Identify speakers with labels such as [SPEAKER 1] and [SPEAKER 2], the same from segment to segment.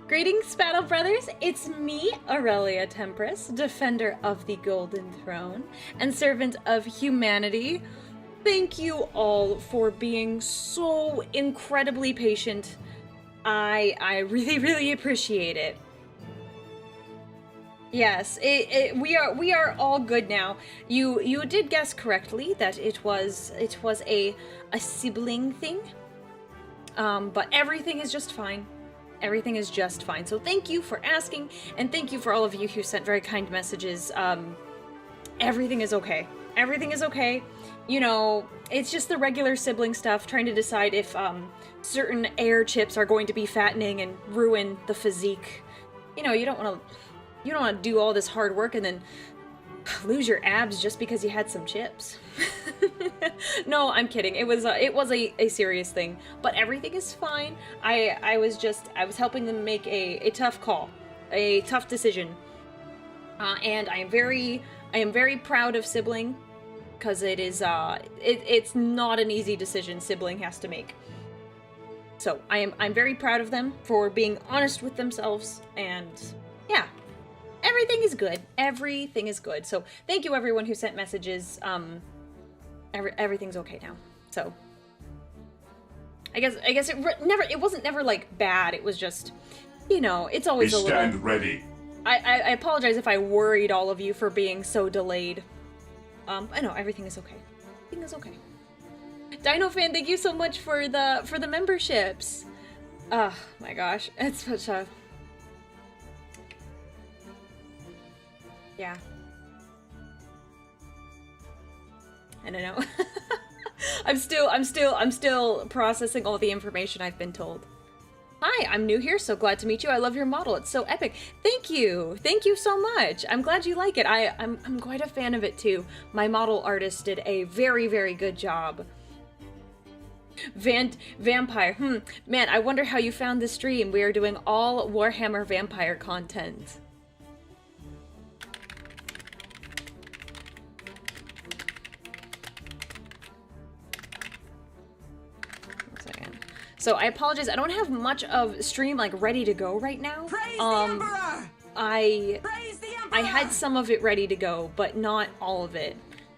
[SPEAKER 1] Greetings, Battle Brothers! It's me, Aurelia Tempris, defender of the Golden Throne and servant of humanity. Thank you all for being so incredibly patient. I really, really appreciate it. Yes, we are all good now. You did guess correctly that it was a sibling thing. But everything is just fine. Everything is just fine. So thank you for asking, and thank you for all of you who sent very kind messages. Everything is okay. Everything is okay. You know, it's just the regular sibling stuff, trying to decide if certain air chips are going to be fattening and ruin the physique. You know, you don't want to do all this hard work and then lose your abs just because you had some chips. No, I'm kidding. It was a serious thing, but everything is fine. I was helping them make a tough call, a tough decision, and I am very proud of Sibling, because it is it's not an easy decision Sibling has to make. So I'm very proud of them for being honest with themselves, and yeah. Everything is good. Everything is good. So thank you everyone who sent messages. Everything's okay now. So I guess it wasn't never like bad. It was just, you know, it's always a little.
[SPEAKER 2] Stand ready.
[SPEAKER 1] I apologize if I worried all of you for being so delayed. I know everything is okay. Everything is okay. Dino fan, thank you so much for the memberships. Oh my gosh, it's such a. Yeah. I don't know. I'm still processing all the information I've been told. Hi, I'm new here, so glad to meet you. I love your model. It's so epic. Thank you. Thank you so much. I'm glad you like it. I'm quite a fan of it too. My model artist did a very, very good job. Vampire. Man, I wonder how you found the stream. We are doing all Warhammer Vampire content. So I apologize, I don't have much of stream like ready to go right now.
[SPEAKER 3] Praise the Emperor! Praise the Emperor!
[SPEAKER 1] I had some of it ready to go, but not all of it.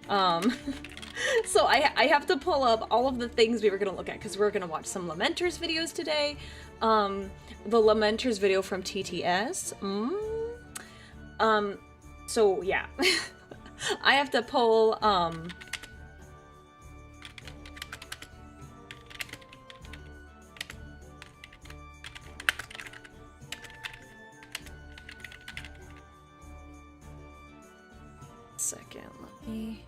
[SPEAKER 1] So I have to pull up all of the things we were gonna look at, because we're gonna watch some Lamenters videos today. The Lamenters video from TTS. So yeah. I have to pull, second, let me...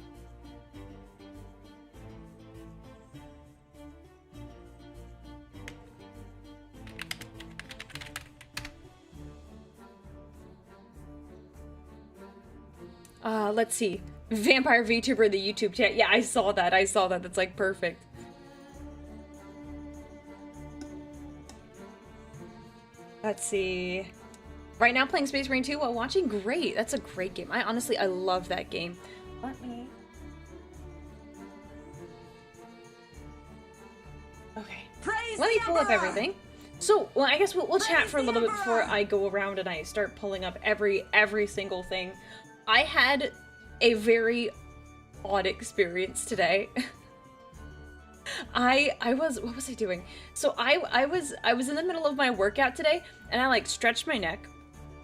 [SPEAKER 1] let's see. Vampire Vtuber, the YouTube chat. Yeah, I saw that. That's like perfect. Let's see. Right now playing Space Marine 2 while watching? Great. That's a great game. I love that game. Let me... Okay. Let me pull up everything. So, well, I guess we'll chat for a little bit before I go around and I start pulling up every single thing. I had a very odd experience today. What was I doing? So I was in the middle of my workout today, and I like stretched my neck.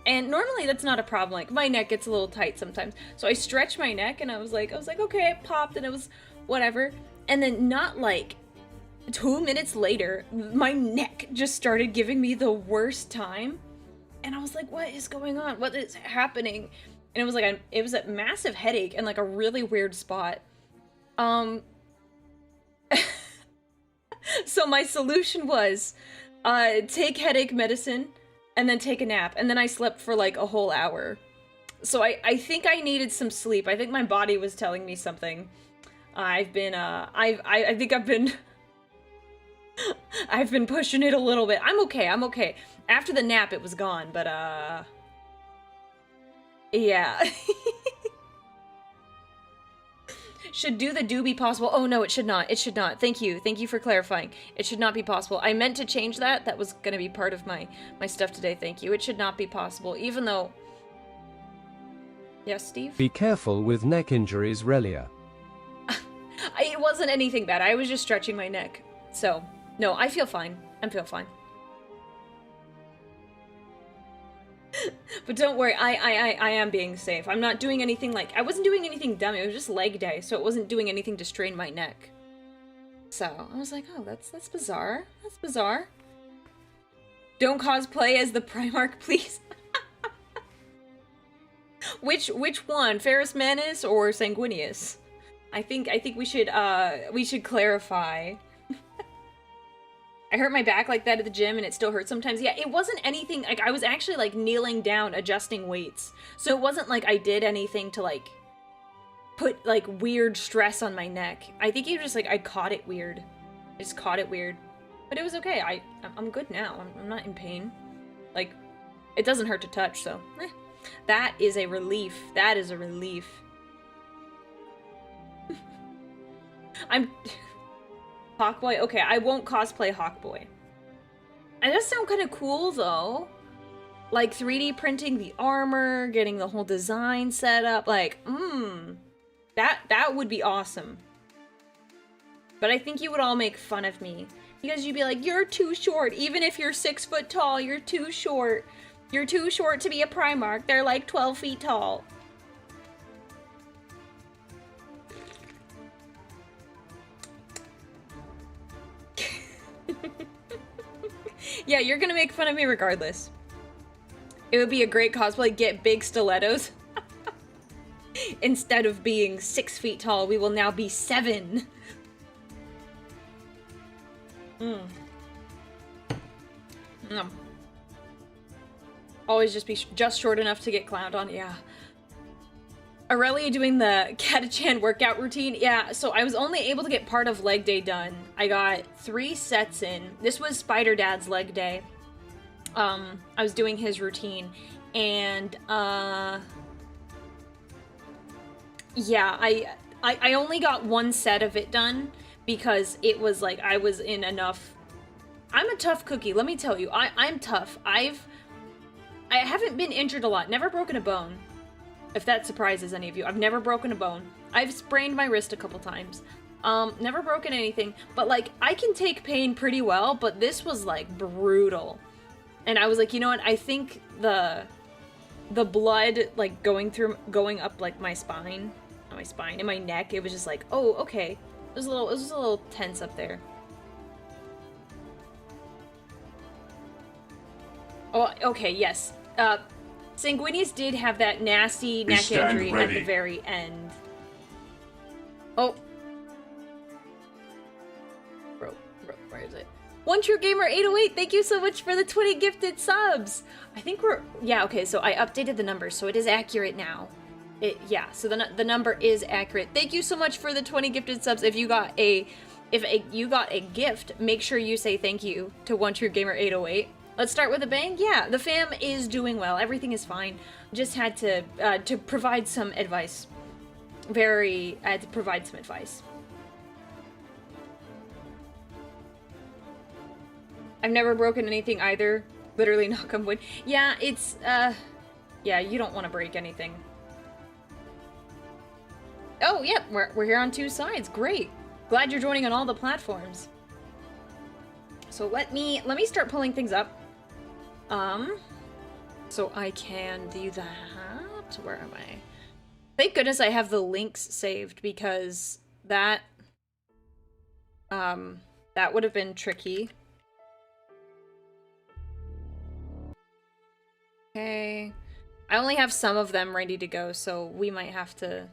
[SPEAKER 1] And normally that's not a problem. Like my neck gets a little tight sometimes. So I stretched my neck and I was like, okay, it popped and it was whatever. And then not like 2 minutes later, my neck just started giving me the worst time. And I was like, what is going on? What is happening? And it was like, it was a massive headache and like a really weird spot. So my solution was, take headache medicine and then take a nap. And then I slept for like a whole hour. So I think I needed some sleep. I think my body was telling me something. I think I've been pushing it a little bit. I'm okay. After the nap, it was gone, but, yeah. Should do be possible? Oh no, it should not. It should not. Thank you. Thank you for clarifying. It should not be possible. I meant to change that. That was gonna be part of my stuff today. Thank you. It should not be possible, even though... Yes, Steve?
[SPEAKER 2] Be careful with neck injuries, Aurelia.
[SPEAKER 1] It wasn't anything bad. I was just stretching my neck. So, no, I feel fine. I feel fine. But don't worry, I am being safe. I'm not doing anything like... I wasn't doing anything dumb. It was just leg day, so it wasn't doing anything to strain my neck. So, I was like, oh, that's bizarre. That's bizarre. Don't cosplay as the Primarch, please. Which one? Ferrus Manus or Sanguinius? I think we should clarify. I hurt my back like that at the gym and it still hurts sometimes. Yeah, it wasn't anything, like, I was actually, like, kneeling down, adjusting weights. So it wasn't like I did anything to, like, put, like, weird stress on my neck. I think it was just, like, I caught it weird. I just caught it weird. But it was okay. I'm good now. I'm not in pain. Like, it doesn't hurt to touch, so, eh. That is a relief. That is a relief. I'm... Hawkboy? Okay, I won't cosplay Hawkboy. And that sounds kind of cool, though. Like, 3D printing the armor, getting the whole design set up, like, that would be awesome. But I think you would all make fun of me. Because you'd be like, you're too short. Even if you're 6 foot tall, you're too short. You're too short to be a Primarch. They're like 12 feet tall. Yeah, you're gonna make fun of me regardless. It would be a great cosplay. Get big stilettos. Instead of being 6 feet tall, we will now be 7. Always just be just short enough to get clowned on, yeah. Aurelia doing the Catachan workout routine. Yeah, so I was only able to get part of leg day done. I got 3 sets in. This was Spider Dad's leg day. I was doing his routine. And, yeah, I only got 1 set of it done because it was like I was in enough... I'm a tough cookie, let me tell you. I'm tough. I haven't been injured a lot. Never broken a bone. If that surprises any of you. I've never broken a bone. I've sprained my wrist a couple times. Never broken anything. But, like, I can take pain pretty well, but this was, like, brutal. And I was like, you know what? I think the blood, like, going up, like, my spine. Not my spine. In my neck. It was just like, oh, okay. It was a little tense up there. Oh, okay, yes. Sanguinius did have that nasty neck injury at the very end. Oh. Bro, where is it? One True Gamer 808, thank you so much for the 20 gifted subs! I think we're... Yeah, okay, so I updated the numbers, so it is accurate now. Yeah, so the number is accurate. Thank you so much for the 20 gifted subs. If you got a gift, make sure you say thank you to One True Gamer 808. Let's start with a bang. Yeah, the fam is doing well. Everything is fine. Just had to provide some advice. I had to provide some advice. I've never broken anything either. Literally knock on wood. Yeah, it's, yeah, you don't want to break anything. Oh, yep, we're here on 2 sides. Great. Glad you're joining on all the platforms. So let me start pulling things up. So I can do that. Where am I? Thank goodness I have the links saved because that would have been tricky. Okay. I only have some of them ready to go, so we might have to...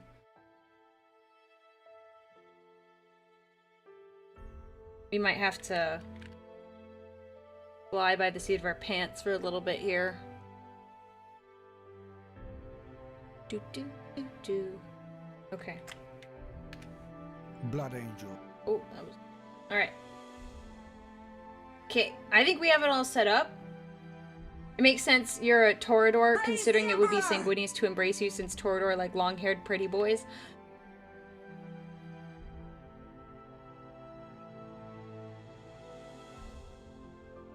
[SPEAKER 1] fly by the seat of our pants for a little bit here. Okay.
[SPEAKER 4] Blood Angel.
[SPEAKER 1] Oh, that was... Alright. Okay, I think we have it all set up. It makes sense you're a Toreador, considering it would be Sanguinius to embrace you, since Toreador like long-haired pretty boys.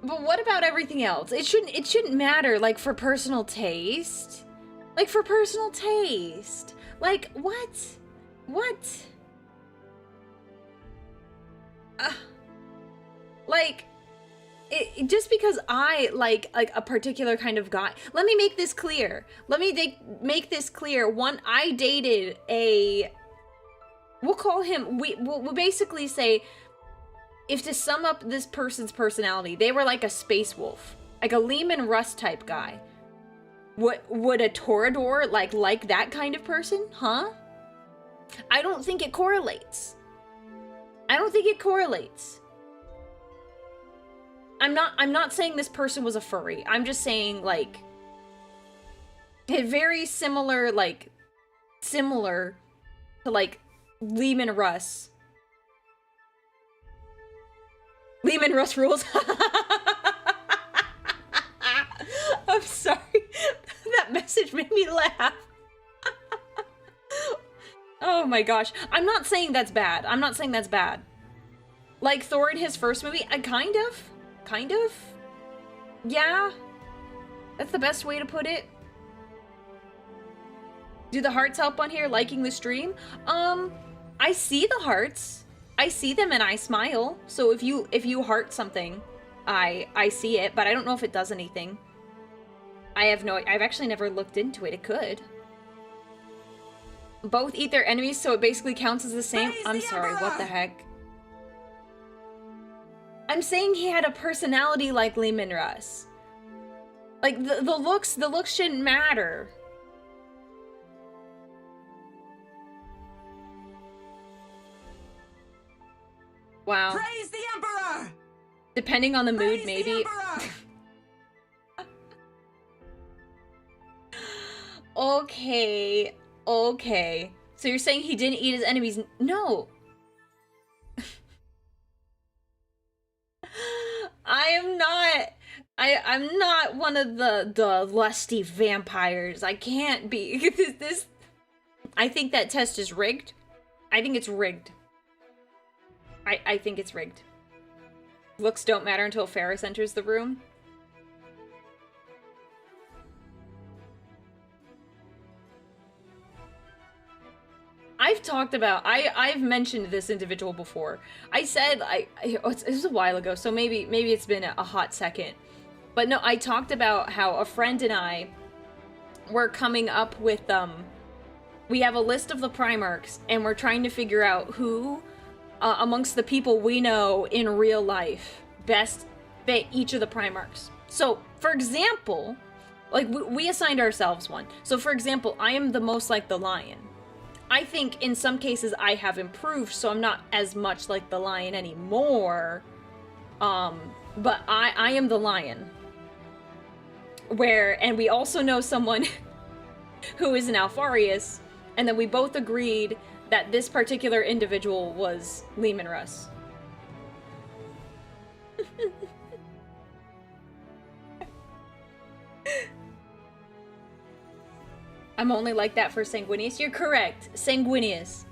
[SPEAKER 1] But what about everything else? It shouldn't matter, like, for personal taste. Like, for personal taste. Like, what? What? Like, just because I like a particular kind of guy. Let me make this clear. Let me make this clear. I dated a... We'll call him... We'll basically say... If to sum up this person's personality, they were like a space wolf. Like a Leman Russ type guy. Would a Torador like that kind of person? Huh? I don't think it correlates. I don't think it correlates. I'm not saying this person was a furry. I'm just saying, like, very similar to, like, Leman Russ. Leman Russ rules. I'm sorry. That message made me laugh. Oh my gosh. I'm not saying that's bad. I'm not saying that's bad. Like Thor in his first movie, kind of. Yeah. That's the best way to put it. Do the hearts help on here liking the stream? I see the hearts. I see them and I smile. So if you heart something, I see it, but I don't know if it does anything. I've actually never looked into it. It could. Both eat their enemies, so it basically counts as the same. I'm sorry, what the heck? I'm saying he had a personality like Leman Russ. Like the looks shouldn't matter. Wow.
[SPEAKER 3] Praise the Emperor!
[SPEAKER 1] Depending on the mood,
[SPEAKER 3] Praise
[SPEAKER 1] maybe. Okay. So you're saying he didn't eat his enemies? No. I'm not one of the lusty vampires. I can't be. I think that test is rigged. I think it's rigged. I think it's rigged. Looks don't matter until Ferris enters the room. I've talked about, I've mentioned this individual before. I said, it was a while ago, so maybe it's been a hot second. But no, I talked about how a friend and I were coming up with, we have a list of the Primarchs, and we're trying to figure out who, amongst the people we know in real life, best fit each of the Primarchs. So, for example, like, we assigned ourselves one. So, for example, I am the most like the lion. I think in some cases I have improved, so I'm not as much like the lion anymore. But I am the lion. And we also know someone who is an Alfarius, and then we both agreed that this particular individual was Leman Russ. I'm only like that for Sanguinius. You're correct. Sanguinius.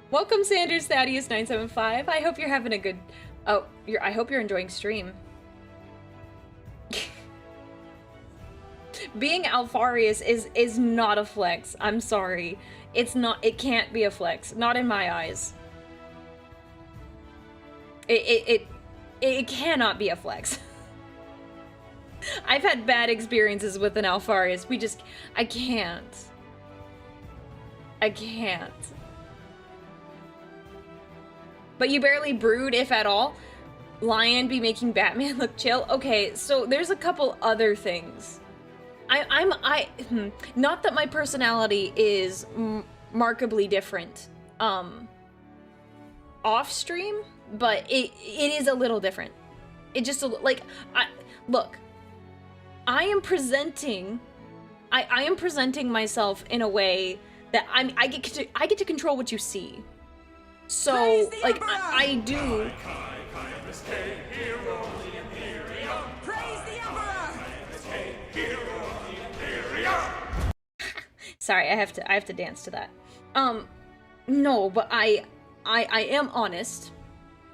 [SPEAKER 1] Welcome, Sanders Thaddeus 975. I hope you're having a good... Oh, I hope you're enjoying stream. Being Alfarius is not a flex. I'm sorry. It's not... It can't be a flex. Not in my eyes. It cannot be a flex. I've had bad experiences with an Alfarius. I can't. But you barely brood, if at all. Lion be making Batman look chill. Okay, so there's a couple other things. Not that my personality is markedly different, off stream, but it is a little different. It just, like, look. I am presenting myself in a way that I get to control what you see. So, like, I do. Sorry, I have to dance to that. No, but I am honest.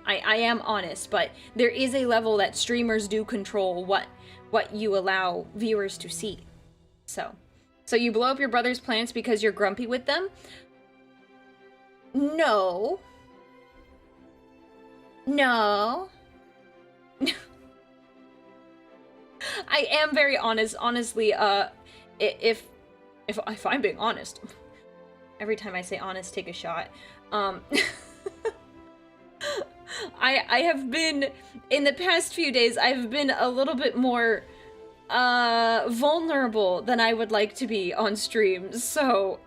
[SPEAKER 1] I am honest, but there is a level that streamers do control what you allow viewers to see. So you blow up your brother's planets because you're grumpy with them? No. No. I am very honest. Honestly, if I'm being honest, every time I say honest, take a shot. I have been, in the past few days, I've been a little bit more vulnerable than I would like to be on stream. So,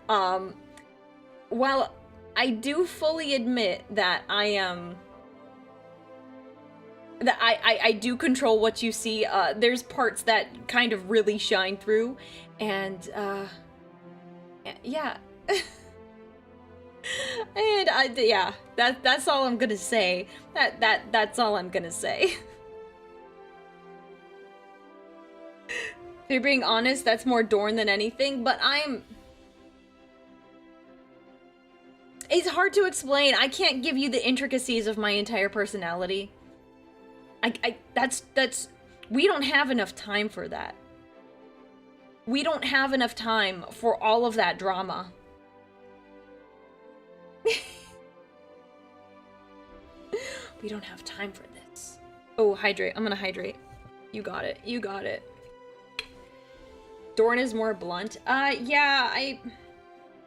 [SPEAKER 1] while I do fully admit that I am that I do control what you see, there's parts that kind of really shine through, and yeah. And yeah, that's all I'm gonna say. That's all I'm gonna say. If you're being honest, that's more Dorn than anything, but it's hard to explain. I can't give you the intricacies of my entire personality. That's we don't have enough time for that. We don't have enough time for all of that drama. We don't have time for this. Oh, hydrate. I'm gonna hydrate. You got it. You got it. Dorn is more blunt. Yeah,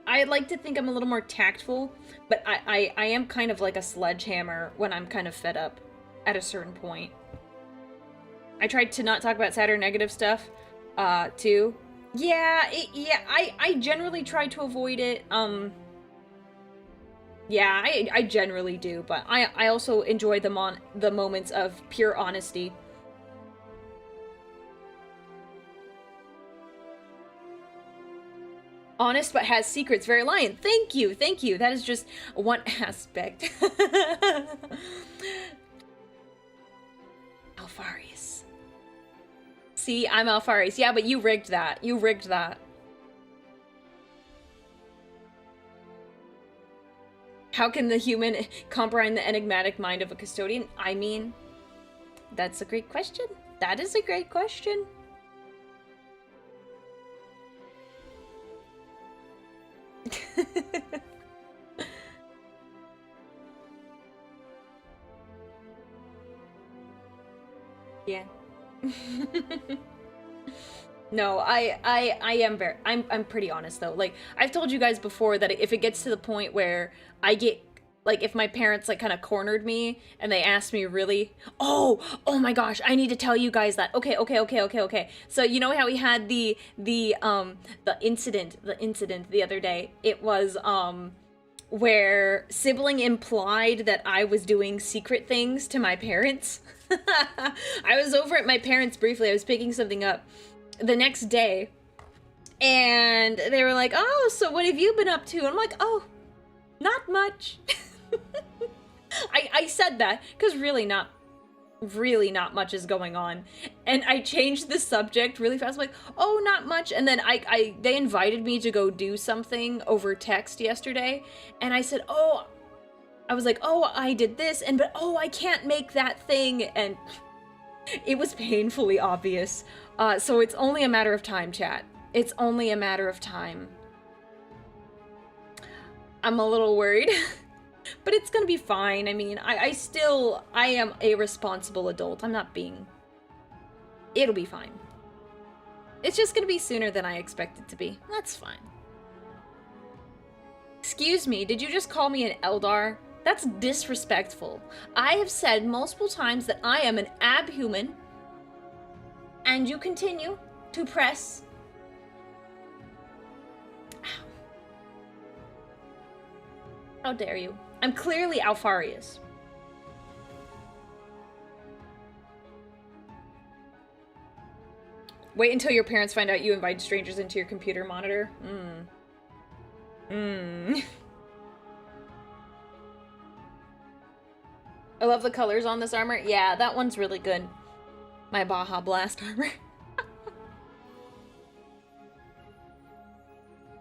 [SPEAKER 1] I like to think I'm a little more tactful, but I am kind of like a sledgehammer when I'm kind of fed up at a certain point. I tried to not talk about sad or negative stuff, too. Yeah, I generally try to avoid it, yeah, I generally do, but I also enjoy the moments of pure honesty. Honest but has secrets, very lion. Thank you, thank you. That is just one aspect. Alpharius. See, I'm Alpharius. Yeah, but you rigged that. You rigged that. How can the human comprehend the enigmatic mind of a custodian? I mean, that's a great question. That is a great question. Yeah. No, I'm pretty honest though. Like, I've told you guys before that if it gets to the point where I get, like, if my parents like kind of cornered me and they asked me really, oh my gosh, I need to tell you guys that. Okay. So you know how we had the incident the other day? It was where sibling implied that I was doing secret things to my parents. I was over at my parents briefly. I was picking something up the next day, and they were like, oh, so what have you been up to? And I'm like, oh, not much. I said that because really not much is going on, and I changed the subject really fast. I'm like, oh, not much. And then they invited me to go do something over text yesterday, and I said, oh, I was like, oh, I did this, but I can't make that thing, and it was painfully obvious. So it's only a matter of time, chat. It's only a matter of time. I'm a little worried, but it's gonna be fine. I mean, I am a responsible adult. I'm not being... It'll be fine. It's just gonna be sooner than I expect it to be. That's fine. Excuse me, did you just call me an Eldar? That's disrespectful. I have said multiple times that I am an abhuman, and you continue to press. Ow. How dare you? I'm clearly Alpharius. Wait until your parents find out you invite strangers into your computer monitor. I love the colors on this armor. Yeah, that one's really good. My Baja Blast armor.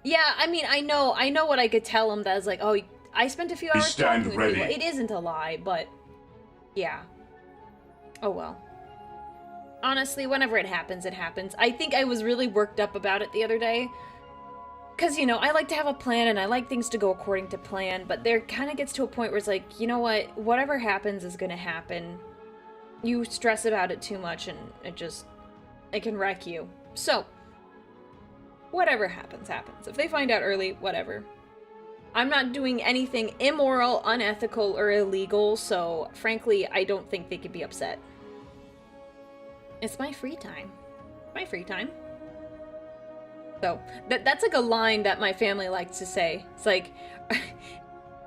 [SPEAKER 1] Yeah, I mean, I know what I could tell him. That's like, oh, I spent a few hours talking to people. It isn't a lie, but Yeah. Oh well. Honestly, whenever it happens, it happens. I think I was really worked up about it the other day. Because, you know, I like to have a plan and I like things to go according to plan, but there kind of gets to a point where it's like, you know what? Whatever happens is going to happen. You stress about it too much and it can wreck you. So, whatever happens, happens. If they find out early, whatever. I'm not doing anything immoral, unethical, or illegal, so frankly, I don't think they could be upset. It's my free time. My free time. So, that's like a line that my family likes to say. It's like,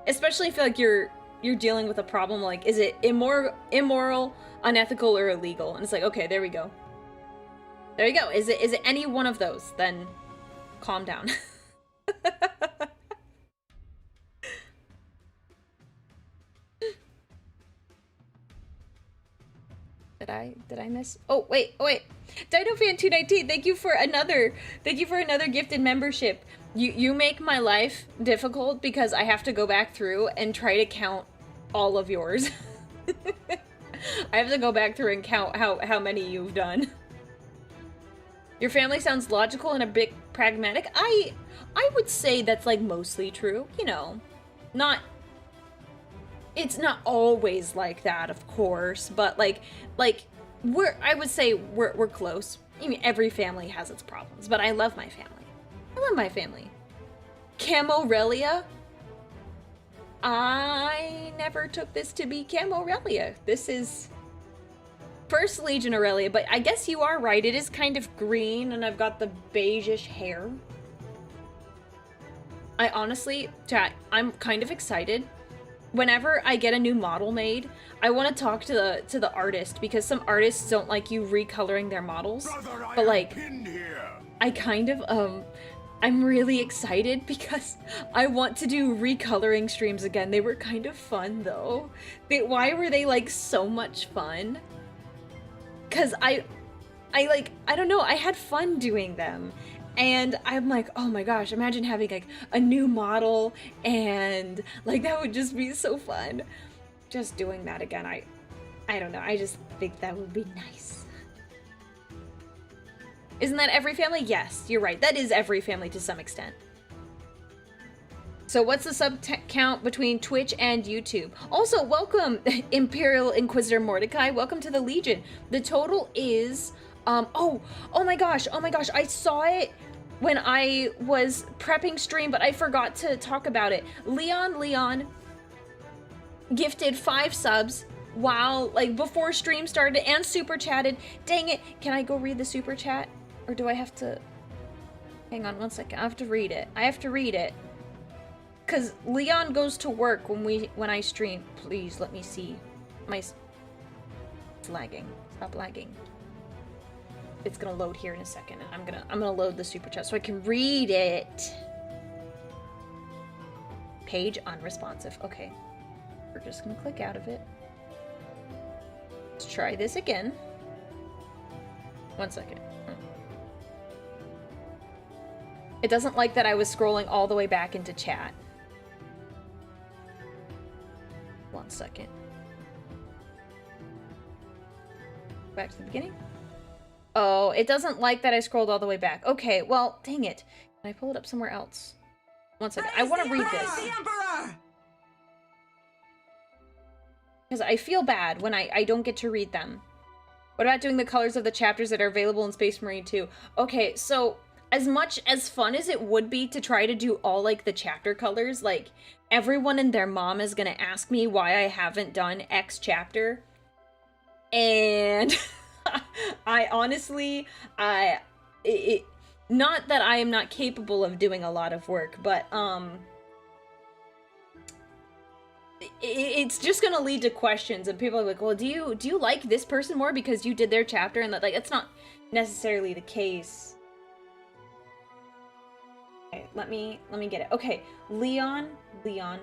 [SPEAKER 1] especially if like you're dealing with a problem, like, is it immoral, unethical, or illegal? And it's like, okay, there we go. There you go. Is it any one of those? Then calm down. Did I miss? Oh wait. DinoFan219, thank you for another gifted membership. You make my life difficult because I have to go back through and try to count all of yours. I have to go back through and count how many you've done. Your family sounds logical and a bit pragmatic. I would say that's like mostly true, you know. It's not always like that, of course, but like I would say we're close. I mean, every family has its problems, but I love my family. I love my family. Aurelia? I never took this to be Aurelia. This is First Legion Aurelia, but I guess you are right. It is kind of green, and I've got the beige-ish hair. I honestly, chat, I'm kind of excited. Whenever I get a new model made, I want to talk to the artist, because some artists don't like you recoloring their models. But like, I kind of I'm really excited because I want to do recoloring streams again. They were kind of fun though. Why were they like so much fun? Cause I don't know, I had fun doing them. And I'm like, oh my gosh, imagine having like a new model, and like that would just be so fun. Just doing that again, I don't know, I just think that would be nice. Isn't that every family? Yes, you're right. That is every family to some extent. So what's the sub count between Twitch and YouTube? Also, welcome Imperial Inquisitor Mordecai. Welcome to the Legion. The total is oh my gosh, I saw it when I was prepping stream, but I forgot to talk about it. Leon gifted 5 subs while, like, before stream started, and super chatted. Dang it, can I go read the super chat? Or do I have to? Hang on one second, I have to read it. Cause Leon goes to work when I stream. Please let me see. It's lagging. Stop lagging. It's gonna load here in a second, and I'm gonna load the super chat so I can read it. Page unresponsive. Okay. We're just gonna click out of it. Let's try this again. One second. It doesn't like that I was scrolling all the way back into chat. One second. Back to the beginning. Oh, it doesn't like that I scrolled all the way back. Okay, well, dang it. Can I pull it up somewhere else? One second. I want to read this. Because I feel bad when I don't get to read them. What about doing the colors of the chapters that are available in Space Marine 2? Okay, so as much as fun as it would be to try to do all, like, the chapter colors, like, everyone and their mom is gonna ask me why I haven't done X chapter. And I honestly, not that I am not capable of doing a lot of work, but, it's just gonna lead to questions, and people are like, well, do you like this person more because you did their chapter? And that, like, it's not necessarily the case. Okay, let me get it. Okay, Leon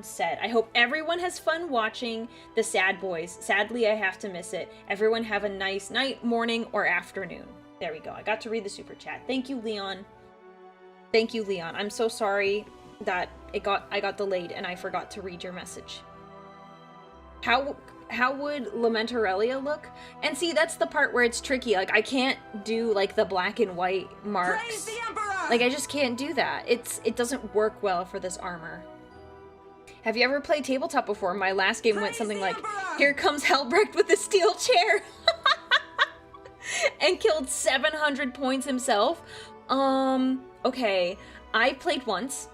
[SPEAKER 1] said, I hope everyone has fun watching the Sad Boys. Sadly, I have to miss it. Everyone have a nice night, morning, or afternoon. There we go. I got to read the super chat. Thank you, Leon. Thank you, Leon. I'm so sorry that I got delayed and I forgot to read your message. How how would Aurelia look? And see, that's the part where it's tricky. Like, I can't do, like, the black and white marks.
[SPEAKER 3] Praise the Emperor!
[SPEAKER 1] Like, I just can't do that. It doesn't work well for this armor. Have you ever played tabletop before? My last game went something like, here comes Helbrecht with a steel chair. And killed 700 points himself. Okay. I played once.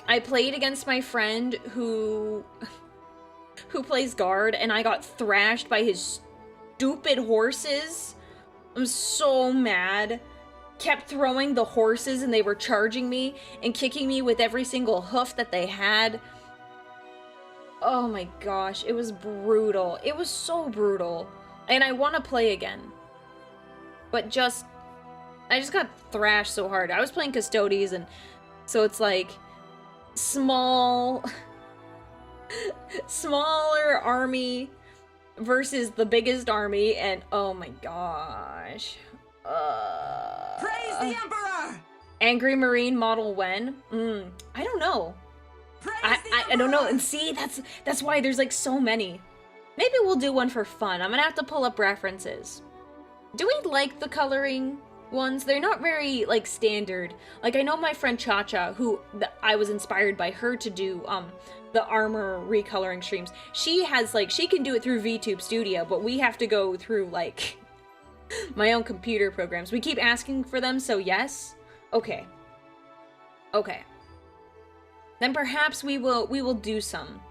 [SPEAKER 1] I played against my friend who plays guard, and I got thrashed by his stupid horses. I'm so mad. Kept throwing the horses, and they were charging me and kicking me with every single hoof that they had. Oh my gosh, it was brutal. It was so brutal. And I want to play again. But I just got thrashed so hard. I was playing Custodes, and so it's like smaller army versus the biggest army, and oh my gosh.
[SPEAKER 3] Praise the Emperor!
[SPEAKER 1] Angry Marine model when? I don't know. I don't know. And see, that's why there's like so many. Maybe we'll do one for fun. I'm gonna have to pull up references. Do we like the coloring ones? They're not very like standard. Like, I know my friend Cha-Cha, who I was inspired by her to do the armor recoloring streams. She has like, she can do it through VTube Studio, but we have to go through like my own computer programs. We keep asking for them, so yes. Okay. Okay. Then perhaps we will do some.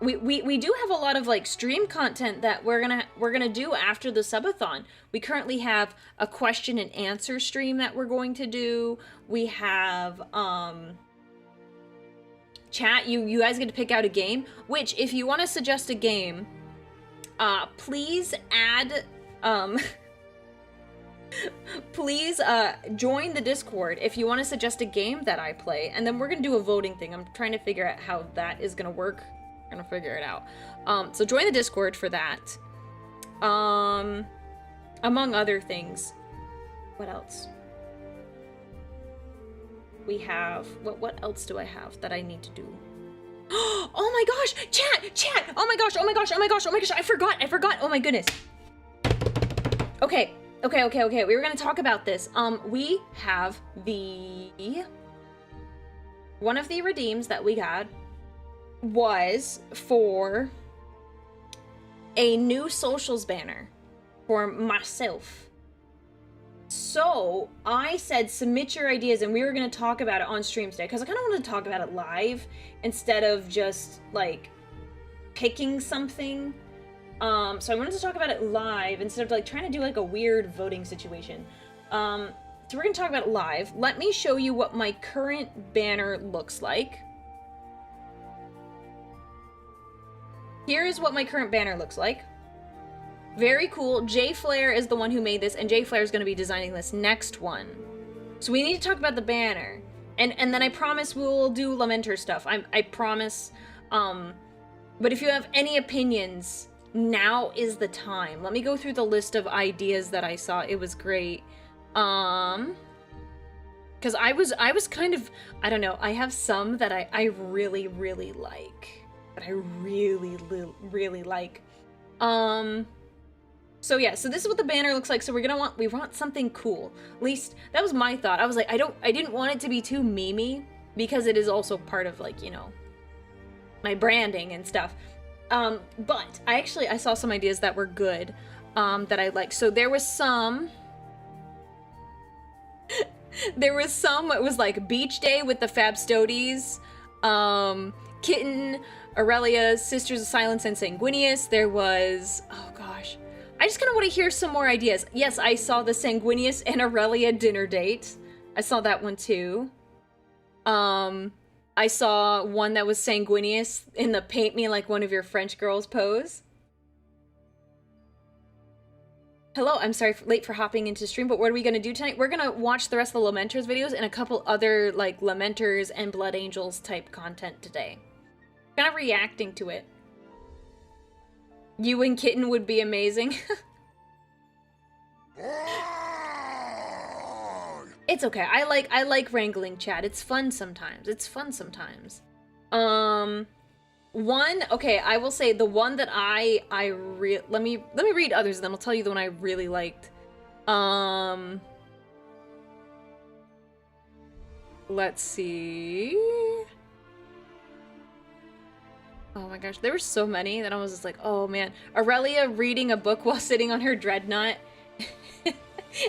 [SPEAKER 1] We do have a lot of like stream content that we're gonna do after the subathon. We currently have a question and answer stream that we're going to do. We have chat. You guys get to pick out a game. Which, if you want to suggest a game, please add please join the Discord if you want to suggest a game that I play, and then we're gonna do a voting thing. I'm trying to figure out how that is gonna work. Gonna figure it out. So join the Discord for that. Among other things. What else? We have, what else do I have that I need to do? Oh my gosh, chat, oh my gosh, I forgot, oh my goodness. Okay, we were gonna talk about this. We have one of the redeems that we got was for a new socials banner for myself. So I said submit your ideas, and we were going to talk about it on stream today because I kind of wanted to talk about it live instead of just like picking something. So I wanted to talk about it live instead of like trying to do like a weird voting situation. So we're going to talk about it live. Let me show you what my current banner looks like. Here is what my current banner looks like. Very cool. Jay Flair is the one who made this, and Jay Flair is going to be designing this next one. So we need to talk about the banner. And then I promise we'll do Lamenters stuff. I promise. But if you have any opinions, now is the time. Let me go through the list of ideas that I saw. It was great. Because I was kind of, I don't know, I have some that I really, really like. That I really, really like. So yeah, so this is what the banner looks like. So we want something cool. At least that was my thought. I was like, I didn't want it to be too memey because it is also part of like, you know, my branding and stuff. But I saw some ideas that were good, that I like. So there was some, it was like Beach Day with the Femstodes, Kitten, Aurelia, Sisters of Silence, and Sanguinius. There was, oh gosh, I just kind of want to hear some more ideas. Yes, I saw the Sanguinius and Aurelia dinner date. I saw that one too. I saw one that was Sanguinius in the paint me like one of your French girls pose. Hello, I'm sorry late for hopping into stream, but what are we going to do tonight? We're going to watch the rest of the Lamenters videos and a couple other like Lamenters and Blood Angels type content today. Kind of reacting to it. You and Kitten would be amazing. It's okay. I like wrangling chat. It's fun sometimes. One, okay, I will say the one that let me read others and then I'll tell you the one I really liked. Let's see. Oh my gosh, there were so many that I was just like, oh man. Aurelia reading a book while sitting on her dreadnought.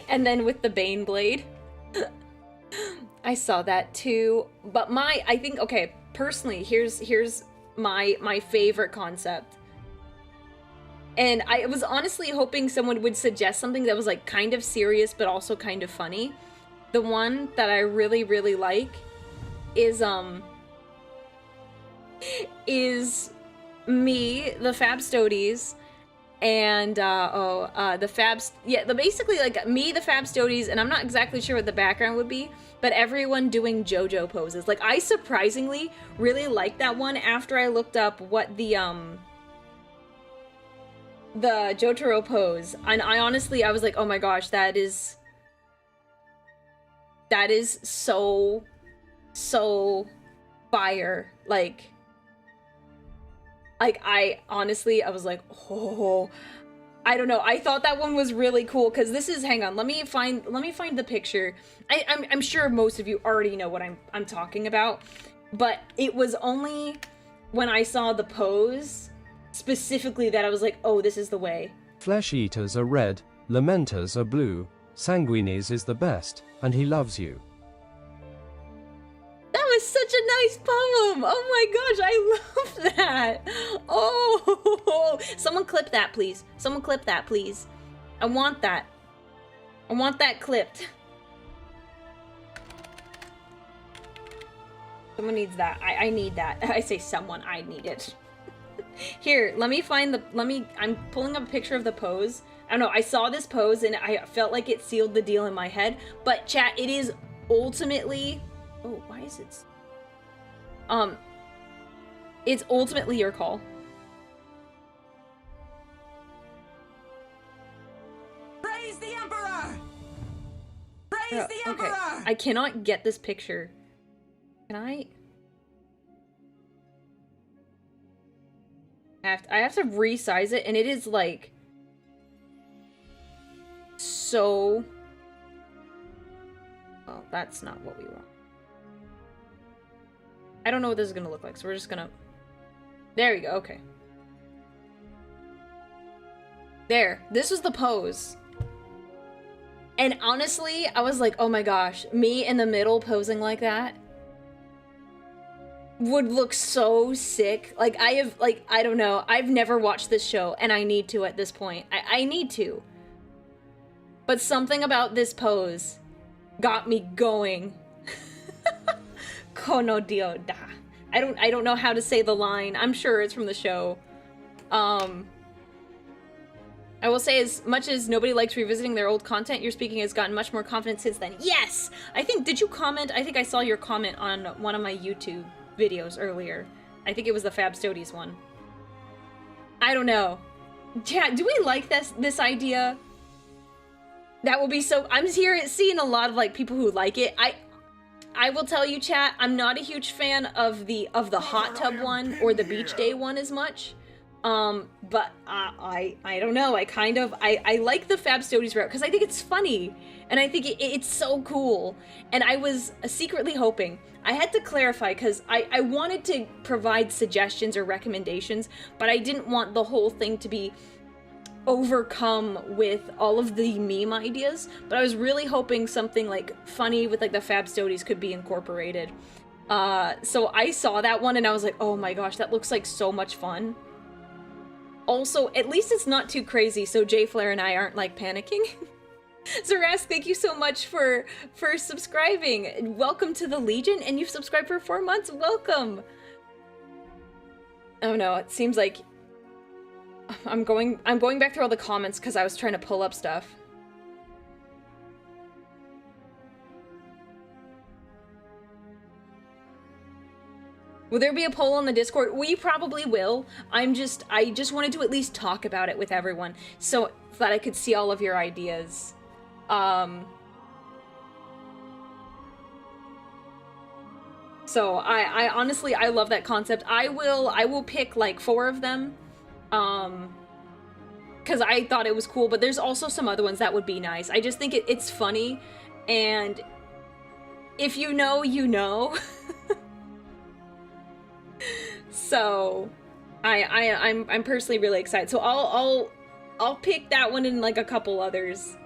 [SPEAKER 1] And then with the Bane Blade. I saw that too. But I think, okay, personally, here's my favorite concept. And I was honestly hoping someone would suggest something that was like kind of serious but also kind of funny. The one that I really, really like is me, the Femstodes, and basically like me, the Femstodes, and I'm not exactly sure what the background would be, but everyone doing JoJo poses. Like, I surprisingly really liked that one after I looked up what the Jotaro pose, and I was like, oh my gosh, that is so fire. Like I honestly, I was like, oh, I don't know. I thought that one was really cool because this is, hang on, let me find the picture. I'm sure most of you already know what I'm talking about, but it was only when I saw the pose specifically that I was like, oh, this is the way.
[SPEAKER 2] Flesh eaters are red, Lamenters are blue, Sanguines is the best, and he loves you.
[SPEAKER 1] That was such a nice poem! Oh my gosh, I love that! Oh, someone clip that, please. Someone clip that, please. I want that. I want that clipped. Someone needs that. I need that. I say someone, I need it. Here, let me find I'm pulling up a picture of the pose. I don't know, I saw this pose and I felt like it sealed the deal in my head. But chat, it is ultimately... Oh, why is it... It's ultimately your call.
[SPEAKER 3] Praise the Emperor! Praise the
[SPEAKER 1] Okay,
[SPEAKER 3] Emperor!
[SPEAKER 1] I cannot get this picture. Can I? I have to resize it, and it is like so. Oh, that's not what we want. I don't know what this is gonna look like, so we're just gonna. There we go. Okay. There. This was the pose. And honestly, I was like, oh my gosh, me in the middle posing like that would look so sick. Like, I don't know, I've never watched this show, and I need to at this point. I need to. But something about this pose got me going. Kono dio da. I don't know how to say the line. I'm sure it's from the show. I will say, as much as nobody likes revisiting their old content, your speaking has gotten much more confident since then. Yes! I think, did you comment? I think I saw your comment on one of my YouTube videos earlier. I think it was the Femstodes one. I don't know. Chat, do we like this idea? That will be so... I'm seeing a lot of, like, people who like it. I will tell you, chat, I'm not a huge fan of the hot tub one or the beach day one as much. But I don't know. I like the Femstodes route because I think it's funny and I think it's so cool. And I was secretly hoping, I had to clarify because I wanted to provide suggestions or recommendations, but I didn't want the whole thing to be overcome with all of the meme ideas. But I was really hoping something like funny with like the Femstodes could be incorporated. So I saw that one and I was like, oh my gosh, that looks like so much fun. Also, at least it's not too crazy, so J Flare and I aren't like panicking. Zarask, thank you so much for subscribing. Welcome to the Legion, and you've subscribed for 4 months. Welcome. Oh no, it seems like I'm going back through all the comments because I was trying to pull up stuff. Will there be a poll on the Discord? We probably will. I just wanted to at least talk about it with everyone so that I could see all of your ideas. So I honestly, I love that concept. I will pick like 4 of them, because I thought it was cool, but there's also some other ones that would be nice. I just think it's funny, and if you know, you know. So I'm personally really excited. So I'll pick that one and like a couple others.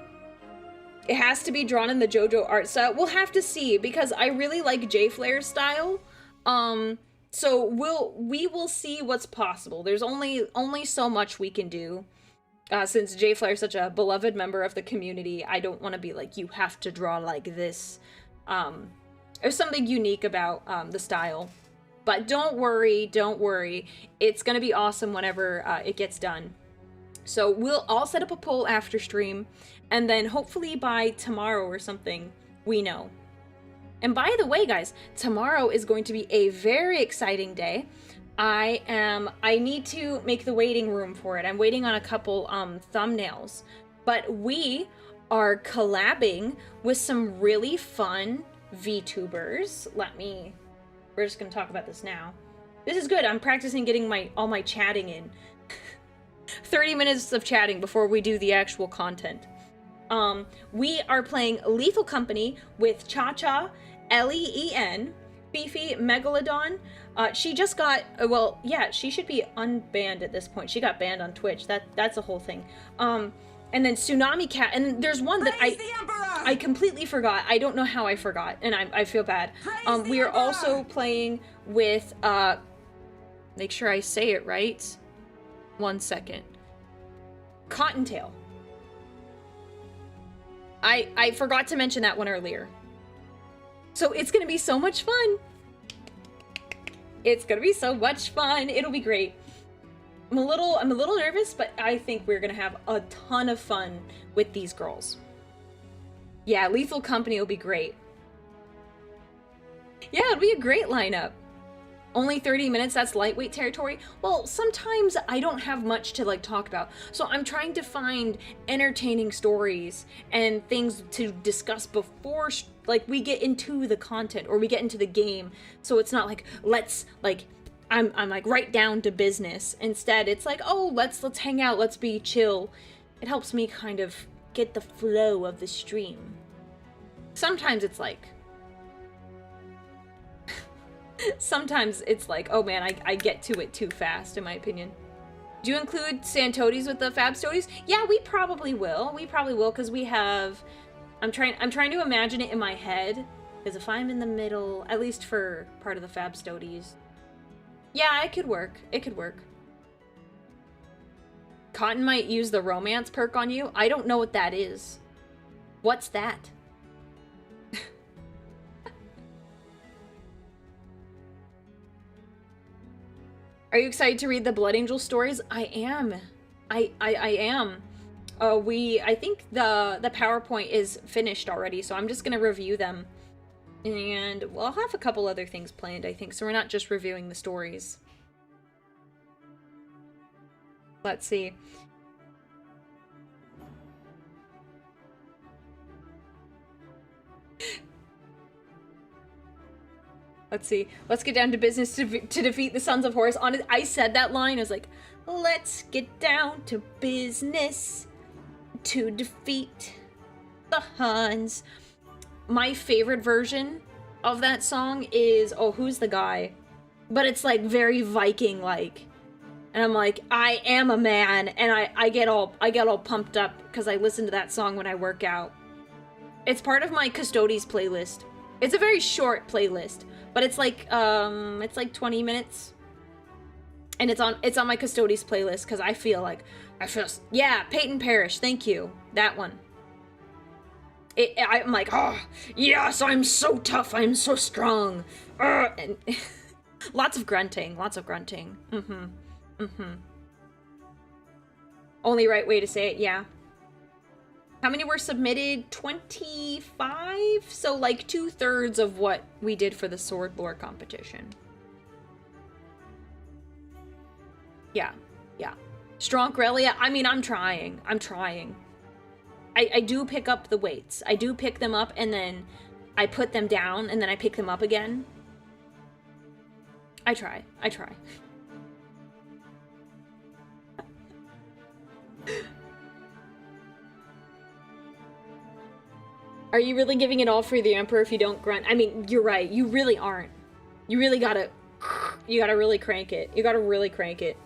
[SPEAKER 1] It has to be drawn in the JoJo art style. We'll have to see, because I really like J Flair's style. So we will see what's possible. There's only so much we can do. Since J Flair is such a beloved member of the community, I don't want to be like, you have to draw like this. There's something unique about the style. But don't worry. It's gonna be awesome whenever it gets done. So I'll set up a poll after stream, and then hopefully by tomorrow or something, we know. And by the way, guys, tomorrow is going to be a very exciting day. I need to make the waiting room for it. I'm waiting on a couple thumbnails, but we are collabing with some really fun VTubers. We're just gonna talk about this now. This is good. I'm practicing getting all my chatting in. 30 minutes of chatting before we do the actual content. We are playing Lethal Company with Cha-Cha, Len, Beefy, Megalodon. She just got, well, yeah, she should be unbanned at this point. She got banned on Twitch. That's a whole thing. And then Tsunami Cat, and there's one that I completely forgot. I don't know how I forgot, and I feel bad. We are also playing with, make sure I say it right. 1 second. Cottontail. I forgot to mention that one earlier. So it's gonna be so much fun. It's gonna be so much fun. It'll be great. I'm a little nervous, but I think we're gonna have a ton of fun with these girls. Yeah, Lethal Company will be great. Yeah, it'll be a great lineup. Only 30 minutes, that's lightweight territory. Well, sometimes I don't have much to like talk about, so I'm trying to find entertaining stories and things to discuss before like we get into the content or we get into the game. So it's not like I'm like right down to business. Instead, it's like, oh, let's hang out, let's be chill. It helps me kind of get the flow of the stream. Sometimes it's like oh man, I get to it too fast, in my opinion. Do you include Santodes with the Fabstodes? Yeah, we probably will. Because we have... I'm trying to imagine it in my head. Because if I'm in the middle, at least for part of the Fabstodes. Yeah, it could work. Cotton might use the romance perk on you. I don't know what that is. What's that? Are you excited to read the Blood Angel stories? I am. I am. I think the PowerPoint is finished already, so I'm just gonna review them. And we'll have a couple other things planned, I think, so we're not just reviewing the stories. Let's see. Let's see. Let's get down to business to defeat the Sons of Horus. I said that line. I was like, let's get down to business to defeat the Huns. My favorite version of that song is, oh, who's the guy? But it's like very Viking-like. And I'm like, I am a man, and I get all pumped up because I listen to that song when I work out. It's part of my Custodes playlist. It's a very short playlist, but it's like 20 minutes. And it's on my Custodes playlist because I feel yeah, Peyton Parrish, thank you. That one. I'm like, oh, yes, I'm so tough, I'm so strong. And lots of grunting. Only right way to say it, yeah. How many were submitted? 25? So like 2/3 of what we did for the sword lore competition. Yeah. Strong Aurelia, I mean, I'm trying. I do pick up the weights. I do pick them up and then I put them down and then I pick them up again. I try. I try. Are you really giving it all for the Emperor if you don't grunt? I mean, you're right. You really aren't. You really gotta... You gotta really crank it. You gotta really crank it.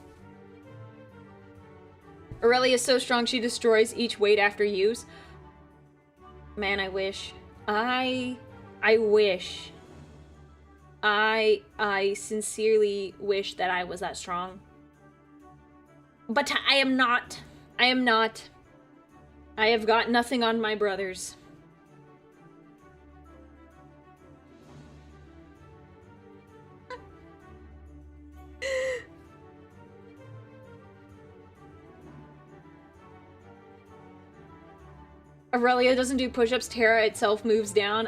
[SPEAKER 1] Aurelia is so strong she destroys each weight after use. Man, I wish. I wish. I sincerely wish that I was that strong. But I am not. I am not. I have got nothing on my brothers. Aurelia doesn't do push-ups, Terra itself moves down.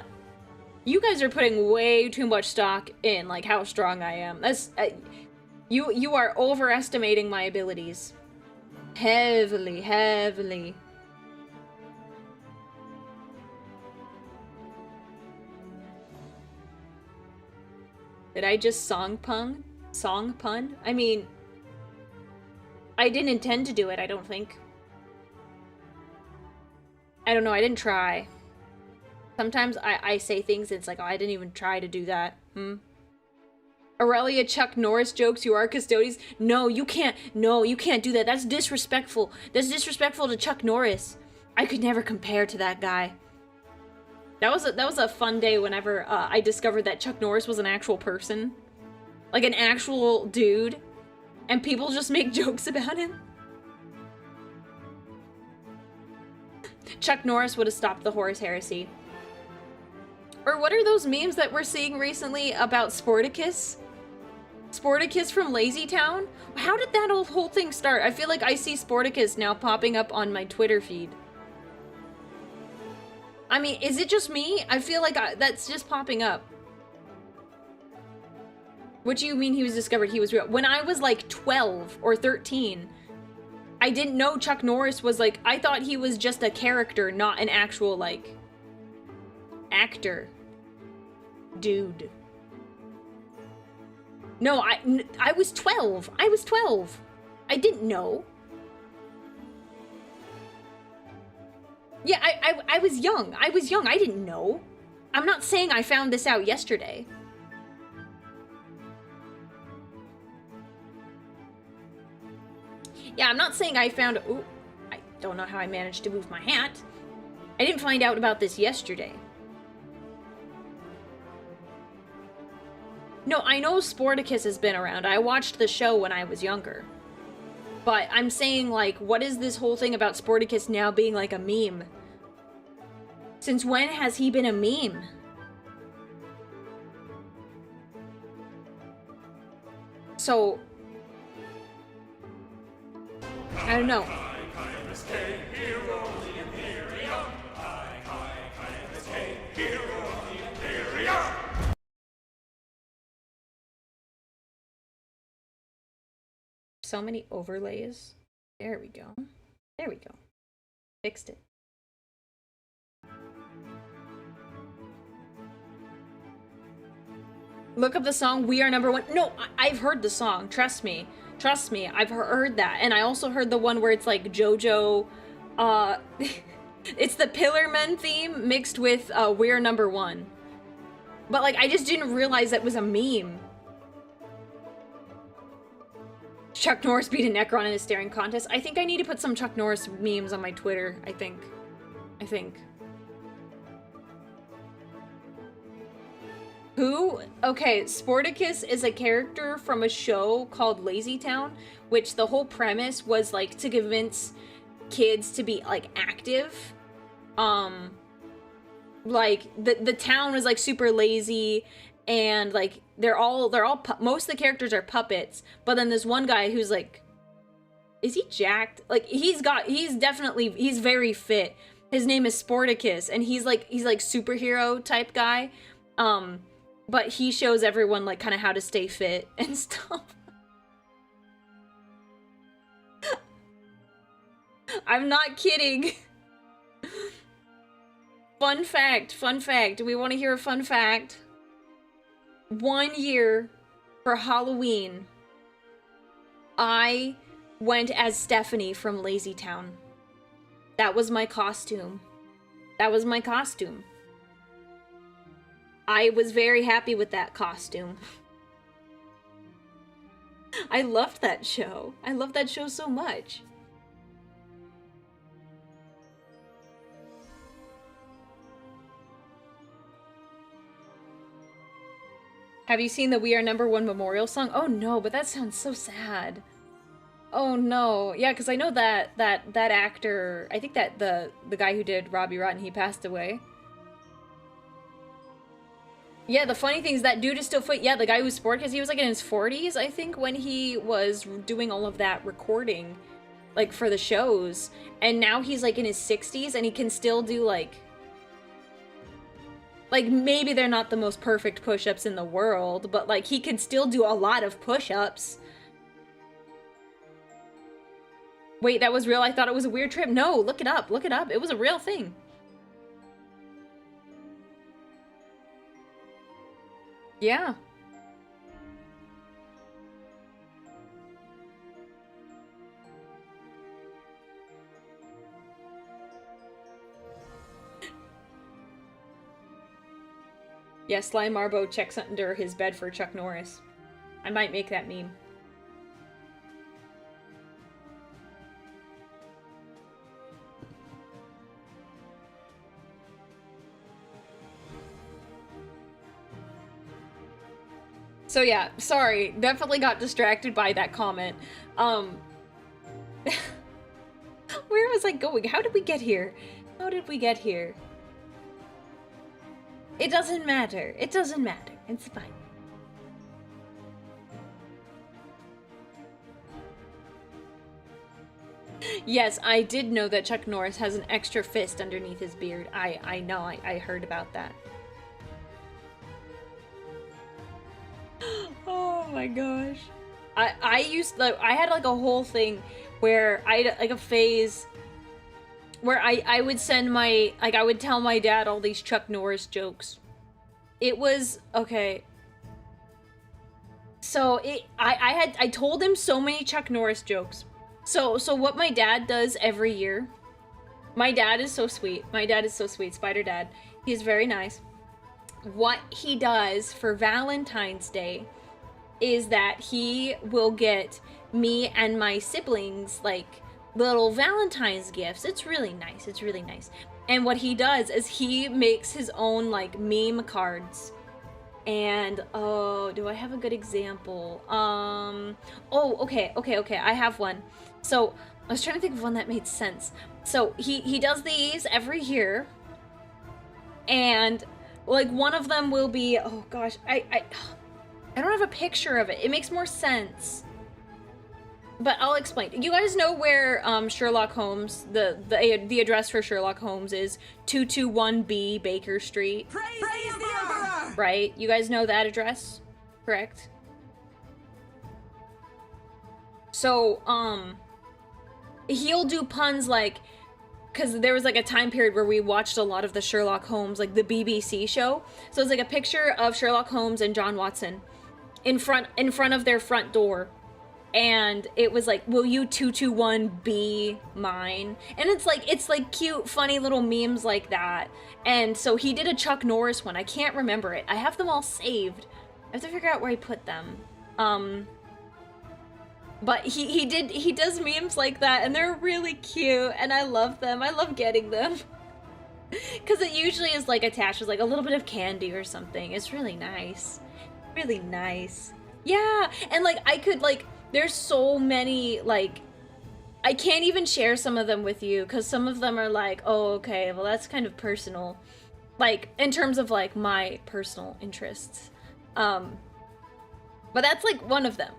[SPEAKER 1] You guys are putting way too much stock in, like, how strong I am. That's... you are overestimating my abilities. Heavily, heavily. Did I just song pun? Song pun? I mean... I didn't intend to do it, I don't think. I don't know, I didn't try. Sometimes I say things and it's like, oh, I didn't even try to do that. Aurelia Chuck Norris jokes, you are Custodes. No, you can't. No, you can't do that. That's disrespectful. That's disrespectful to Chuck Norris. I could never compare to that guy. That was a fun day whenever I discovered that Chuck Norris was an actual person. Like an actual dude. And people just make jokes about him. Chuck Norris would have stopped the Horus Heresy. Or what are those memes that we're seeing recently about Sporticus? Sporticus from Lazy Town? How did that whole thing start? I feel like I see Sporticus now popping up on my Twitter feed. I mean, is it just me? I feel like that's just popping up. What do you mean he was discovered? He was real. When I was like 12 or 13, I didn't know Chuck Norris was like, I thought he was just a character, not an actual, like, actor. Dude. No, I was 12. I was 12. I didn't know. Yeah, I was young. I was young. I didn't know. I'm not saying I found this out yesterday. Yeah, I'm not saying I found... Ooh, I don't know how I managed to move my hat. I didn't find out about this yesterday. No, I know Sporticus has been around. I watched the show when I was younger. But I'm saying, like, what is this whole thing about Sporticus now being, like, a meme? Since when has he been a meme? So... I don't know. So many overlays. There we go. There we go. Fixed it. Look up the song We Are Number One. No, I've heard the song. Trust me. Trust me. I've heard that. And I also heard the one where it's like JoJo. It's the Pillarmen theme mixed with We're Number One. But like, I just didn't realize that was a meme. Chuck Norris beat a Necron in a staring contest. I think I need to put some Chuck Norris memes on my Twitter, I think. Who? Okay, Sporticus is a character from a show called Lazy Town, which the whole premise was, like, to convince kids to be, like, active. Like, the town was, like, super lazy, and, like, they're all most of the characters are puppets, but then this one guy who's, like, is he jacked? Like, he's very fit. His name is Sporticus, and he's like superhero type guy, but he shows everyone, like, kind of how to stay fit and stuff. I'm not kidding. Fun fact. Do we want to hear a fun fact? 1 year for Halloween, I went as Stephanie from Lazy Town. That was my costume. That was my costume. I was very happy with that costume. I loved that show. I loved that show so much. Have you seen the We Are #1 memorial song? Oh no, but that sounds so sad. Oh no. Yeah, because I know that actor, I think that the guy who did Robbie Rotten, he passed away. Yeah, the funny thing is that dude is still fit. Yeah, the guy who's sport, because he was like in his 40s, I think, when he was doing all of that recording, like for the shows. And now he's like in his 60s and he can still do like maybe they're not the most perfect push-ups in the world, but like he can still do a lot of push-ups. Wait, that was real? I thought it was a weird trip. No, look it up. Look it up. It was a real thing. Yeah. Yeah, Sly Marbo checks under his bed for Chuck Norris. I might make that meme. So yeah, sorry, definitely got distracted by that comment. Where was I going? How did we get here? How did we get here? It doesn't matter. It doesn't matter. It's fine. Yes, I did know that Chuck Norris has an extra fist underneath his beard. I know, I heard about that. Oh my gosh. I had like a whole thing where I had like a phase where I would send my, like I would tell my dad all these Chuck Norris jokes. It was, okay. So I told him so many Chuck Norris jokes. So what my dad does every year, my dad is so sweet. My dad is so sweet, Spider Dad. He's very nice. What he does for Valentine's Day is that he will get me and my siblings like little Valentine's gifts. It's really nice. It's really nice. And what he does is he makes his own like meme cards. And oh, do I have a good example? Oh, okay. I have one. So I was trying to think of one that made sense. So he does these every year, and like one of them will be, oh gosh, I don't have a picture of it. It makes more sense, but I'll explain. You guys know where Sherlock Holmes, the address for Sherlock Holmes is 221B Baker Street.
[SPEAKER 3] Praise the Emperor!
[SPEAKER 1] Right? You guys know that address, correct? So he'll do puns like, because there was like a time period where we watched a lot of the Sherlock Holmes, like the BBC show. So it's like a picture of Sherlock Holmes and John Watson in front of their front door. And it was like, will you 221 be mine? And it's like cute, funny little memes like that. And so he did a Chuck Norris one. I can't remember it. I have them all saved. I have to figure out where I put them. But he does memes like that, and they're really cute, and I love them. I love getting them. Because it usually is like attached with like a little bit of candy or something. It's really nice. Really nice. Yeah, and like I could like, there's so many, like, I can't even share some of them with you, because some of them are like, oh, okay, well that's kind of personal. Like, in terms of like my personal interests. But that's like one of them.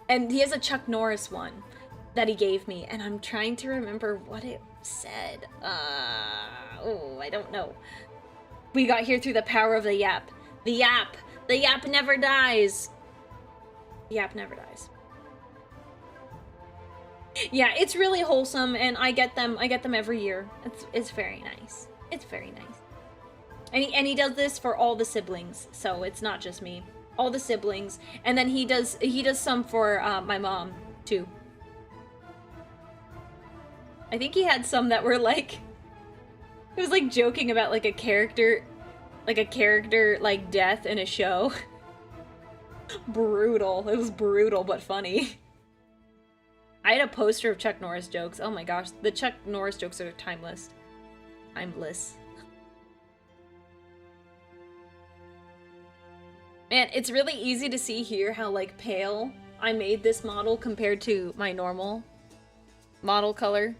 [SPEAKER 1] And he has a Chuck Norris one that he gave me, and I'm trying to remember what it said. Oh, I don't know. We got here through the power of the yap. The yap! The yap never dies! The yap never dies. Yeah, it's really wholesome, and I get them every year. It's very nice. It's very nice. And he does this for all the siblings, so it's not just me. all the siblings, and then he does some for my mom too. I think he had some that were like, it was like joking about like a character like death in a show. Brutal. It was brutal but funny. I had a poster of Chuck Norris jokes. Oh my gosh, the Chuck Norris jokes are timeless. Timeless. Man, it's really easy to see here how like pale I made this model compared to my normal model color.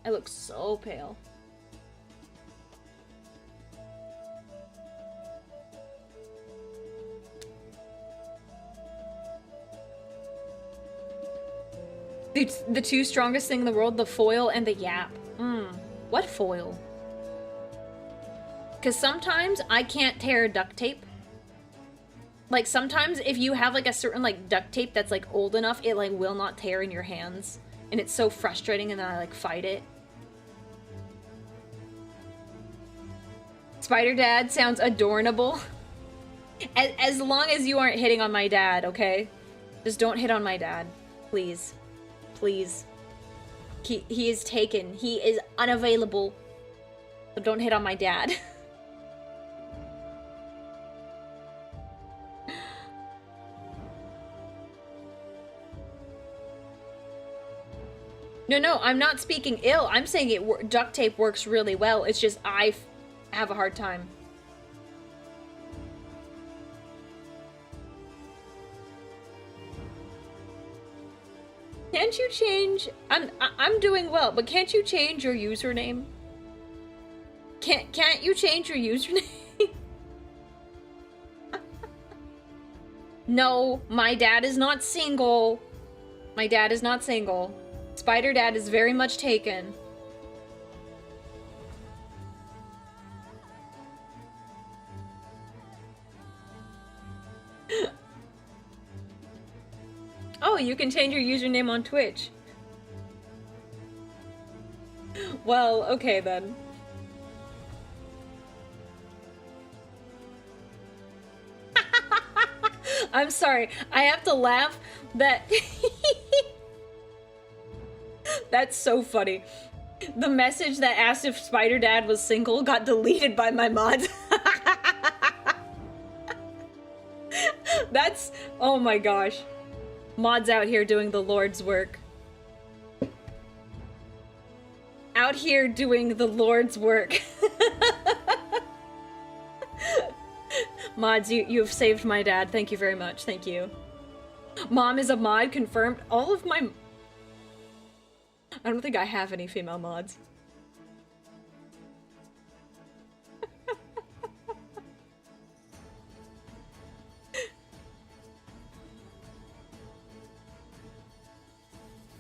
[SPEAKER 1] I look so pale. The two strongest thing in the world, the foil and the yap. What foil? Because sometimes I can't tear duct tape. Like sometimes if you have like a certain like duct tape that's like old enough, it like will not tear in your hands. And it's so frustrating and then I like fight it. Spider Dad sounds adorable. As long as you aren't hitting on my dad, okay? Just don't hit on my dad. Please. Please. He is taken. He is unavailable. So don't hit on my dad. No, I'm not speaking ill. I'm saying duct tape works really well. It's just I have a hard time. Can't you change? I'm doing well, but can't you change your username? Can't you change your username? No, my dad is not single. My dad is not single. Spider Dad is very much taken. Oh, you can change your username on Twitch. Well, okay then. I'm sorry. I have to laugh that... That's so funny. The message that asked if Spider Dad was single got deleted by my mods. That's... oh my gosh. Mods out here doing the Lord's work. Out here doing the Lord's work. Mods, you have saved my dad. Thank you very much. Thank you. Mom is a mod, confirmed. All of my... I don't think I have any female mods.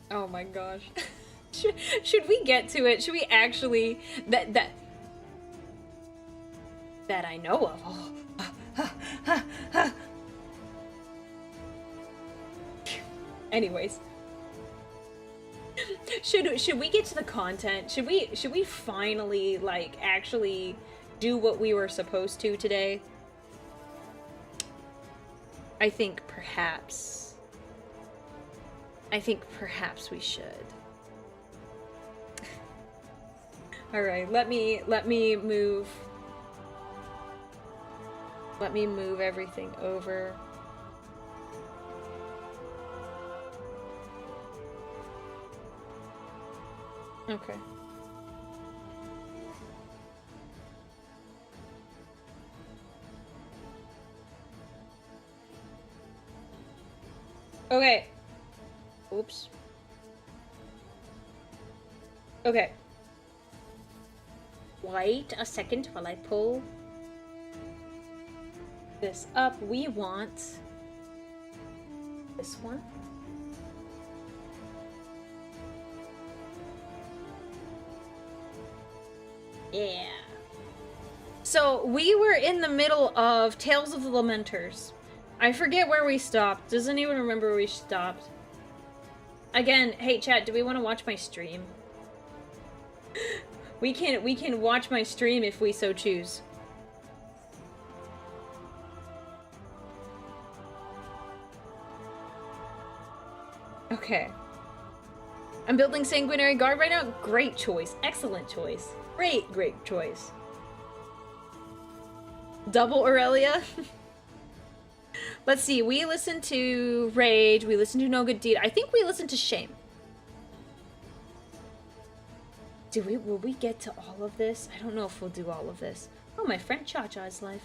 [SPEAKER 1] Oh my gosh. Should we get to it? Should we actually... That I know of. Oh. Anyways. Should we get to the content? Should we finally, like, actually do what we were supposed to today? I think perhaps we should. Alright, let me move everything over. Okay. Okay. Oops. Okay. Wait a second while I pull this up. We want this one. Yeah. So we were in the middle of Tales of the Lamenters. I forget where we stopped. Does anyone remember where we stopped? Again, hey chat, do we want to watch my stream? We can watch my stream if we so choose. Okay. I'm building Sanguinary Guard right now. Great choice. Excellent choice. Great choice. Double Aurelia. Let's see. We listened to Rage. We listened to No Good Deed. I think we listened to Shame. Will we get to all of this? I don't know if we'll do all of this. Oh, my friend Cha-Cha is live.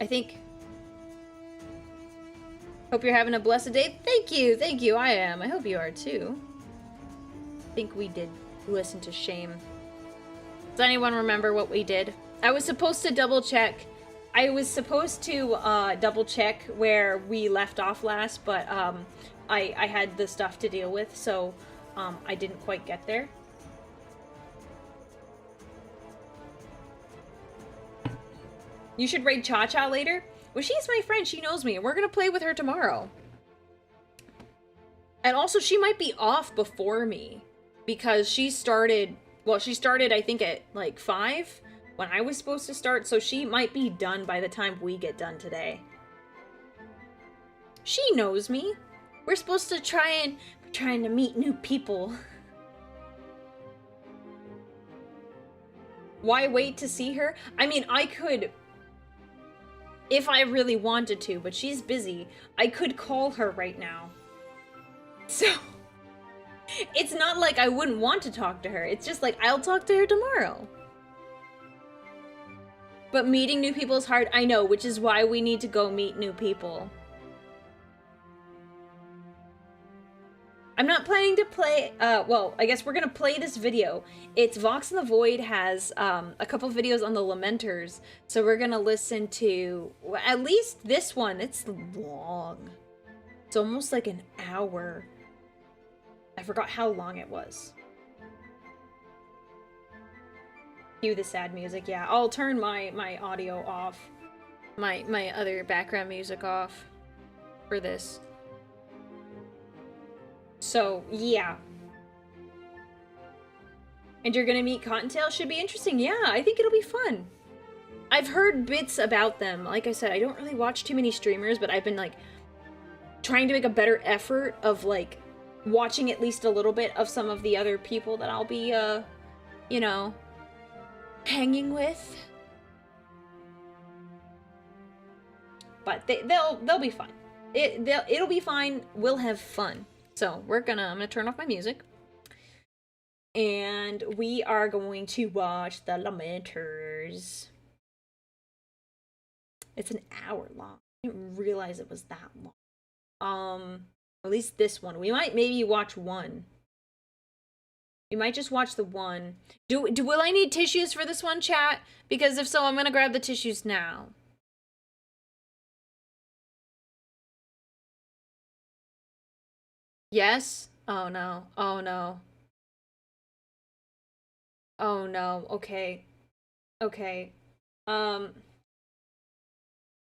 [SPEAKER 1] I think. Hope you're having a blessed day. Thank you, I am. I hope you are too. I think we did listen to Shame. Does anyone remember what we did? I was supposed to double check. I was supposed to double check where we left off last, but I had the stuff to deal with, so I didn't quite get there. You should raid Cha-Cha later. Well, she's my friend. She knows me, and we're gonna play with her tomorrow. And also, she might be off before me because she started. Well, she started, I think, at like 5 when I was supposed to start, so she might be done by the time we get done today. She knows me. We're supposed to we're trying to meet new people. Why wait to see her? I mean, I could, if I really wanted to, but she's busy. I could call her right now. So, it's not like I wouldn't want to talk to her. It's just like, I'll talk to her tomorrow. But meeting new people is hard. I know, which is why we need to go meet new people. I'm not planning to play, well, I guess we're gonna play this video. It's Vox in the Void has a couple videos on the Lamenters, so we're gonna listen to, well, at least this one. It's long. It's almost like an hour. I forgot how long it was. Cue the sad music, yeah. I'll turn my audio off. My other background music off for this. So, yeah. And you're gonna meet Cottontail? Should be interesting. Yeah, I think it'll be fun. I've heard bits about them. Like I said, I don't really watch too many streamers, but I've been, like, trying to make a better effort of, like, watching at least a little bit of some of the other people that I'll be, you know, hanging with. But they'll be fun. It'll be fine. We'll have fun. So I'm gonna turn off my music. And we are going to watch the Lamenters. It's an hour long. I didn't realize it was that long. At least this one. We might maybe watch one. We might just watch the one. Will I need tissues for this one, chat? Because if so, I'm gonna grab the tissues now. Yes? Oh no. Oh no. Oh no. Okay. Okay.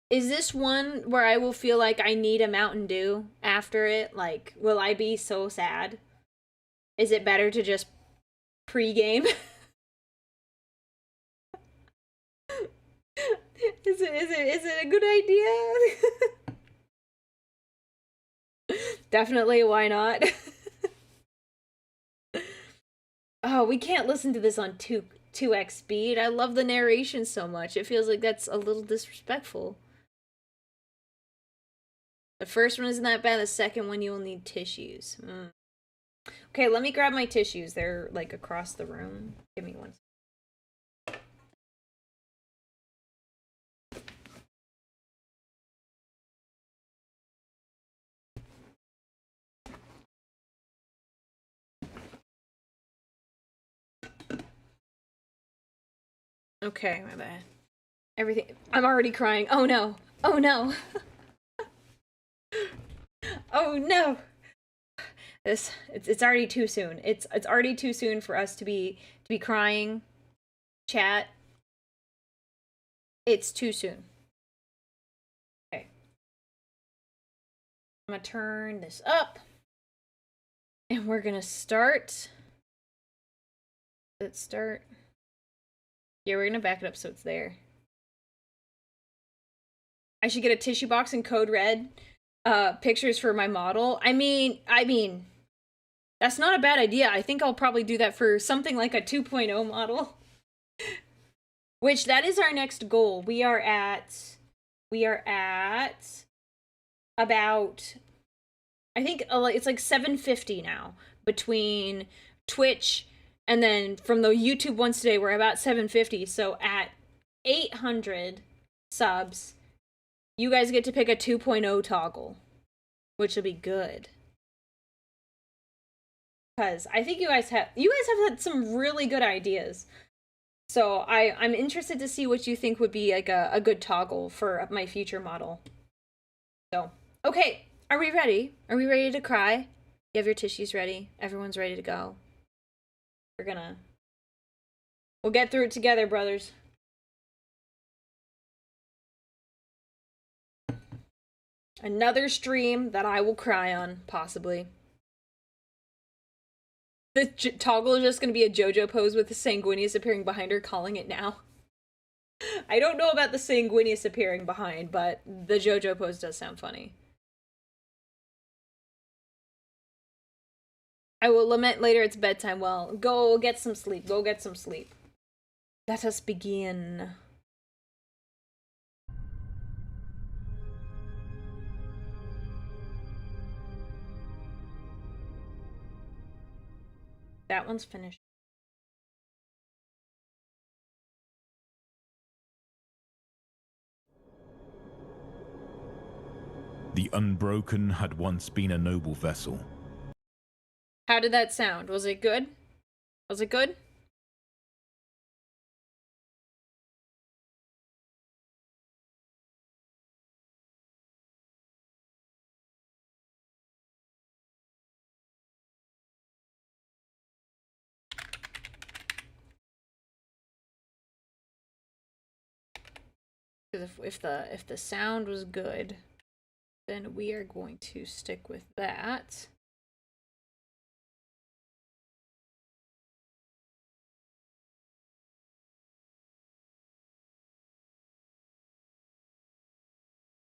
[SPEAKER 1] Is this one where I will feel like I need a Mountain Dew after it? Like, will I be so sad? Is it better to just pre-game? Is it a good idea? Definitely, why not? Oh, we can't listen to this on 2x speed. I love the narration so much. It feels like that's a little disrespectful. The first one isn't that bad. The second one, you will need tissues. Okay, let me grab my tissues. They're, like, across the room. Give me one. Okay, my bad. Everything. I'm already crying. Oh no. Oh no. Oh no. It's already too soon. It's already too soon for us to be crying. Chat. It's too soon. Okay. I'm gonna turn this up. And we're gonna start. Let's start. Yeah, we're gonna back it up so it's there. I should get a tissue box in code red. pictures for my model. I mean, that's not a bad idea. I think I'll probably do that for something like a 2.0 model. Which, that is our next goal. We are at about, I think it's like 750 now between Twitch and then from the YouTube ones today, we're about 750. So at 800 subs, you guys get to pick a 2.0 toggle, which will be good. Because I think you guys have had some really good ideas. So I'm interested to see what you think would be like a good toggle for my future model. So, okay, are we ready? Are we ready to cry? You have your tissues ready? Everyone's ready to go. We'll get through it together, brothers. Another stream that I will cry on, possibly. The toggle is just going to be a JoJo pose with the Sanguinius appearing behind her, calling it now. I don't know about the Sanguinius appearing behind, but the JoJo pose does sound funny. I will lament later it's bedtime. Well, go get some sleep. Go get some sleep. Let us begin. That one's finished.
[SPEAKER 4] The Unbroken had once been a noble vessel.
[SPEAKER 1] How did that sound? Was it good? Was it good? Because if the sound was good, then we are going to stick with that.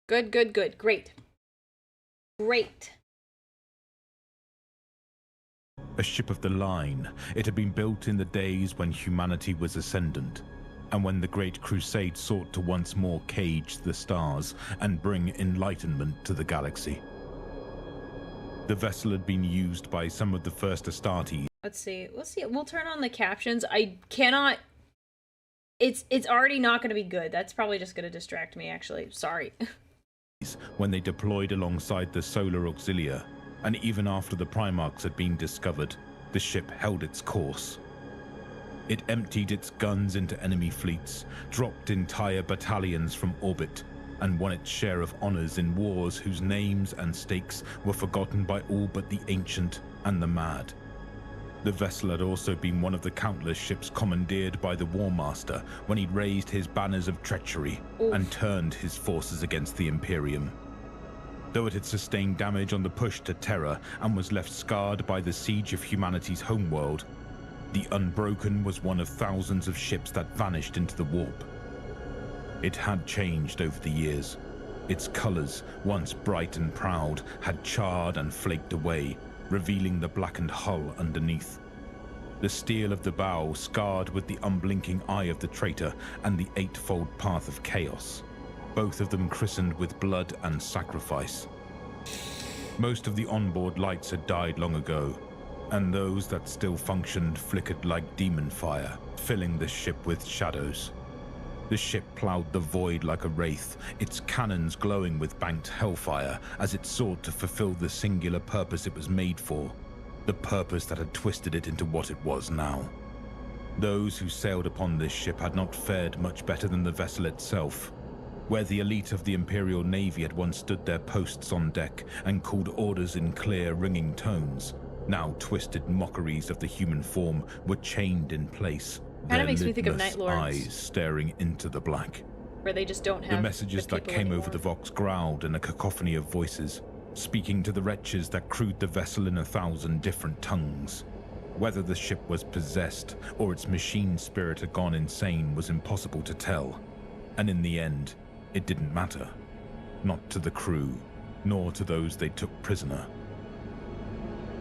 [SPEAKER 1] Good, good, good. Great. Great.
[SPEAKER 4] A ship of the line, it had been built in the days when humanity was ascendant, and when the Great Crusade sought to once more cage the stars and bring enlightenment to the galaxy. The vessel had been used by some of the first Astartes.
[SPEAKER 1] Let's see. We'll turn on the captions. I cannot... It's already not going to be good. That's probably just going to distract me, actually. Sorry.
[SPEAKER 4] When they deployed alongside the Solar Auxilia, and even after the Primarchs had been discovered, the ship held its course. It emptied its guns into enemy fleets, dropped entire battalions from orbit, and won its share of honors in wars whose names and stakes were forgotten by all but the ancient and the mad. The vessel had also been one of the countless ships commandeered by the War Master when he raised his banners of treachery and turned his forces against the Imperium. Though it had sustained damage on the push to Terra and was left scarred by the siege of humanity's homeworld, the Unbroken was one of thousands of ships that vanished into the warp. It had changed over the years. Its colors, once bright and proud, had charred and flaked away, revealing the blackened hull underneath. The steel of the bow scarred with the unblinking eye of the traitor and the eightfold path of chaos, both of them christened with blood and sacrifice. Most of the onboard lights had died long ago, and those that still functioned flickered like demon fire, filling the ship with shadows. The ship plowed the void like a wraith, its cannons glowing with banked hellfire as it sought to fulfill the singular purpose it was made for, the purpose that had twisted it into what it was now. Those who sailed upon this ship had not fared much better than the vessel itself. Where the elite of the Imperial Navy had once stood their posts on deck and called orders in clear, ringing tones, now twisted mockeries of the human form were chained in place.
[SPEAKER 1] Kind of makes me think of
[SPEAKER 4] lidless
[SPEAKER 1] Night Lords,
[SPEAKER 4] eyes staring into the black.
[SPEAKER 1] where they just don't have
[SPEAKER 4] The messages that
[SPEAKER 1] people
[SPEAKER 4] came
[SPEAKER 1] anymore.
[SPEAKER 4] over the Vox growled in a cacophony of voices, speaking to the wretches that crewed the vessel in 1,000 different tongues. Whether the ship was possessed or its machine spirit had gone insane was impossible to tell, and in the end, it didn't matter. Not to the crew, nor to those they took prisoner.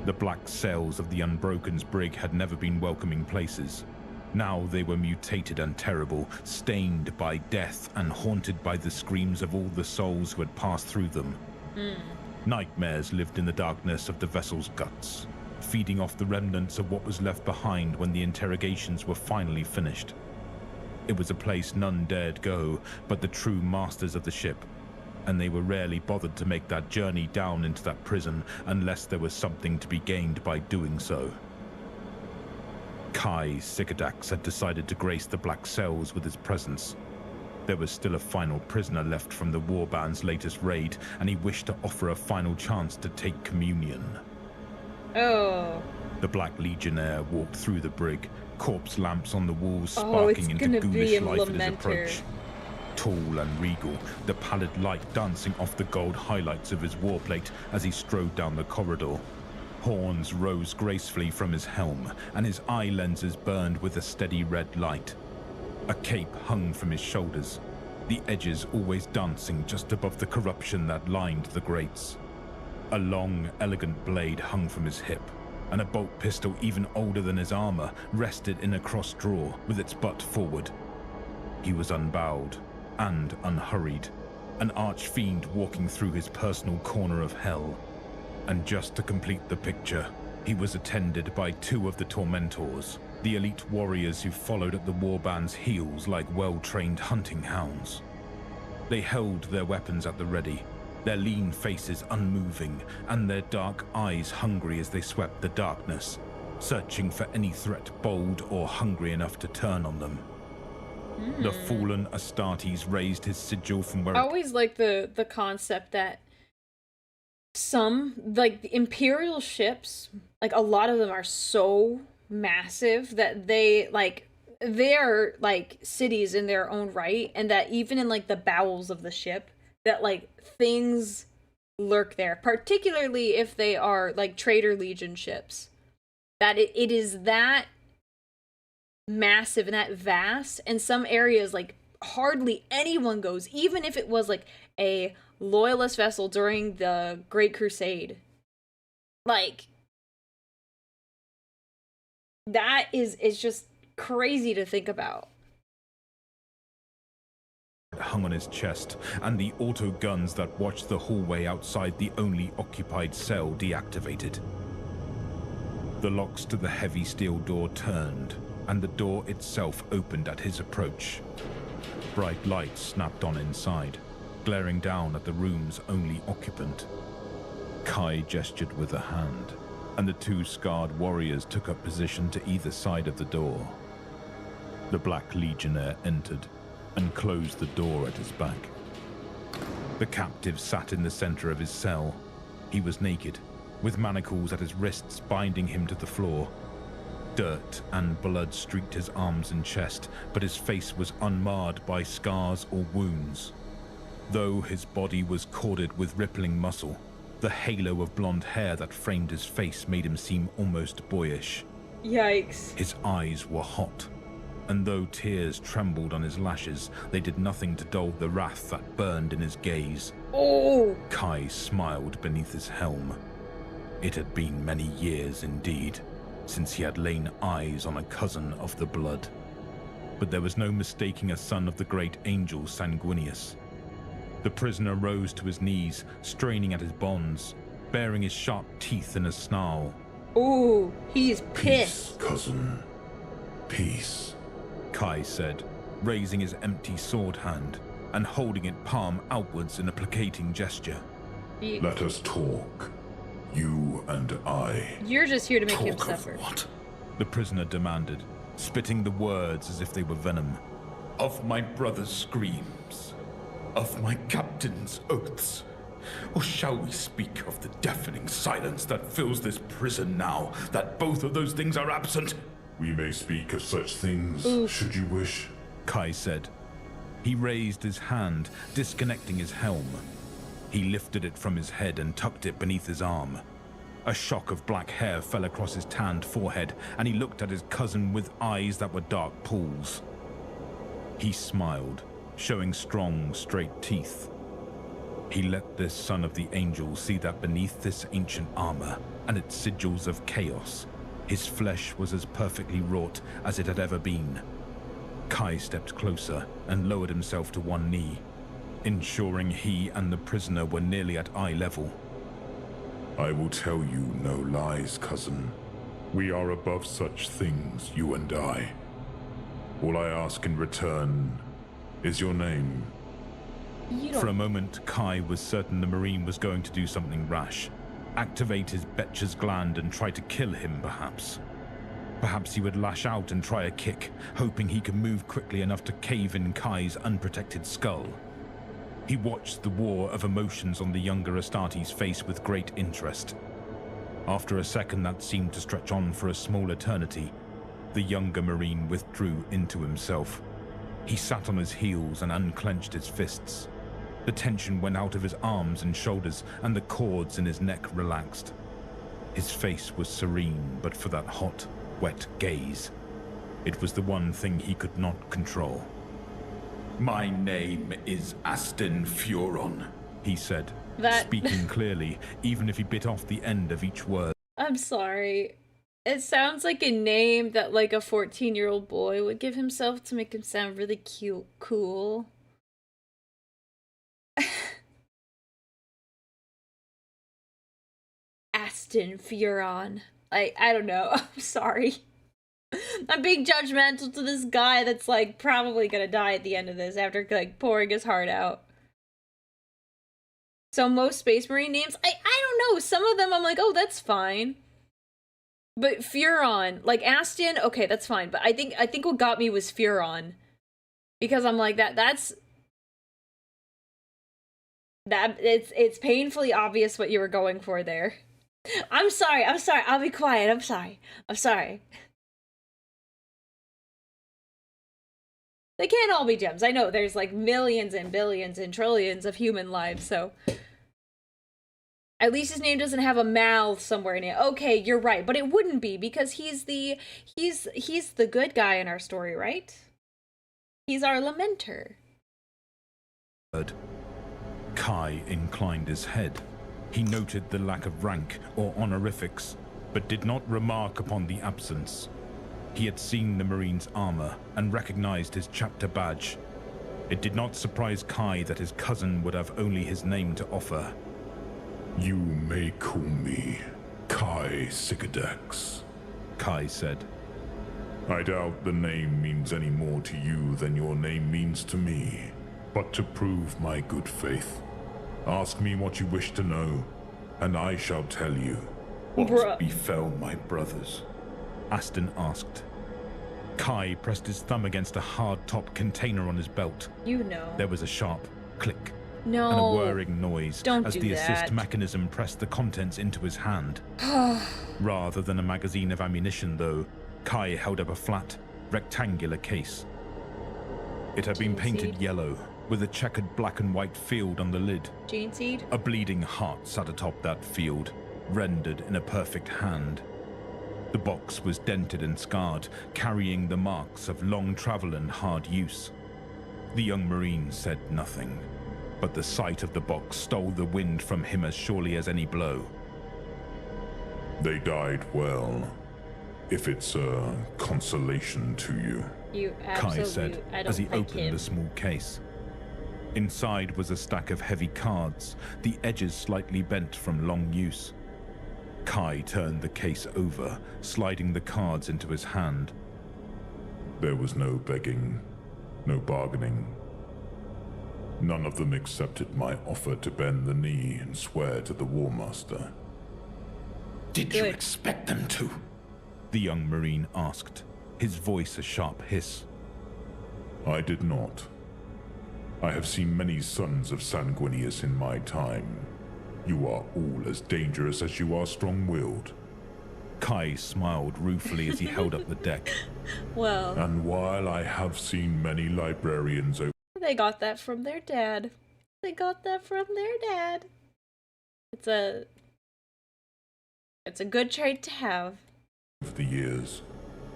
[SPEAKER 4] The black sails of the Unbroken's brig had never been welcoming places. Now they were mutated and terrible, stained by death and haunted by the screams of all the souls who had passed through them. Nightmares lived in the darkness of the vessel's guts, feeding off the remnants of what was left behind when the interrogations were finally finished. It was a place none dared go but the true masters of the ship, and they were rarely bothered to make that journey down into that prison unless there was something to be gained by doing so. Kai Sikadax had decided to grace the black cells with his presence. There was still a final prisoner left from the Warband's latest raid, and he wished to offer a final chance to take communion.
[SPEAKER 1] Oh.
[SPEAKER 4] The Black Legionnaire walked through the brig, corpse lamps on the walls sparking into ghoulish life at his approach. Tall and regal, the pallid light dancing off the gold highlights of his warplate as he strode down the corridor. Horns rose gracefully from his helm, and his eye lenses burned with a steady red light. A cape hung from his shoulders, the edges always dancing just above the corruption that lined the grates. A long, elegant blade hung from his hip, and a bolt pistol even older than his armor rested in a cross drawer with its butt forward. He was unbowed and unhurried, an archfiend walking through his personal corner of hell. And just to complete the picture, he was attended by two of the Tormentors, the elite warriors who followed at the Warband's heels like well-trained hunting hounds. They held their weapons at the ready, their lean faces unmoving, and their dark eyes hungry as they swept the darkness, searching for any threat bold or hungry enough to turn on them. The fallen Astartes raised his sigil from where...
[SPEAKER 1] I always like the concept that some, like, the Imperial ships, like, a lot of them are so massive that they're, like, cities in their own right, and that even in, like, the bowels of the ship, that, like, things lurk there, particularly if they are, like, Traitor Legion ships. That it is that massive and that vast, and some areas, like, hardly anyone goes, even if it was, like, a loyalist vessel during the Great Crusade. Like, that is just crazy to think about.
[SPEAKER 4] Hung on his chest, and the auto guns that watched the hallway outside the only occupied cell deactivated. The locks to the heavy steel door turned, and the door itself opened at his approach. Bright lights snapped on inside, glaring down at the room's only occupant. Kai gestured with a hand, and the two scarred warriors took up position to either side of the door. The Black Legionnaire entered and closed the door at his back. The captive sat in the center of his cell. He was naked, with manacles at his wrists binding him to the floor. Dirt and blood streaked his arms and chest, but his face was unmarred by scars or wounds. Though his body was corded with rippling muscle, the halo of blonde hair that framed his face made him seem almost boyish.
[SPEAKER 1] Yikes.
[SPEAKER 4] His eyes were hot, and though tears trembled on his lashes, they did nothing to dull the wrath that burned in his gaze.
[SPEAKER 1] Oh!
[SPEAKER 4] Kai smiled beneath his helm. It had been many years indeed since he had lain eyes on a cousin of the blood. But there was no mistaking a son of the great angel Sanguinius. The prisoner rose to his knees, straining at his bonds, baring his sharp teeth in a snarl.
[SPEAKER 1] Ooh, he's pissed.
[SPEAKER 5] Peace, cousin. Peace,
[SPEAKER 4] Kai said, raising his empty sword hand and holding it palm outwards in a placating gesture.
[SPEAKER 5] let us talk. You and I.
[SPEAKER 1] You're just here to make him
[SPEAKER 5] Talk of
[SPEAKER 1] suffer.
[SPEAKER 5] what?
[SPEAKER 4] The prisoner demanded, spitting the words as if they were venom.
[SPEAKER 5] Of my brother's screams. Of my captain's oaths. Or shall we speak of the deafening silence that fills this prison now that both of those things are absent? We may speak of such things, should you wish,
[SPEAKER 4] Kai said. He raised his hand, disconnecting his helm. He lifted it from his head and tucked it beneath his arm. A shock of black hair fell across his tanned forehead, and he looked at his cousin with eyes that were dark pools. He smiled, showing strong, straight teeth. He let this son of the angels see that beneath this ancient armor and its sigils of chaos, his flesh was as perfectly wrought as it had ever been. Kai stepped closer and lowered himself to one knee, ensuring he and the prisoner were nearly at eye level.
[SPEAKER 5] I will tell you no lies, cousin. We are above such things, you and I. All I ask in return is your name.
[SPEAKER 4] For a moment, Kai was certain the Marine was going to do something rash. Activate his Betcher's gland and try to kill him, perhaps. Perhaps he would lash out and try a kick, hoping he could move quickly enough to cave in Kai's unprotected skull. He watched the war of emotions on the younger Astartes' face with great interest. After a second that seemed to stretch on for a small eternity, the younger Marine withdrew into himself. He sat on his heels and unclenched his fists. The tension went out of his arms and shoulders, and the cords in his neck relaxed. His face was serene, but for that hot, wet gaze. It was the one thing he could not control.
[SPEAKER 5] My name is Aston Furon,
[SPEAKER 4] he said,
[SPEAKER 1] That-
[SPEAKER 4] speaking clearly, even if he bit off the end of each word.
[SPEAKER 1] I'm sorry. It sounds like a name that like a 14-year-old boy would give himself to make him sound really cute, cool. Aston Furon. I don't know. I'm sorry. I'm being judgmental to this guy that's like probably gonna die at the end of this after like pouring his heart out. So most Space Marine names, I don't know. Some of them I'm like, oh, that's fine. But Furon, like Aston, okay, that's fine. But I think what got me was Furon, because I'm like that's it's painfully obvious what you were going for there. I'm sorry. I'll be quiet. I'm sorry. They can't all be gems. I know there's like millions and billions and trillions of human lives, so at least his name doesn't have a mouth somewhere in it. Okay, you're right, but it wouldn't be because he's the good guy in our story, right? He's our Lamenter.
[SPEAKER 4] Kai inclined his head. He noted the lack of rank or honorifics, but did not remark upon the absence. He had seen the Marine's armor and recognized his chapter badge. It did not surprise Kai that his cousin would have only his name to offer.
[SPEAKER 5] You may call me Kai Sycodex,
[SPEAKER 4] Kai said.
[SPEAKER 5] I doubt the name means any more to you than your name means to me. But to prove my good faith, ask me what you wish to know, and I shall tell you. What befell my brothers?
[SPEAKER 4] Aston asked. Kai pressed his thumb against a hard-top container on his belt.
[SPEAKER 1] You know.
[SPEAKER 4] There was a sharp click.
[SPEAKER 1] No.
[SPEAKER 4] And a whirring noise
[SPEAKER 1] Don't
[SPEAKER 4] as
[SPEAKER 1] do
[SPEAKER 4] the
[SPEAKER 1] that.
[SPEAKER 4] assist mechanism pressed the contents into his hand. Rather than a magazine of ammunition, though, Kai held up a flat, rectangular case. It had been painted
[SPEAKER 1] Seed.
[SPEAKER 4] yellow, with a checkered black and white field on the lid.
[SPEAKER 1] Gene seed?
[SPEAKER 4] A bleeding heart sat atop that field, rendered in a perfect hand. The box was dented and scarred, carrying the marks of long travel and hard use. The young Marine said nothing, but the sight of the box stole the wind from him as surely as any blow.
[SPEAKER 5] They died well, if it's a consolation to you.
[SPEAKER 1] You
[SPEAKER 4] Kai
[SPEAKER 1] absolutely.
[SPEAKER 4] said
[SPEAKER 1] I don't
[SPEAKER 4] as he
[SPEAKER 1] like
[SPEAKER 4] opened
[SPEAKER 1] him.
[SPEAKER 4] the small case. Inside was a stack of heavy cards, the edges slightly bent from long use. Kai turned the case over, sliding the cards into his hand.
[SPEAKER 5] There was no begging, no bargaining. None of them accepted my offer to bend the knee and swear to the War Master. Did you
[SPEAKER 1] Good.
[SPEAKER 5] expect them to?
[SPEAKER 4] The young Marine asked, his voice a sharp hiss.
[SPEAKER 5] I did not. I have seen many sons of Sanguinius in my time. You are all as dangerous as you are strong-willed.
[SPEAKER 4] Kai smiled ruefully as he held up the deck.
[SPEAKER 1] Well,
[SPEAKER 5] And while I have seen many librarians over
[SPEAKER 1] they got that from their dad. They got that from their dad. It's a good trait to have.
[SPEAKER 5] the years,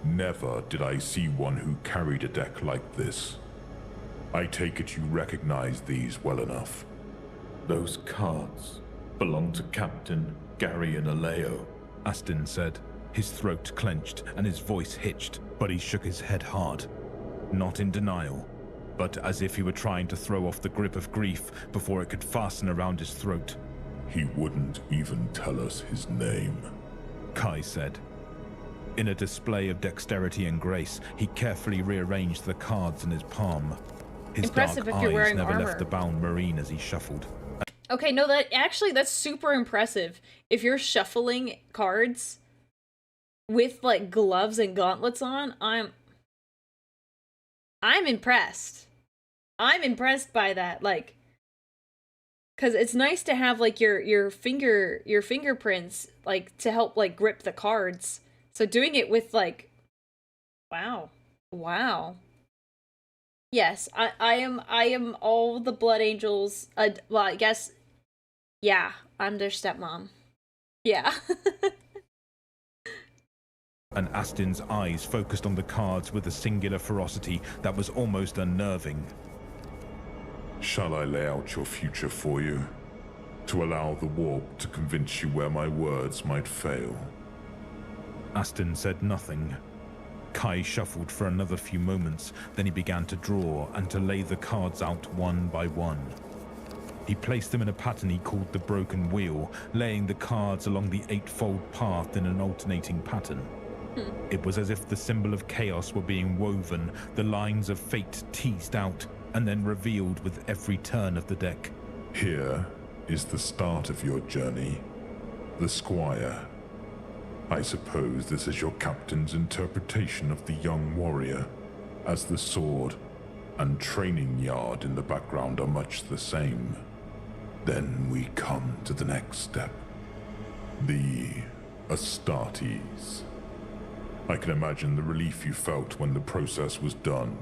[SPEAKER 5] never did I see one who carried a deck like this. I take it you recognize these well enough. Those cards belong to Captain Gary and Aleo.
[SPEAKER 4] Aston said, his throat clenched and his voice hitched, but he shook his head hard. Not in denial, but as if he were trying to throw off the grip of grief before it could fasten around his throat.
[SPEAKER 5] He wouldn't even tell us his name,
[SPEAKER 4] Kai said. In a display of dexterity and grace, he carefully rearranged the cards in his palm. His
[SPEAKER 1] Impressive
[SPEAKER 4] dark
[SPEAKER 1] if you're
[SPEAKER 4] eyes
[SPEAKER 1] wearing
[SPEAKER 4] never
[SPEAKER 1] armor.
[SPEAKER 4] left the bound Marine as he shuffled.
[SPEAKER 1] Okay, no, that's super impressive. If you're shuffling cards with like gloves and gauntlets on, I'm impressed. I'm impressed by that, like, cuz it's nice to have like your fingerprints like to help like grip the cards. So doing it with like wow. Yes, I am all the Blood Angels. Well, I guess, yeah, I'm their stepmom. Yeah.
[SPEAKER 4] And Aston's eyes focused on the cards with a singular ferocity that was almost unnerving.
[SPEAKER 5] Shall I lay out your future for you? To allow the warp to convince you where my words might fail?
[SPEAKER 4] Aston said nothing. Kai shuffled for another few moments, then he began to draw and to lay the cards out one by one. He placed them in a pattern he called the Broken Wheel, laying the cards along the eightfold path in an alternating pattern. It was as if the symbol of chaos were being woven, the lines of fate teased out, and then revealed with every turn of the deck.
[SPEAKER 5] Here is the start of your journey, the Squire. I suppose this is your captain's interpretation of the young warrior, as the sword and training yard in the background are much the same. Then we come to the next step, the Astartes. I can imagine the relief you felt when the process was done,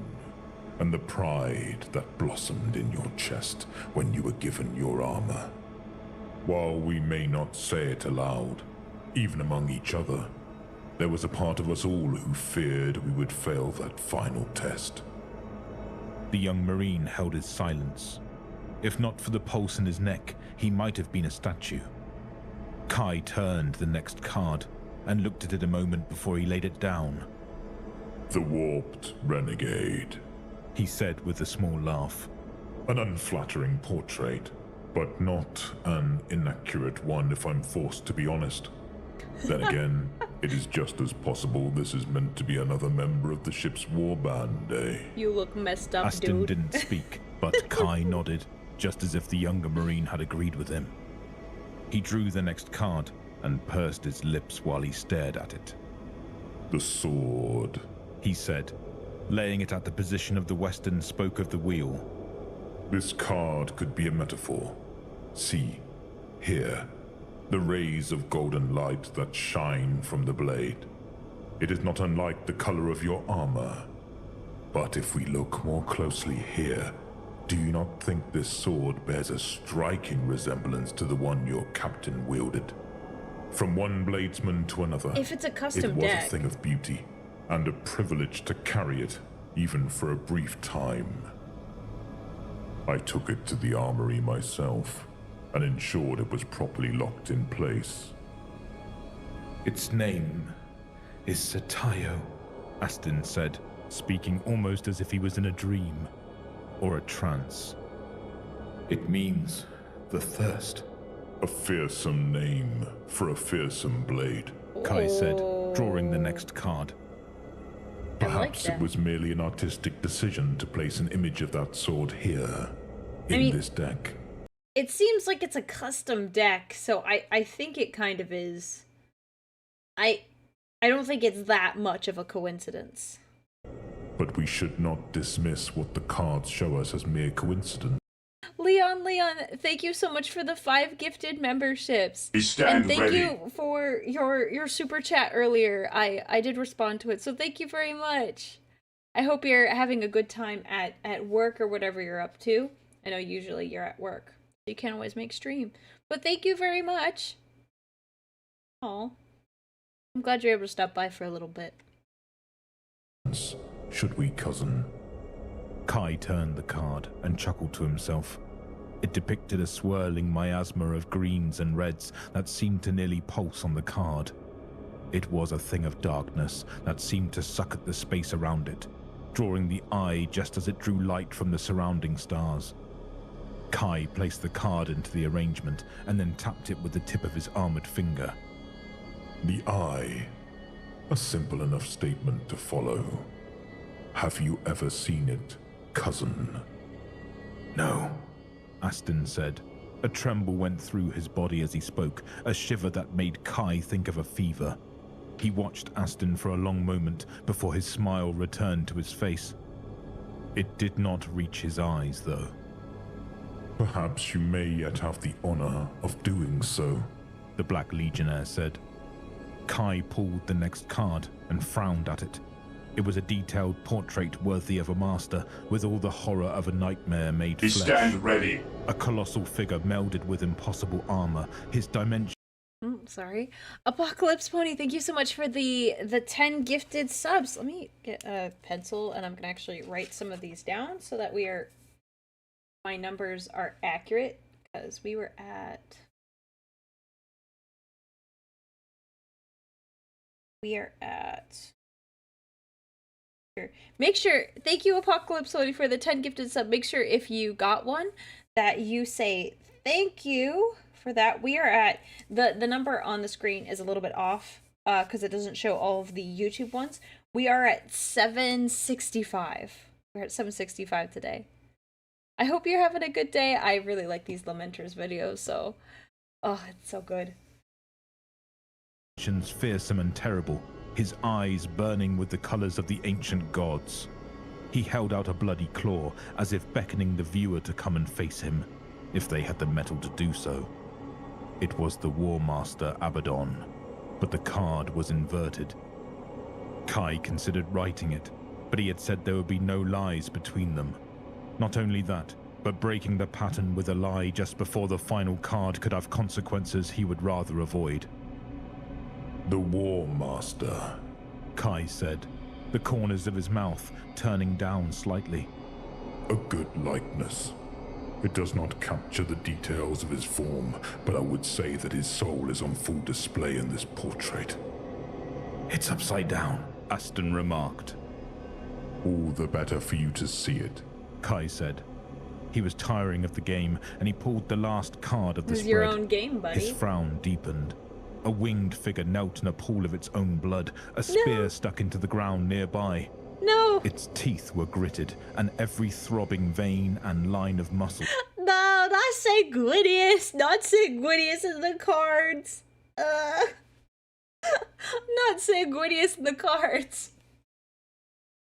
[SPEAKER 5] and the pride that blossomed in your chest when you were given your armor. While we may not say it aloud, even among each other, there was a part of us all who feared we would fail that final test.
[SPEAKER 4] The young Marine held his silence. If not for the pulse in his neck, he might have been a statue. Kai turned the next card and looked at it a moment before he laid it down.
[SPEAKER 5] The Warped Renegade,
[SPEAKER 4] He said with a small laugh.
[SPEAKER 5] an unflattering portrait, but not an inaccurate one if I'm forced to be honest. Then again, it is just as possible this is meant to be another member of the ship's warband, eh?
[SPEAKER 1] You look messed up,
[SPEAKER 4] Aston
[SPEAKER 1] dude.
[SPEAKER 4] didn't speak, but Kai nodded, just as if the younger Marine had agreed with him. He drew the next card and pursed his lips while he stared at it.
[SPEAKER 5] The sword,
[SPEAKER 4] He said, laying it at the position of the western spoke of the wheel.
[SPEAKER 5] This card could be a metaphor. See, here, the rays of golden light that shine from the blade. It is not unlike the color of your armor. But if we look more closely here, do you not think this sword bears a striking resemblance to the one your captain wielded? From one bladesman to another,
[SPEAKER 1] If it's a custom
[SPEAKER 5] it was
[SPEAKER 1] deck.
[SPEAKER 5] a thing of beauty, and a privilege to carry it, even for a brief time. I took it to the armory myself, and ensured it was properly locked in place.
[SPEAKER 4] Its name is Satayo, Aston said, speaking almost as if he was in a dream or a trance.
[SPEAKER 5] It means the thirst. A fearsome name for a fearsome blade.
[SPEAKER 4] Kai said, drawing the next card.
[SPEAKER 1] I like
[SPEAKER 5] Perhaps
[SPEAKER 1] that.
[SPEAKER 5] it was merely an artistic decision to place an image of that sword here, in
[SPEAKER 1] mean-
[SPEAKER 5] this deck.
[SPEAKER 1] It seems like it's a custom deck, so I think it kind of is. I don't think it's that much of a coincidence.
[SPEAKER 5] But we should not dismiss what the cards show us as mere coincidence.
[SPEAKER 1] Leon, thank you so much for the 5 gifted memberships.
[SPEAKER 6] We stand
[SPEAKER 1] And thank
[SPEAKER 6] ready.
[SPEAKER 1] you for your super chat earlier. I did respond to it, so thank you very much. I hope you're having a good time at work or whatever you're up to. I know usually you're at work, so you can't always make stream. But thank you very much. Aw. I'm glad you're able to stop by for a little bit.
[SPEAKER 5] Should we, cousin?
[SPEAKER 4] Kai turned the card and chuckled to himself. It depicted a swirling miasma of greens and reds that seemed to nearly pulse on the card. It was a thing of darkness that seemed to suck at the space around it, drawing the eye just as it drew light from the surrounding stars. Kai placed the card into the arrangement and then tapped it with the tip of his armored finger.
[SPEAKER 5] The eye. A simple enough statement to follow. Have you ever seen it, cousin?
[SPEAKER 4] No, Aston said. A tremble went through his body as he spoke, a shiver that made Kai think of a fever. He watched Aston for a long moment before his smile returned to his face. It did not reach his eyes, though.
[SPEAKER 5] Perhaps you may yet have the honor of doing so,
[SPEAKER 4] the Black Legionnaire said. Kai pulled the next card and frowned at it. It was a detailed portrait worthy of a master, with all the horror of a nightmare made flesh.
[SPEAKER 5] Stand ready.
[SPEAKER 4] A colossal figure melded with impossible armor, his dimension.
[SPEAKER 1] Sorry. Apocalypse Pony, thank you so much for the 10 gifted subs. Let me get a pencil and I'm going to actually write some of these down so that my numbers are accurate, because we were at... Make sure, thank you Apocalypse Pony for the 10 gifted sub. Make sure if you got one that you say thank you for that. We are at, the number on the screen is a little bit off because it doesn't show all of the YouTube ones. We are at 765. We're at 765 today. I hope you're having a good day. I really like these Lamenters videos, so oh, it's so good.
[SPEAKER 4] Fearsome and terrible, his eyes burning with the colors of the ancient gods. He held out a bloody claw, as if beckoning the viewer to come and face him, if they had the mettle to do so. It was the War Master Abaddon, but the card was inverted. Kai considered writing it, but he had said there would be no lies between them. Not only that, but breaking the pattern with a lie just before the final card could have consequences he would rather avoid.
[SPEAKER 5] The War Master,
[SPEAKER 4] Kai said, the corners of his mouth turning down slightly.
[SPEAKER 5] A good likeness. It does not capture the details of his form, but I would say that his soul is on full display in this portrait.
[SPEAKER 4] It's upside down, Aston remarked.
[SPEAKER 5] All the better for you to see it,
[SPEAKER 4] Kai said. He was tiring of the game, and he pulled the last card of the spread.
[SPEAKER 1] This is your own game, buddy.
[SPEAKER 4] His frown deepened. A winged figure knelt in a pool of its own blood, a spear stuck into the ground nearby.
[SPEAKER 1] No!
[SPEAKER 4] Its teeth were gritted, and every throbbing vein and line of muscle.
[SPEAKER 1] No, not Sanguinius! Not Sanguinius in the cards! Not Sanguinius in the cards!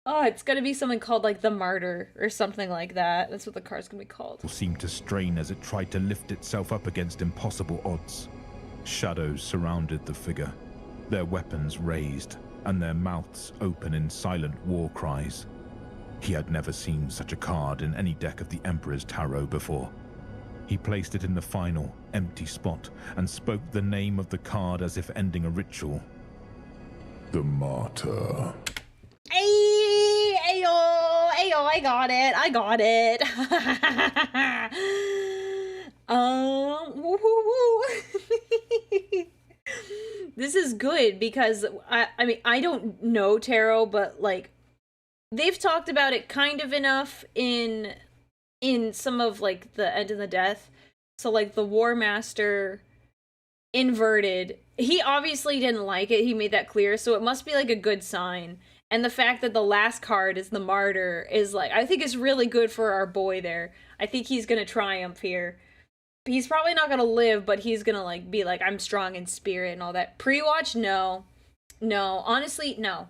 [SPEAKER 1] Oh, it's gonna be something called, like, the Martyr, or something like that. That's what the card's gonna be called.
[SPEAKER 4] Seemed to strain as it tried to lift itself up against impossible odds. Shadows surrounded the figure, their weapons raised, and their mouths open in silent war cries. He had never seen such a card in any deck of the Emperor's Tarot before. He placed it in the final, empty spot, and spoke the name of the card as if ending a ritual.
[SPEAKER 5] The Martyr.
[SPEAKER 1] Ay, ayo, ayo, I got it. Woo, woo, woo. This is good because I mean, I don't know tarot, but like they've talked about it kind of enough in some of like the End and the Death. So like the War Master inverted, he obviously didn't like it. He made that clear. So it must be like a good sign. And the fact that the last card is the Martyr is like, I think is really good for our boy there. I think he's going to triumph here. He's probably not going to live, but he's going to like be like, I'm strong in spirit and all that. Pre-watch? No. No. Honestly, no.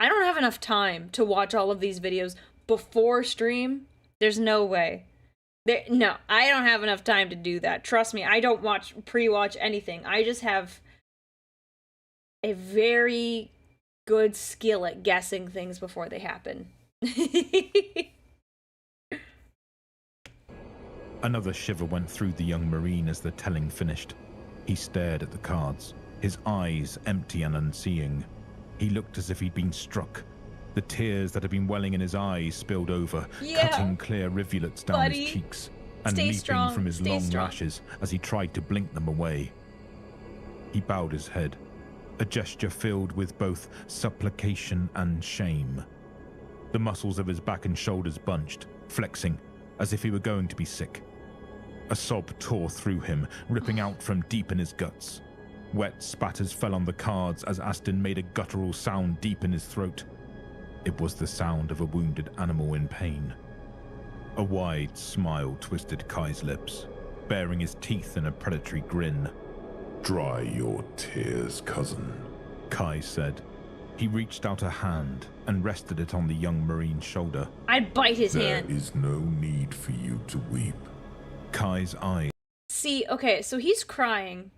[SPEAKER 1] I don't have enough time to watch all of these videos before stream. There's no way. No, I don't have enough time to do that. Trust me, I don't pre-watch anything. I just have a very good skill at guessing things before they happen.
[SPEAKER 4] Another shiver went through the young Marine as the telling finished. He stared at the cards, his eyes empty and unseeing. He looked as if he'd been struck. The tears that had been welling in his eyes spilled over, cutting clear rivulets down his cheeks. and
[SPEAKER 1] Stay
[SPEAKER 4] leaping
[SPEAKER 1] strong.
[SPEAKER 4] from his
[SPEAKER 1] Stay
[SPEAKER 4] long
[SPEAKER 1] strong.
[SPEAKER 4] lashes as he tried to blink them away. He bowed his head, a gesture filled with both supplication and shame. The muscles of his back and shoulders bunched, flexing, as if he were going to be sick. A sob tore through him, ripping out from deep in his guts. Wet spatters fell on the cards as Aston made a guttural sound deep in his throat. It was the sound of a wounded animal in pain. A wide smile twisted Kai's lips, baring his teeth in a predatory grin.
[SPEAKER 5] Dry your tears, cousin,
[SPEAKER 4] Kai said. He reached out a hand and rested it on the young Marine's shoulder.
[SPEAKER 1] I'd bite his
[SPEAKER 5] There
[SPEAKER 1] hand.
[SPEAKER 5] is no need for you to weep.
[SPEAKER 4] Kai's eyes
[SPEAKER 1] See, okay, so he's crying.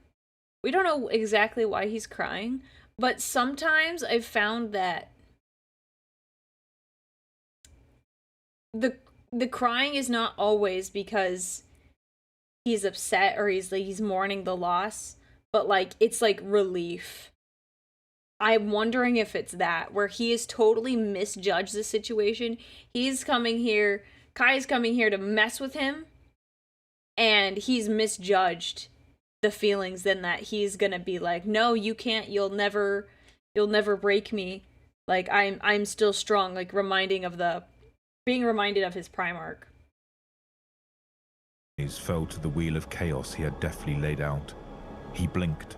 [SPEAKER 1] We don't know exactly why he's crying, but sometimes I've found that the crying is not always because he's upset or he's mourning the loss, but like it's like relief. I'm wondering if it's that, where he has totally misjudged the situation. Kai's coming here to mess with him, and he's misjudged the feelings, then that he's gonna be like, no, you can't, you'll never break me. Like, I'm still strong, like being reminded of his Primarch.
[SPEAKER 4] fell to the wheel of chaos he had deftly laid out. He blinked.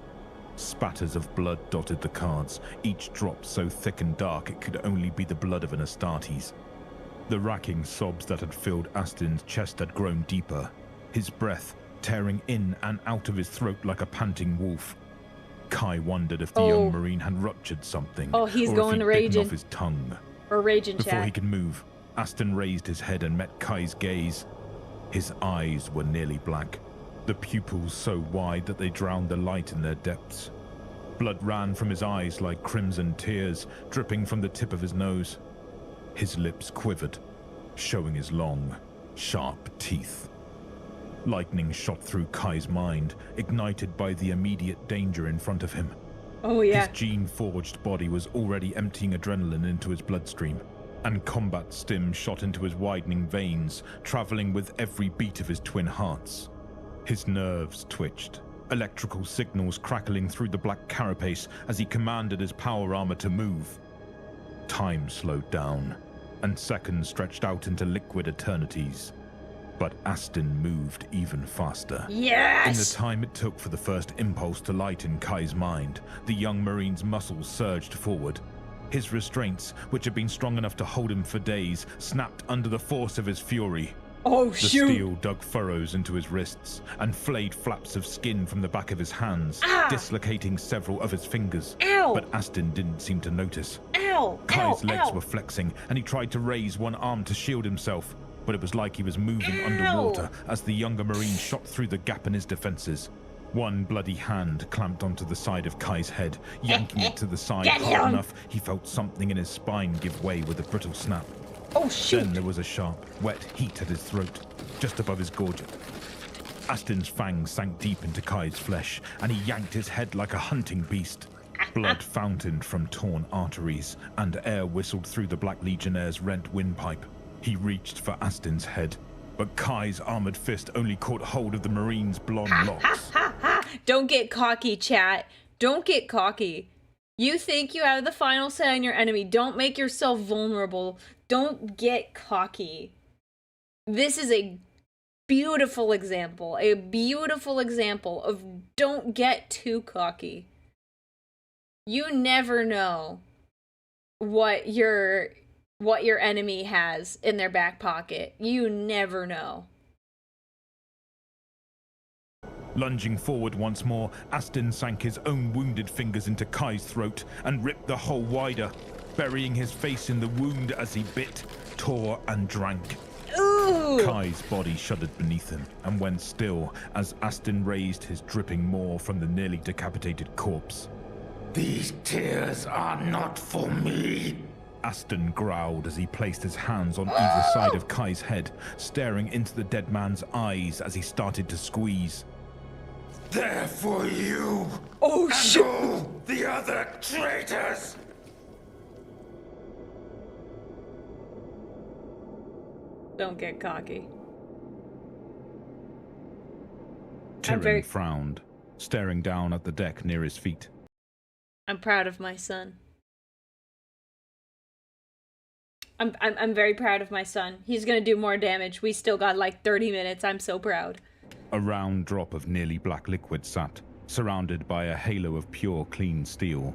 [SPEAKER 4] Spatters of blood dotted the cards, each drop so thick and dark it could only be the blood of an Astartes. The racking sobs that had filled Aston's chest had grown deeper, his breath tearing in and out of his throat like a panting wolf. Kai wondered if the young Marine had ruptured something,
[SPEAKER 1] Oh, he's
[SPEAKER 4] or
[SPEAKER 1] going
[SPEAKER 4] if he'd bitten
[SPEAKER 1] raging.
[SPEAKER 4] off his tongue.
[SPEAKER 1] Or raging
[SPEAKER 4] Before
[SPEAKER 1] chat.
[SPEAKER 4] he could move, Aston raised his head and met Kai's gaze. His eyes were nearly black, the pupils so wide that they drowned the light in their depths. Blood ran from his eyes like crimson tears, dripping from the tip of his nose. His lips quivered, showing his long, sharp teeth. Lightning shot through Kai's mind, ignited by the immediate danger in front of him.
[SPEAKER 1] Oh yeah.
[SPEAKER 4] His gene-forged body was already emptying adrenaline into his bloodstream, and combat stim shot into his widening veins, traveling with every beat of his twin hearts. His nerves twitched, electrical signals crackling through the black carapace as he commanded his power armor to move. Time slowed down, and seconds stretched out into liquid eternities. But Aston moved even faster.
[SPEAKER 1] Yes!
[SPEAKER 4] In the time it took for the first impulse to light in Kai's mind, the young Marine's muscles surged forward. His restraints, which had been strong enough to hold him for days, snapped under the force of his fury.
[SPEAKER 1] Oh,
[SPEAKER 4] The
[SPEAKER 1] shoot!
[SPEAKER 4] steel dug furrows into his wrists and flayed flaps of skin from the back of his hands, dislocating several of his fingers.
[SPEAKER 1] Ow!
[SPEAKER 4] But Aston didn't seem to notice.
[SPEAKER 1] Ow!
[SPEAKER 4] Kai's
[SPEAKER 1] Ow!
[SPEAKER 4] legs
[SPEAKER 1] Ow!
[SPEAKER 4] were flexing, and he tried to raise one arm to shield himself, but it was like he was moving underwater as the younger Marine shot through the gap in his defenses. One bloody hand clamped onto the side of Kai's head, yanking it to the side
[SPEAKER 1] Get
[SPEAKER 4] hard
[SPEAKER 1] him!
[SPEAKER 4] enough he felt something in his spine give way with a brittle snap.
[SPEAKER 1] Oh, shoot!
[SPEAKER 4] Then there was a sharp, wet heat at his throat, just above his gorget. Aston's fangs sank deep into Kai's flesh, and he yanked his head like a hunting beast. Blood fountained from torn arteries, and air whistled through the Black Legionnaire's rent windpipe. He reached for Aston's head, but Kai's armored fist only caught hold of the Marine's blonde locks.
[SPEAKER 1] Don't get cocky, chat. Don't get cocky. You think you have the final say on your enemy. Don't make yourself vulnerable. Don't get cocky. This is a beautiful example of don't get too cocky. You never know what your enemy has in their back pocket. You never know.
[SPEAKER 4] Lunging forward once more, Aston sank his own wounded fingers into Kai's throat and ripped the hole wider, burying his face in the wound as he bit, tore, and drank.
[SPEAKER 1] Ooh!
[SPEAKER 4] Kai's body shuddered beneath him and went still as Aston raised his dripping maw from the nearly decapitated corpse.
[SPEAKER 5] These tears are not for me.
[SPEAKER 4] Aston growled as he placed his hands on either side of Kai's head, staring into the dead man's eyes as he started to squeeze.
[SPEAKER 5] They're for you.
[SPEAKER 1] Oh,
[SPEAKER 5] And
[SPEAKER 1] shit!
[SPEAKER 5] all the other traitors.
[SPEAKER 1] Don't get cocky.
[SPEAKER 4] Tyrion frowned, staring down at the deck near his feet.
[SPEAKER 1] I'm proud of my son. I'm very proud of my son. He's gonna do more damage. We still got like 30 minutes. I'm so proud.
[SPEAKER 4] A round drop of nearly black liquid sat, surrounded by a halo of pure, clean steel.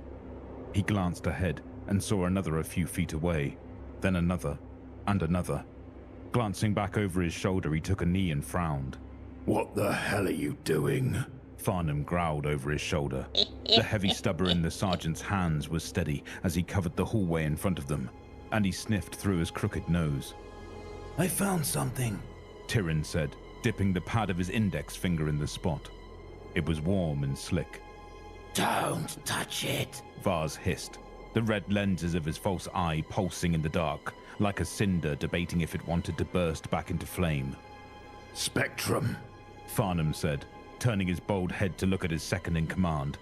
[SPEAKER 4] He glanced ahead and saw another a few feet away, then another, and another. Glancing back over his shoulder, he took a knee and frowned.
[SPEAKER 5] What the hell are you doing?
[SPEAKER 4] Farnham growled over his shoulder. The heavy stubber in the sergeant's hands was steady as he covered the hallway in front of them, and he sniffed through his crooked nose.
[SPEAKER 5] I found something,
[SPEAKER 4] Tyrion said, dipping the pad of his index finger in the spot. It was warm and slick.
[SPEAKER 5] Don't touch it,
[SPEAKER 4] Vars hissed, the red lenses of his false eye pulsing in the dark, like a cinder debating if it wanted to burst back into flame.
[SPEAKER 5] Spectrum,
[SPEAKER 4] Farnham said, turning his bald head to look at his second in command.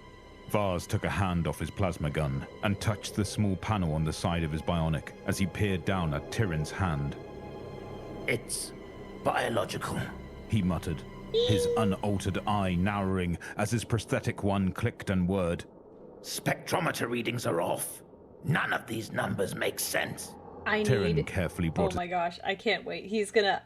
[SPEAKER 4] Vars took a hand off his plasma gun and touched the small panel on the side of his bionic as he peered down at Tyrion's hand.
[SPEAKER 5] It's biological,
[SPEAKER 4] he muttered, his unaltered eye narrowing as his prosthetic one clicked and whirred.
[SPEAKER 5] Spectrometer readings are off. None of these numbers make sense.
[SPEAKER 4] Tyrion carefully brought
[SPEAKER 1] Oh my gosh, I can't wait. He's gonna...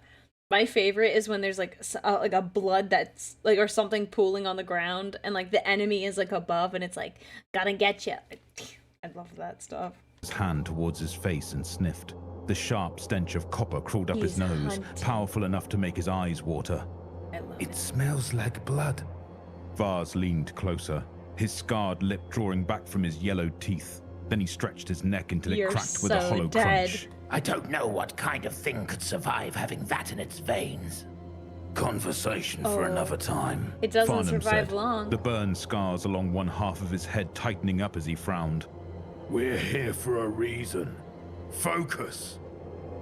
[SPEAKER 1] My favorite is when there's like a blood that's like, or something pooling on the ground, and like the enemy is like above, and it's like, gotta get you. I love that stuff.
[SPEAKER 4] His hand towards his face and sniffed. The sharp stench of copper crawled up his nose, powerful enough to make his eyes water.
[SPEAKER 5] It smells like blood.
[SPEAKER 4] Vars leaned closer, his scarred lip drawing back from his yellowed teeth. Then he stretched his neck until it cracked with a hollow crunch.
[SPEAKER 5] I don't know what kind of thing could survive having that in its veins. Conversation for another time.
[SPEAKER 1] It doesn't
[SPEAKER 4] Farnham
[SPEAKER 1] survive
[SPEAKER 4] said,
[SPEAKER 1] long.
[SPEAKER 4] the burn scars along one half of his head tightening up as he frowned.
[SPEAKER 5] We're here for a reason. Focus.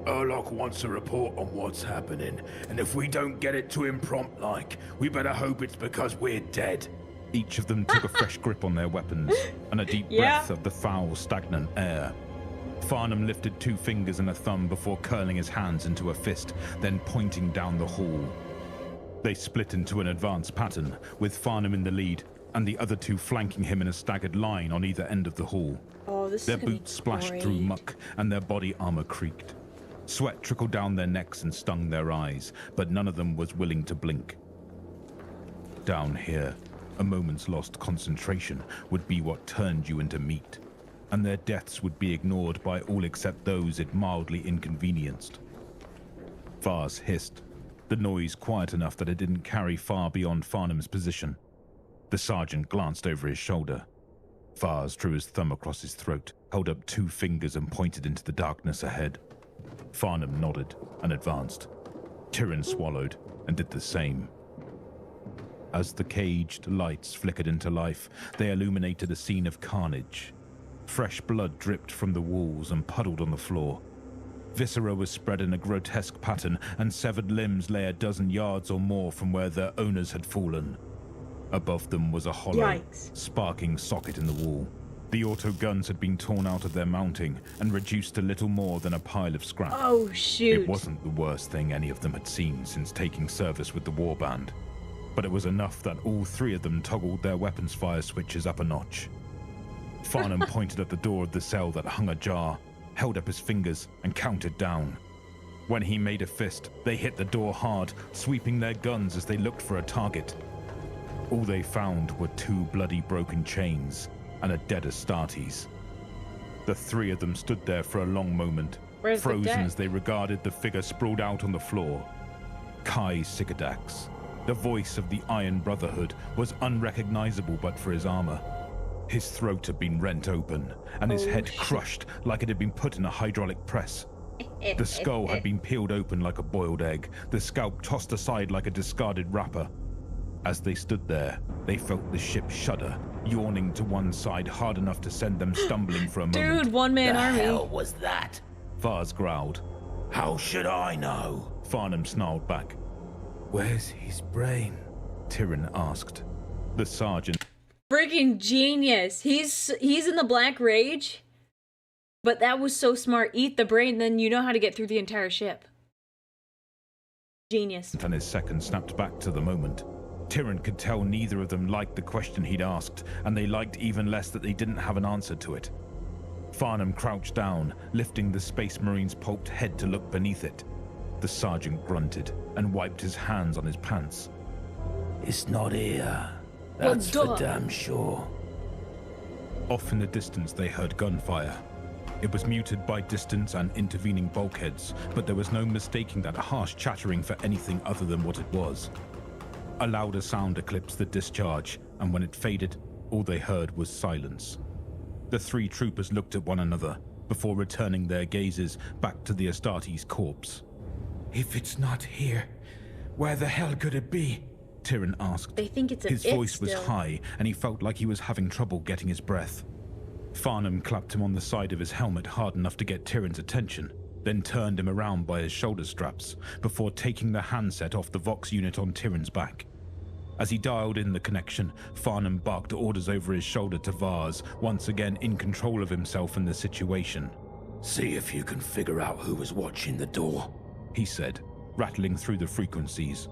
[SPEAKER 5] Urlock wants a report on what's happening, and if we don't get it to him prompt-like, we better hope it's because we're dead.
[SPEAKER 4] Each of them took a fresh grip on their weapons, and a deep breath of the foul, stagnant air. Farnham lifted 2 fingers and a thumb before curling his hands into a fist, then pointing down the hall. They split into an advanced pattern, with Farnham in the lead, and the other 2 flanking him in a staggered line on either end of the hall. Their boots splashed through muck, and their body armor creaked. Sweat trickled down their necks and stung their eyes, but none of them was willing to blink. Down here, a moment's lost concentration would be what turned you into meat, and their deaths would be ignored by all except those it mildly inconvenienced. Vars hissed, the noise quiet enough that it didn't carry far beyond Farnham's position. The sergeant glanced over his shoulder. Vars drew his thumb across his throat, held up 2 fingers and pointed into the darkness ahead. Farnham nodded and advanced. Tyrion swallowed and did the same. As the caged lights flickered into life, they illuminated a scene of carnage. Fresh blood dripped from the walls and puddled on the floor. Viscera was spread in a grotesque pattern, and severed limbs lay a dozen yards or more from where their owners had fallen. Above them was a hollow, sparking socket in the wall. The auto guns had been torn out of their mounting and reduced to little more than a pile of scrap.
[SPEAKER 1] Oh, shoot.
[SPEAKER 4] It wasn't the worst thing any of them had seen since taking service with the warband, but it was enough that all 3 of them toggled their weapons fire switches up a notch. Farnham pointed at the door of the cell that hung ajar, held up his fingers, and counted down. When he made a fist, they hit the door hard, sweeping their guns as they looked for a target. All they found were 2 bloody broken chains and a dead Astartes. The 3 of them stood there for a long moment, frozen as they regarded the figure sprawled out on the floor. Kai Sikadax, the voice of the Iron Brotherhood, was unrecognizable but for his armor. His throat had been rent open, and his head crushed like it had been put in a hydraulic press. The skull had been peeled open like a boiled egg, the scalp tossed aside like a discarded wrapper. As they stood there, they felt the ship shudder, yawning to one side hard enough to send them stumbling for a moment.
[SPEAKER 1] Dude, one-man army.
[SPEAKER 5] The hell was that?
[SPEAKER 4] Vars growled.
[SPEAKER 5] How should I know?
[SPEAKER 4] Farnham snarled back.
[SPEAKER 5] Where's his brain?
[SPEAKER 4] Tyrion asked. The sergeant...
[SPEAKER 1] Freaking genius. He's in the Black Rage, but that was so smart. Eat the brain, then you know how to get through the entire ship. Genius.
[SPEAKER 4] And his second snapped back to the moment. Tyrion could tell neither of them liked the question he'd asked, and they liked even less that they didn't have an answer to it. Farnham crouched down, lifting the Space Marine's pulped head to look beneath it. The sergeant grunted and wiped his hands on his pants.
[SPEAKER 6] It's not here. That's for damn sure.
[SPEAKER 4] Off in the distance they heard gunfire. It was muted by distance and intervening bulkheads, but there was no mistaking that harsh chattering for anything other than what it was. A louder sound eclipsed the discharge, and when it faded, all they heard was silence. The three troopers looked at one another before returning their gazes back to the Astartes corpse.
[SPEAKER 5] If it's not here, where the hell could it be?
[SPEAKER 4] Tyrion asked.
[SPEAKER 1] They think it's
[SPEAKER 4] His voice was high, and he felt like he was having trouble getting his breath. Farnham clapped him on the side of his helmet hard enough to get Tyrion's attention, then turned him around by his shoulder straps before taking the handset off the Vox unit on Tyrion's back. As he dialed in the connection, Farnham barked orders over his shoulder to Vars, once again in control of himself and the situation.
[SPEAKER 6] See if you can figure out who was watching the door,
[SPEAKER 4] he said, rattling through the frequencies.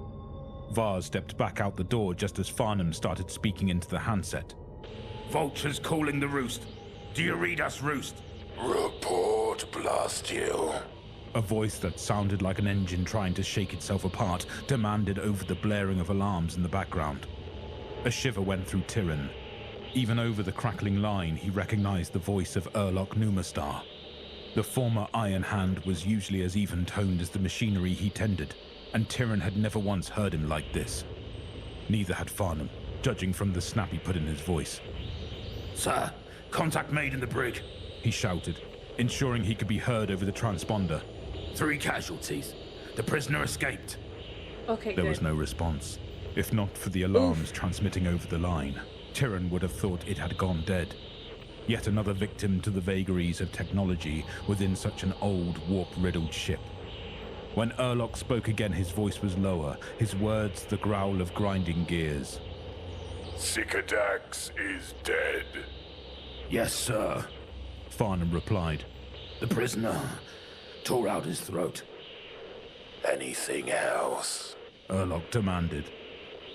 [SPEAKER 4] Vars stepped back out the door just as Farnham started speaking into the handset.
[SPEAKER 5] Vultures calling the roost. Do you read us, Roost?
[SPEAKER 6] Report, blast you.
[SPEAKER 4] A voice that sounded like an engine trying to shake itself apart demanded over the blaring of alarms in the background. A shiver went through Tyrion. Even over the crackling line, he recognized the voice of Erloc Numastar. The former Iron Hand was usually as even-toned as the machinery he tended, and Tyrion had never once heard him like this. Neither had Farnham, judging from the snap he put in his voice.
[SPEAKER 5] Sir, contact made in the brig,
[SPEAKER 4] he shouted, ensuring he could be heard over the transponder.
[SPEAKER 5] 3 casualties. The prisoner escaped.
[SPEAKER 1] Okay,
[SPEAKER 4] There
[SPEAKER 1] good.
[SPEAKER 4] was no response. If not for the alarms transmitting over the line, Tyrion would have thought it had gone dead. Yet another victim to the vagaries of technology within such an old, warp-riddled ship. When Erloc spoke again, his voice was lower, his words the growl of grinding gears.
[SPEAKER 6] Sycodax is dead.
[SPEAKER 5] Yes, sir.
[SPEAKER 4] Farnham replied.
[SPEAKER 5] The prisoner tore out his throat.
[SPEAKER 6] Anything else?
[SPEAKER 4] Erloc demanded.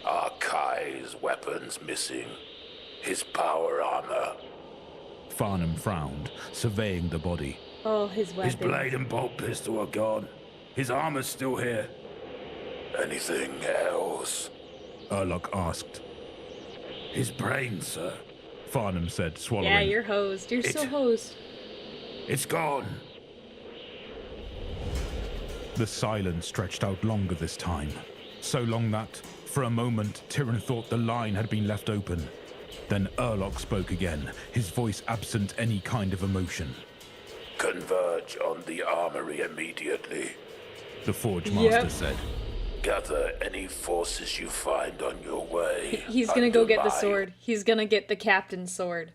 [SPEAKER 6] Are Kai's weapons missing? His power armor?
[SPEAKER 4] Farnham frowned, surveying the body.
[SPEAKER 1] Oh, his weapon.
[SPEAKER 5] His blade and bolt pistol are gone. His armor's still here.
[SPEAKER 6] Anything else?
[SPEAKER 4] Erloc asked.
[SPEAKER 5] His brain, sir.
[SPEAKER 4] Farnham said, swallowing.
[SPEAKER 1] Yeah, you're hosed. You're so hosed.
[SPEAKER 5] It's gone.
[SPEAKER 4] The silence stretched out longer this time. So long that, for a moment, Tyrion thought the line had been left open. Then Erloc spoke again, his voice absent any kind of emotion.
[SPEAKER 6] Converge on the armory immediately.
[SPEAKER 4] The Forge Master said.
[SPEAKER 6] Gather any forces you find on your way.
[SPEAKER 1] He's gonna go get the
[SPEAKER 6] Undermine.
[SPEAKER 1] sword. He's gonna get the captain's sword.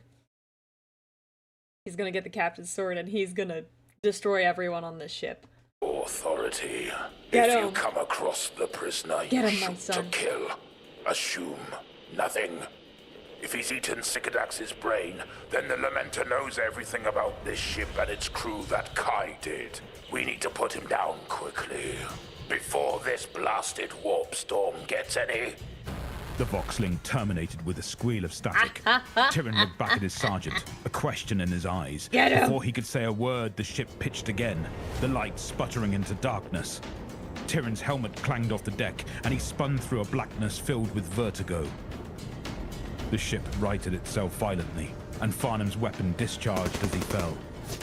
[SPEAKER 1] He's gonna get the captain's sword and he's gonna destroy everyone on this ship.
[SPEAKER 6] Authority.
[SPEAKER 1] Get
[SPEAKER 6] If
[SPEAKER 1] him.
[SPEAKER 6] you come across the prisoner,
[SPEAKER 1] Get
[SPEAKER 6] you
[SPEAKER 1] him, my
[SPEAKER 6] shoot to
[SPEAKER 1] son.
[SPEAKER 6] kill. Assume nothing. If he's eaten Sycodax's brain, then the Lamenter knows everything about this ship and its crew that Kai did. We need to put him down quickly, before this blasted warp storm gets any.
[SPEAKER 4] The Voxling terminated with a squeal of static. Tyrion looked back at his sergeant, a question in his eyes.
[SPEAKER 1] Get him.
[SPEAKER 4] Before he could say a word, the ship pitched again, the light sputtering into darkness. Tyrion's helmet clanged off the deck, and he spun through a blackness filled with vertigo. The ship righted itself violently, and Farnham's weapon discharged as he fell.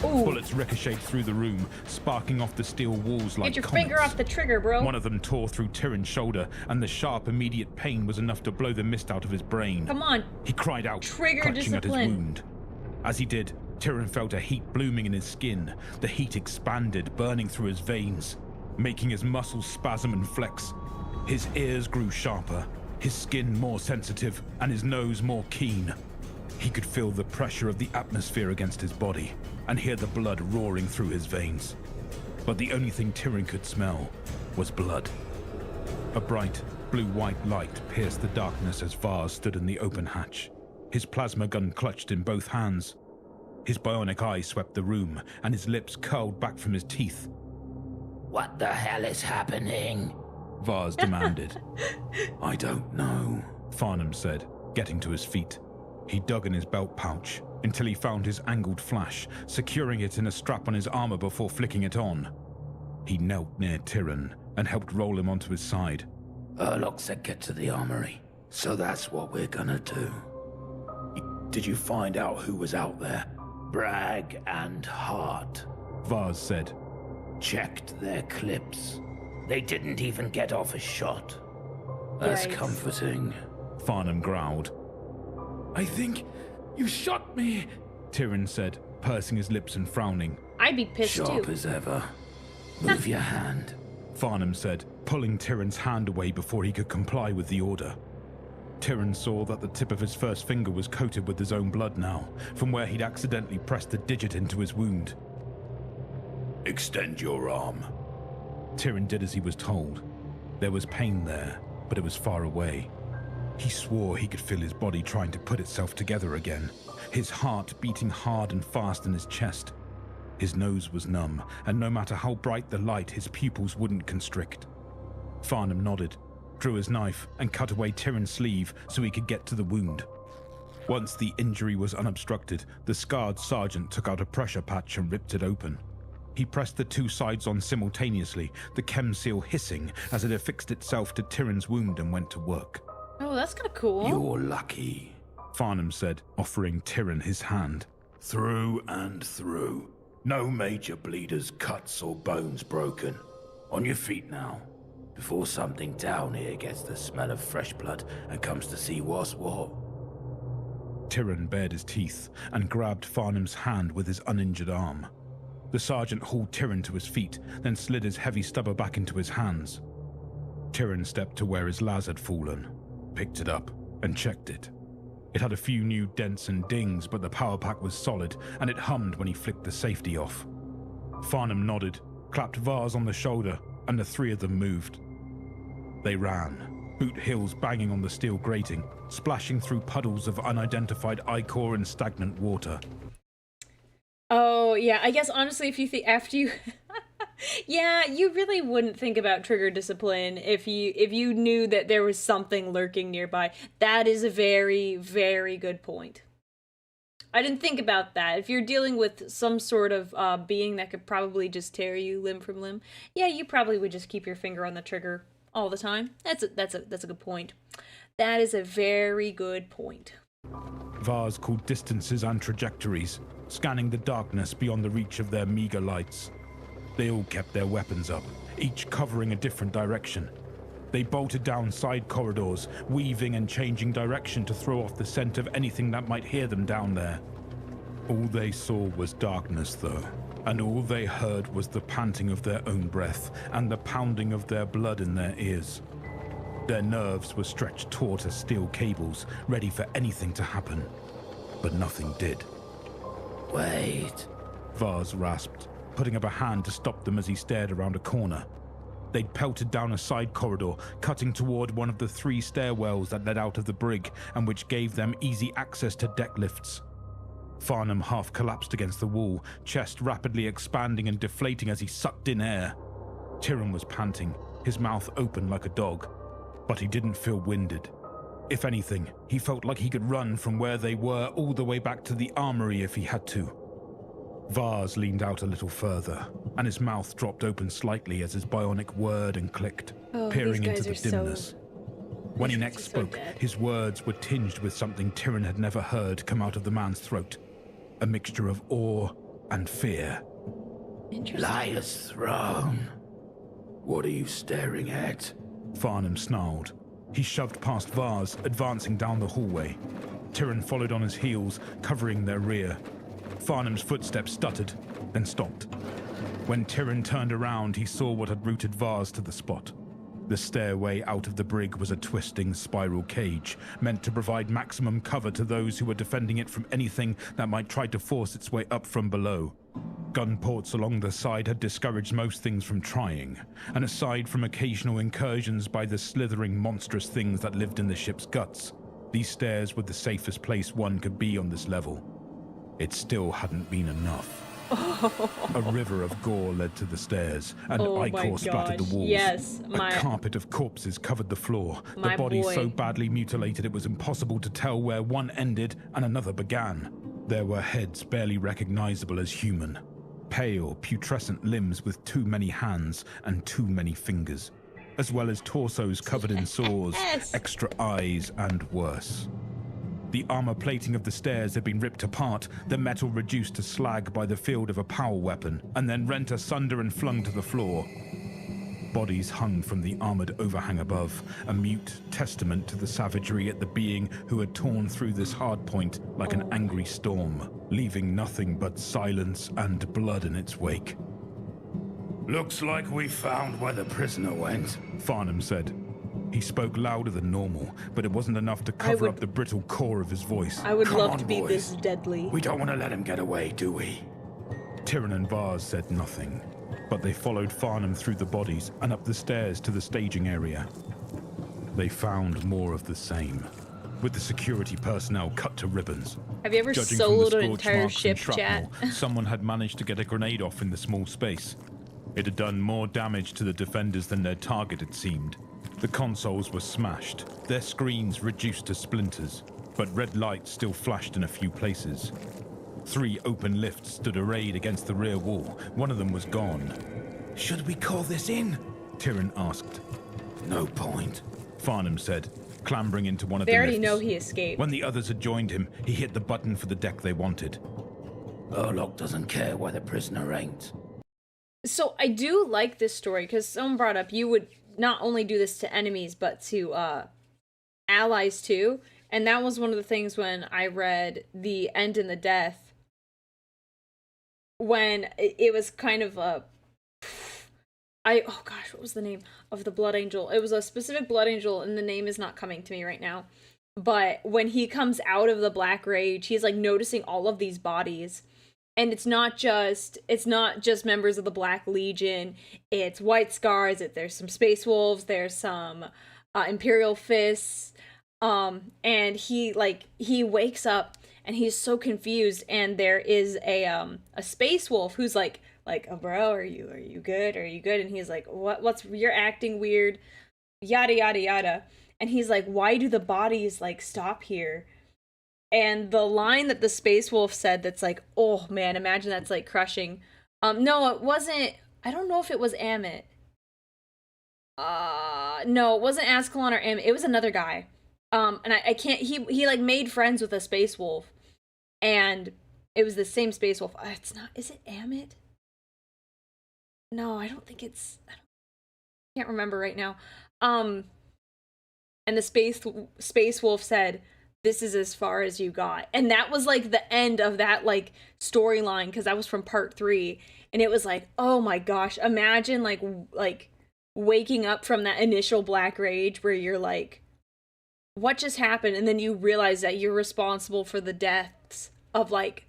[SPEAKER 1] Ooh.
[SPEAKER 4] Bullets ricocheted through the room, sparking off the steel walls like
[SPEAKER 1] Get your
[SPEAKER 4] comets.
[SPEAKER 1] finger off the trigger, bro.
[SPEAKER 4] One of them tore through Tyrion's shoulder, and the sharp, immediate pain was enough to blow the mist out of his brain.
[SPEAKER 1] Come on.
[SPEAKER 4] He cried out,
[SPEAKER 1] Trigger
[SPEAKER 4] clutching at his
[SPEAKER 1] discipline.
[SPEAKER 4] wound. As he did, Tyrion felt a heat blooming in his skin. The heat expanded, burning through his veins, making his muscles spasm and flex. His ears grew sharper, his skin more sensitive, and his nose more keen. He could feel the pressure of the atmosphere against his body, and hear the blood roaring through his veins. But the only thing Tyrion could smell was blood. A bright, blue-white light pierced the darkness as Vars stood in the open hatch, his plasma gun clutched in both hands. His bionic eye swept the room, and his lips curled back from his teeth.
[SPEAKER 6] What the hell is happening?
[SPEAKER 4] Vars demanded.
[SPEAKER 5] I don't know.
[SPEAKER 4] Farnham said, getting to his feet. He dug in his belt pouch until he found his angled flash, securing it in a strap on his armor before flicking it on. He knelt near Tyrion and helped roll him onto his side.
[SPEAKER 5] Urlock said get to the armory, so that's what we're gonna do. Did you find out who was out there? Bragg and Hart.
[SPEAKER 4] Vars said.
[SPEAKER 5] Checked their clips. They didn't even get off a shot. That's
[SPEAKER 1] Yikes.
[SPEAKER 5] comforting.
[SPEAKER 4] Farnham growled.
[SPEAKER 5] I think you shot me.
[SPEAKER 4] Tyrion said, pursing his lips and frowning.
[SPEAKER 1] I'd be pissed
[SPEAKER 5] Sharp
[SPEAKER 1] too.
[SPEAKER 5] as ever. Move your hand.
[SPEAKER 4] Farnham said, pulling Tyrion's hand away before he could comply with the order. Tyrion saw that the tip of his first finger was coated with his own blood now, from where he'd accidentally pressed the digit into his wound.
[SPEAKER 5] Extend your arm.
[SPEAKER 4] Tyrion did as he was told. There was pain there, but it was far away. He swore he could feel his body trying to put itself together again, his heart beating hard and fast in his chest. His nose was numb, and no matter how bright the light, his pupils wouldn't constrict. Farnham nodded, drew his knife, and cut away Tyrion's sleeve so he could get to the wound. Once the injury was unobstructed, the scarred sergeant took out a pressure patch and ripped it open. He pressed the two sides on simultaneously, the chem seal hissing as it affixed itself to Tyrion's wound and went to work.
[SPEAKER 1] Oh, that's kind of cool.
[SPEAKER 5] You're lucky.
[SPEAKER 4] Farnham said, offering Tyrion his hand.
[SPEAKER 5] Through and through. No major bleeders, cuts, or bones broken. On your feet now. Before something down here gets the smell of fresh blood and comes to see what's what.
[SPEAKER 4] Tyrion bared his teeth and grabbed Farnham's hand with his uninjured arm. The sergeant hauled Tyrion to his feet, then slid his heavy stubber back into his hands. Tyrion stepped to where his las had fallen, picked it up, and checked it. It had a few new dents and dings, but the power pack was solid, and it hummed when he flicked the safety off. Farnham nodded, clapped Vars on the shoulder, and the three of them moved. They ran, boot heels banging on the steel grating, splashing through puddles of unidentified ichor and stagnant water.
[SPEAKER 1] Oh, yeah, I guess honestly, if you think after you yeah, you really wouldn't think about trigger discipline if you knew that there was something lurking nearby. That is a very, very good point. I didn't think about that. If you're dealing with some sort of being that could probably just tear you limb from limb, yeah, you probably would just keep your finger on the trigger all the time. That's a good point. That is a very good point.
[SPEAKER 4] Vars called distances and trajectories, scanning the darkness beyond the reach of their meager lights. They all kept their weapons up, each covering a different direction. They bolted down side corridors, weaving and changing direction to throw off the scent of anything that might hear them down there. All they saw was darkness, though, and all they heard was the panting of their own breath and the pounding of their blood in their ears. Their nerves were stretched taut as steel cables, ready for anything to happen. But nothing did.
[SPEAKER 5] Wait.
[SPEAKER 4] Vars rasped, putting up a hand to stop them as he stared around a corner. They'd pelted down a side corridor, cutting toward one of the three stairwells that led out of the brig and which gave them easy access to deck lifts. Farnham half collapsed against the wall, chest rapidly expanding and deflating as he sucked in air. Tyrion was panting, his mouth open like a dog, but he didn't feel winded. If anything, he felt like he could run from where they were all the way back to the armory if he had to. Vars leaned out a little further, and his mouth dropped open slightly as his bionic whirred and clicked, peering into the dimness. When he next spoke, his words were tinged with something Tyrion had never heard come out of the man's throat. A mixture of awe and fear.
[SPEAKER 5] Liar's throne. What are you staring at?
[SPEAKER 4] Farnham snarled. He shoved past Vars, advancing down the hallway. Tyrion followed on his heels, covering their rear. Farnham's footsteps stuttered, then stopped. When Tyrion turned around, he saw what had rooted Vars to the spot. The stairway out of the brig was a twisting spiral cage, meant to provide maximum cover to those who were defending it from anything that might try to force its way up from below. Gun ports along the side had discouraged most things from trying, and aside from occasional incursions by the slithering monstrous things that lived in the ship's guts, these stairs were the safest place one could be on this level. It still hadn't been enough. A river of gore led to the stairs, and
[SPEAKER 1] Oh my
[SPEAKER 4] ichor splattered the
[SPEAKER 1] gosh,
[SPEAKER 4] walls.
[SPEAKER 1] yes,
[SPEAKER 4] A carpet of corpses covered the floor, the bodies
[SPEAKER 1] boy.
[SPEAKER 4] so badly mutilated it was impossible to tell where one ended and another began. There were heads barely recognizable as human, pale, putrescent limbs with too many hands and too many fingers, as well as torsos covered in sores, extra eyes, and worse. The armor plating of the stairs had been ripped apart, the metal reduced to slag by the field of a power weapon, and then rent asunder and flung to the floor. Bodies hung from the armored overhang above, a mute testament to the savagery at the being who had torn through this hard point like an angry storm, leaving nothing but silence and blood in its wake.
[SPEAKER 6] Looks like we found where the prisoner went,
[SPEAKER 4] Farnham said. He spoke louder than normal, but it wasn't enough to cover up the brittle core of his voice.
[SPEAKER 1] I would
[SPEAKER 6] Come
[SPEAKER 1] love
[SPEAKER 6] on,
[SPEAKER 1] to be
[SPEAKER 6] boys.
[SPEAKER 1] this deadly.
[SPEAKER 6] We don't want to let him get away, do we?
[SPEAKER 4] Tyrion and Vars said nothing, but they followed Farnham through the bodies and up the stairs to the staging area. They found more of the same, with the security personnel cut to ribbons.
[SPEAKER 1] Have you ever
[SPEAKER 4] Judging from
[SPEAKER 1] soloed
[SPEAKER 4] the
[SPEAKER 1] an
[SPEAKER 4] scorch
[SPEAKER 1] entire
[SPEAKER 4] marks and
[SPEAKER 1] ship, chat?
[SPEAKER 4] shrapnel, someone had managed to get a grenade off in the small space. It had done more damage to the defenders than their target, it seemed. The consoles were smashed, their screens reduced to splinters, but red lights still flashed in a few places. 3 open lifts stood arrayed against the rear wall. One of them was gone.
[SPEAKER 6] Should we call this in?
[SPEAKER 4] Tyrion asked.
[SPEAKER 6] No point.
[SPEAKER 4] Farnham said, clambering into one of
[SPEAKER 1] They
[SPEAKER 4] the
[SPEAKER 1] already
[SPEAKER 4] lifts.
[SPEAKER 1] know he escaped.
[SPEAKER 4] When the others had joined him, he hit the button for the deck they wanted.
[SPEAKER 6] Urlock doesn't care where the prisoner ain't.
[SPEAKER 1] So I do like this story because someone brought up you would not only do this to enemies but to allies too, and that was one of the things when I read The End and the Death, when it was kind of a oh gosh, what was the name of the blood angel? It was a specific blood angel and the name is not coming to me right now, but when he comes out of the Black Rage, he's like noticing all of these bodies. And it's not just members of the Black Legion. It's White Scars. There's some Space Wolves. There's some Imperial Fists. And he wakes up and he's so confused. And there is a Space Wolf who's like, oh, bro, are you good? Are you good? And he's like, what's you're acting weird, yada yada yada. And he's like, why do the bodies like stop here? And the line that the Space Wolf said that's like, oh man, imagine that's like crushing. No, it wasn't. I don't know if it was Amit. No, it wasn't Ascalon or Amit. It was another guy. And I can't, he like made friends with a Space Wolf. And it was the same Space Wolf. It's not, is it Amit? No, I don't think it's, I can't remember right now. And the Space Wolf said, this is as far as you got. And that was like the end of that like storyline, because that was from part 3. And it was like, oh my gosh, imagine like waking up from that initial Black Rage where you're like, what just happened? And then you realize that you're responsible for the deaths of like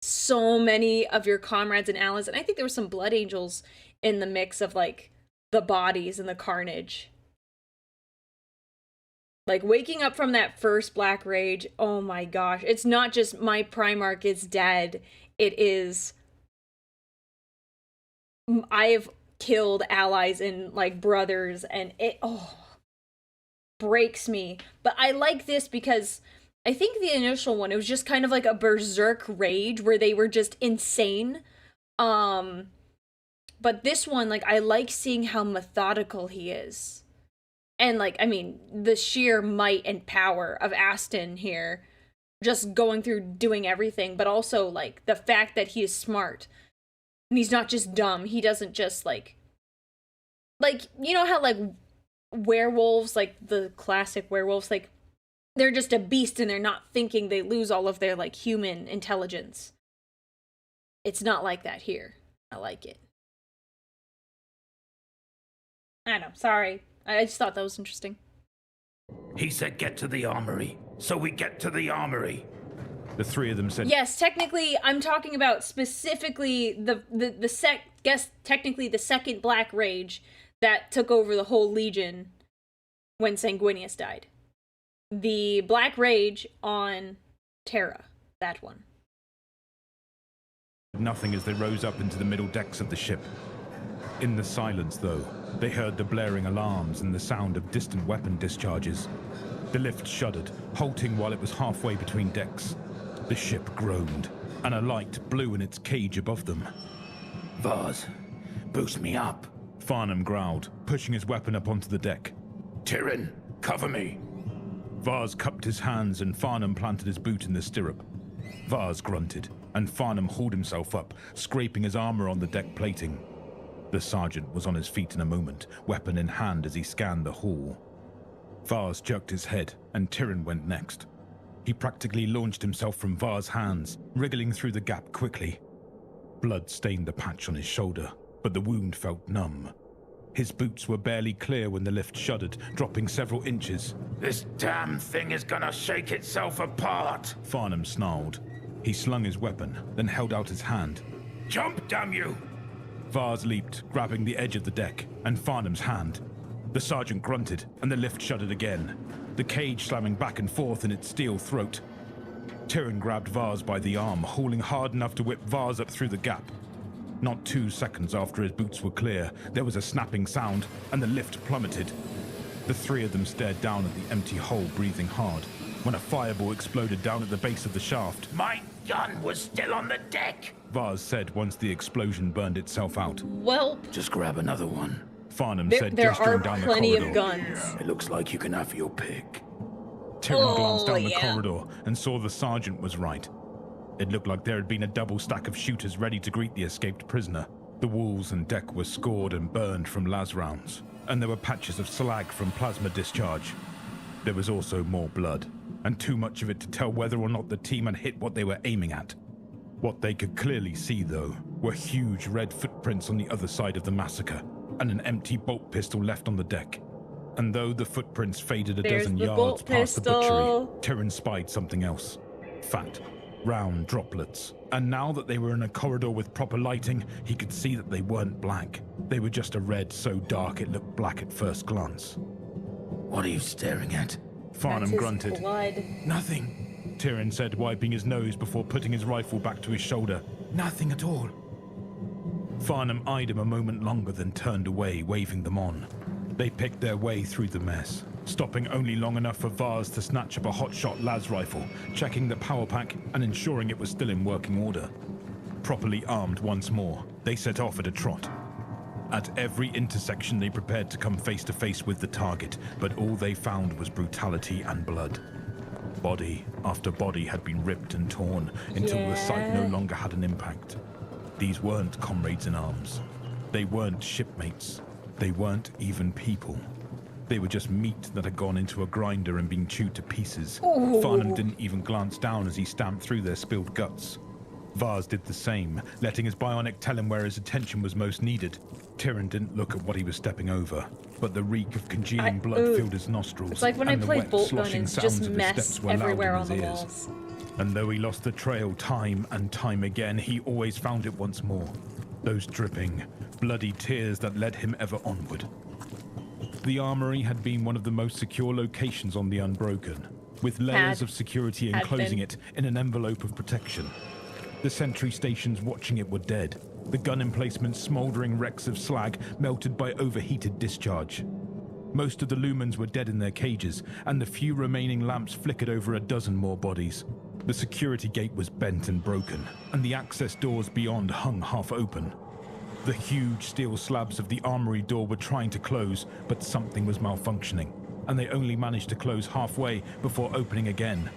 [SPEAKER 1] so many of your comrades and allies. And I think there were some blood angels in the mix of like the bodies and the carnage. Like, waking up from that first Black Rage, oh my gosh. It's not just my Primarch is dead. It is, I've killed allies and, like, brothers, and it, breaks me. But I like this because I think the initial one, it was just kind of like a berserk rage where they were just insane. But this one, like, I like seeing how methodical he is. And, like, I mean, the sheer might and power of Aston here, just going through doing everything, but also, like, the fact that he is smart. And he's not just dumb. He doesn't just, like, you know how, like, werewolves, like, the classic werewolves, like, they're just a beast and they're not thinking, they lose all of their, like, human intelligence. It's not like that here. I like it. I don't know, sorry. I just thought that was interesting.
[SPEAKER 6] He said get to the armory, so we get to the armory.
[SPEAKER 4] The 3 of them said,
[SPEAKER 1] yes, technically, I'm talking about specifically technically the second Black Rage that took over the whole Legion when Sanguinius died. The Black Rage on Terra, that one.
[SPEAKER 4] nothing as they rose up into the middle decks of the ship. In the silence, though, they heard the blaring alarms and the sound of distant weapon discharges. The lift shuddered, halting while it was halfway between decks. The ship groaned, and a light blew in its cage above them.
[SPEAKER 6] Vars, boost me up.
[SPEAKER 4] Farnham growled, pushing his weapon up onto the deck.
[SPEAKER 6] Tyrion, cover me.
[SPEAKER 4] Vars cupped his hands and Farnham planted his boot in the stirrup. Vars grunted, and Farnham hauled himself up, scraping his armor on the deck plating. The sergeant was on his feet in a moment, weapon in hand as he scanned the hall. Vars jerked his head, and Tyrion went next. He practically launched himself from Vars' hands, wriggling through the gap quickly. Blood stained the patch on his shoulder, but the wound felt numb. His boots were barely clear when the lift shuddered, dropping several inches.
[SPEAKER 6] This damn thing is gonna shake itself apart.
[SPEAKER 4] Farnham snarled. He slung his weapon, then held out his hand.
[SPEAKER 6] Jump, damn you!
[SPEAKER 4] Vars leaped, grabbing the edge of the deck, and Farnham's hand. The sergeant grunted, and the lift shuddered again, the cage slamming back and forth in its steel throat. Tyrion grabbed Vars by the arm, hauling hard enough to whip Vars up through the gap. Not 2 seconds after his boots were clear, there was a snapping sound, and the lift plummeted. The 3 of them stared down at the empty hole, breathing hard, when a fireball exploded down at the base of the shaft.
[SPEAKER 6] My gun was still on the deck,
[SPEAKER 4] Vars said once the explosion burned itself out.
[SPEAKER 1] Well,
[SPEAKER 6] just grab another one.
[SPEAKER 4] Farnham said,
[SPEAKER 1] there
[SPEAKER 4] gesturing
[SPEAKER 1] are
[SPEAKER 4] down the
[SPEAKER 1] plenty
[SPEAKER 4] corridor.
[SPEAKER 1] of guns.
[SPEAKER 6] It looks like you can have your pick.
[SPEAKER 4] Tyrion glanced down the
[SPEAKER 1] yeah.
[SPEAKER 4] corridor and saw the sergeant was right. It looked like there had been a double stack of shooters ready to greet the escaped prisoner. The walls and deck were scored and burned from las rounds, and there were patches of slag from plasma discharge. There was also more blood, and too much of it to tell whether or not the team had hit what they were aiming at. What they could clearly see, though, were huge red footprints on the other side of the massacre, and an empty bolt pistol left on the deck. And though the footprints faded a
[SPEAKER 1] There's
[SPEAKER 4] dozen
[SPEAKER 1] the
[SPEAKER 4] yards
[SPEAKER 1] bolt
[SPEAKER 4] past the
[SPEAKER 1] pistol.
[SPEAKER 4] butchery, Tyrion spied something else. Fat, round droplets. And now that they were in a corridor with proper lighting, he could see that they weren't black. They were just a red so dark it looked black at first glance.
[SPEAKER 6] What are you staring at?
[SPEAKER 4] Farnham
[SPEAKER 1] That's his
[SPEAKER 4] grunted.
[SPEAKER 1] blood.
[SPEAKER 6] Nothing.
[SPEAKER 4] Tyrion said, wiping his nose before putting his rifle back to his shoulder.
[SPEAKER 6] Nothing at all.
[SPEAKER 4] Farnham eyed him a moment longer, then turned away, waving them on. They picked their way through the mess, stopping only long enough for Vars to snatch up a hotshot las rifle, checking the power pack and ensuring it was still in working order. Properly armed once more, they set off at a trot. At every intersection they prepared to come face to face with the target, but all they found was brutality and blood. Body after body had been ripped and torn until the sight no longer had an impact. These weren't comrades in arms. They weren't shipmates. They weren't even people. They were just meat that had gone into a grinder and been chewed to pieces.
[SPEAKER 1] Ooh.
[SPEAKER 4] Farnham didn't even glance down as he stamped through their spilled guts. Vars did the same, letting his bionic tell him where his attention was most needed. Tyrion didn't look at what he was stepping over, but the reek of congealing blood filled his nostrils.
[SPEAKER 1] It's like when I
[SPEAKER 4] and the
[SPEAKER 1] play
[SPEAKER 4] wet,
[SPEAKER 1] Bolt Gun,
[SPEAKER 4] sloshing
[SPEAKER 1] it's
[SPEAKER 4] sounds
[SPEAKER 1] just
[SPEAKER 4] of his
[SPEAKER 1] mess
[SPEAKER 4] steps were loud
[SPEAKER 1] everywhere
[SPEAKER 4] in
[SPEAKER 1] on
[SPEAKER 4] his
[SPEAKER 1] the
[SPEAKER 4] ears.
[SPEAKER 1] walls.
[SPEAKER 4] And though he lost the trail time and time again, he always found it once more. Those dripping, bloody tears that led him ever onward. The armory had been one of the most secure locations on the Unbroken, with layers of security enclosing it in an envelope of protection. The sentry stations watching it were dead, the gun emplacements smouldering wrecks of slag melted by overheated discharge. Most of the lumens were dead in their cages, and the few remaining lamps flickered over a dozen more bodies. The security gate was bent and broken, and the access doors beyond hung half open. The huge steel slabs of the armory door were trying to close, but something was malfunctioning, and they only managed to close halfway before opening again.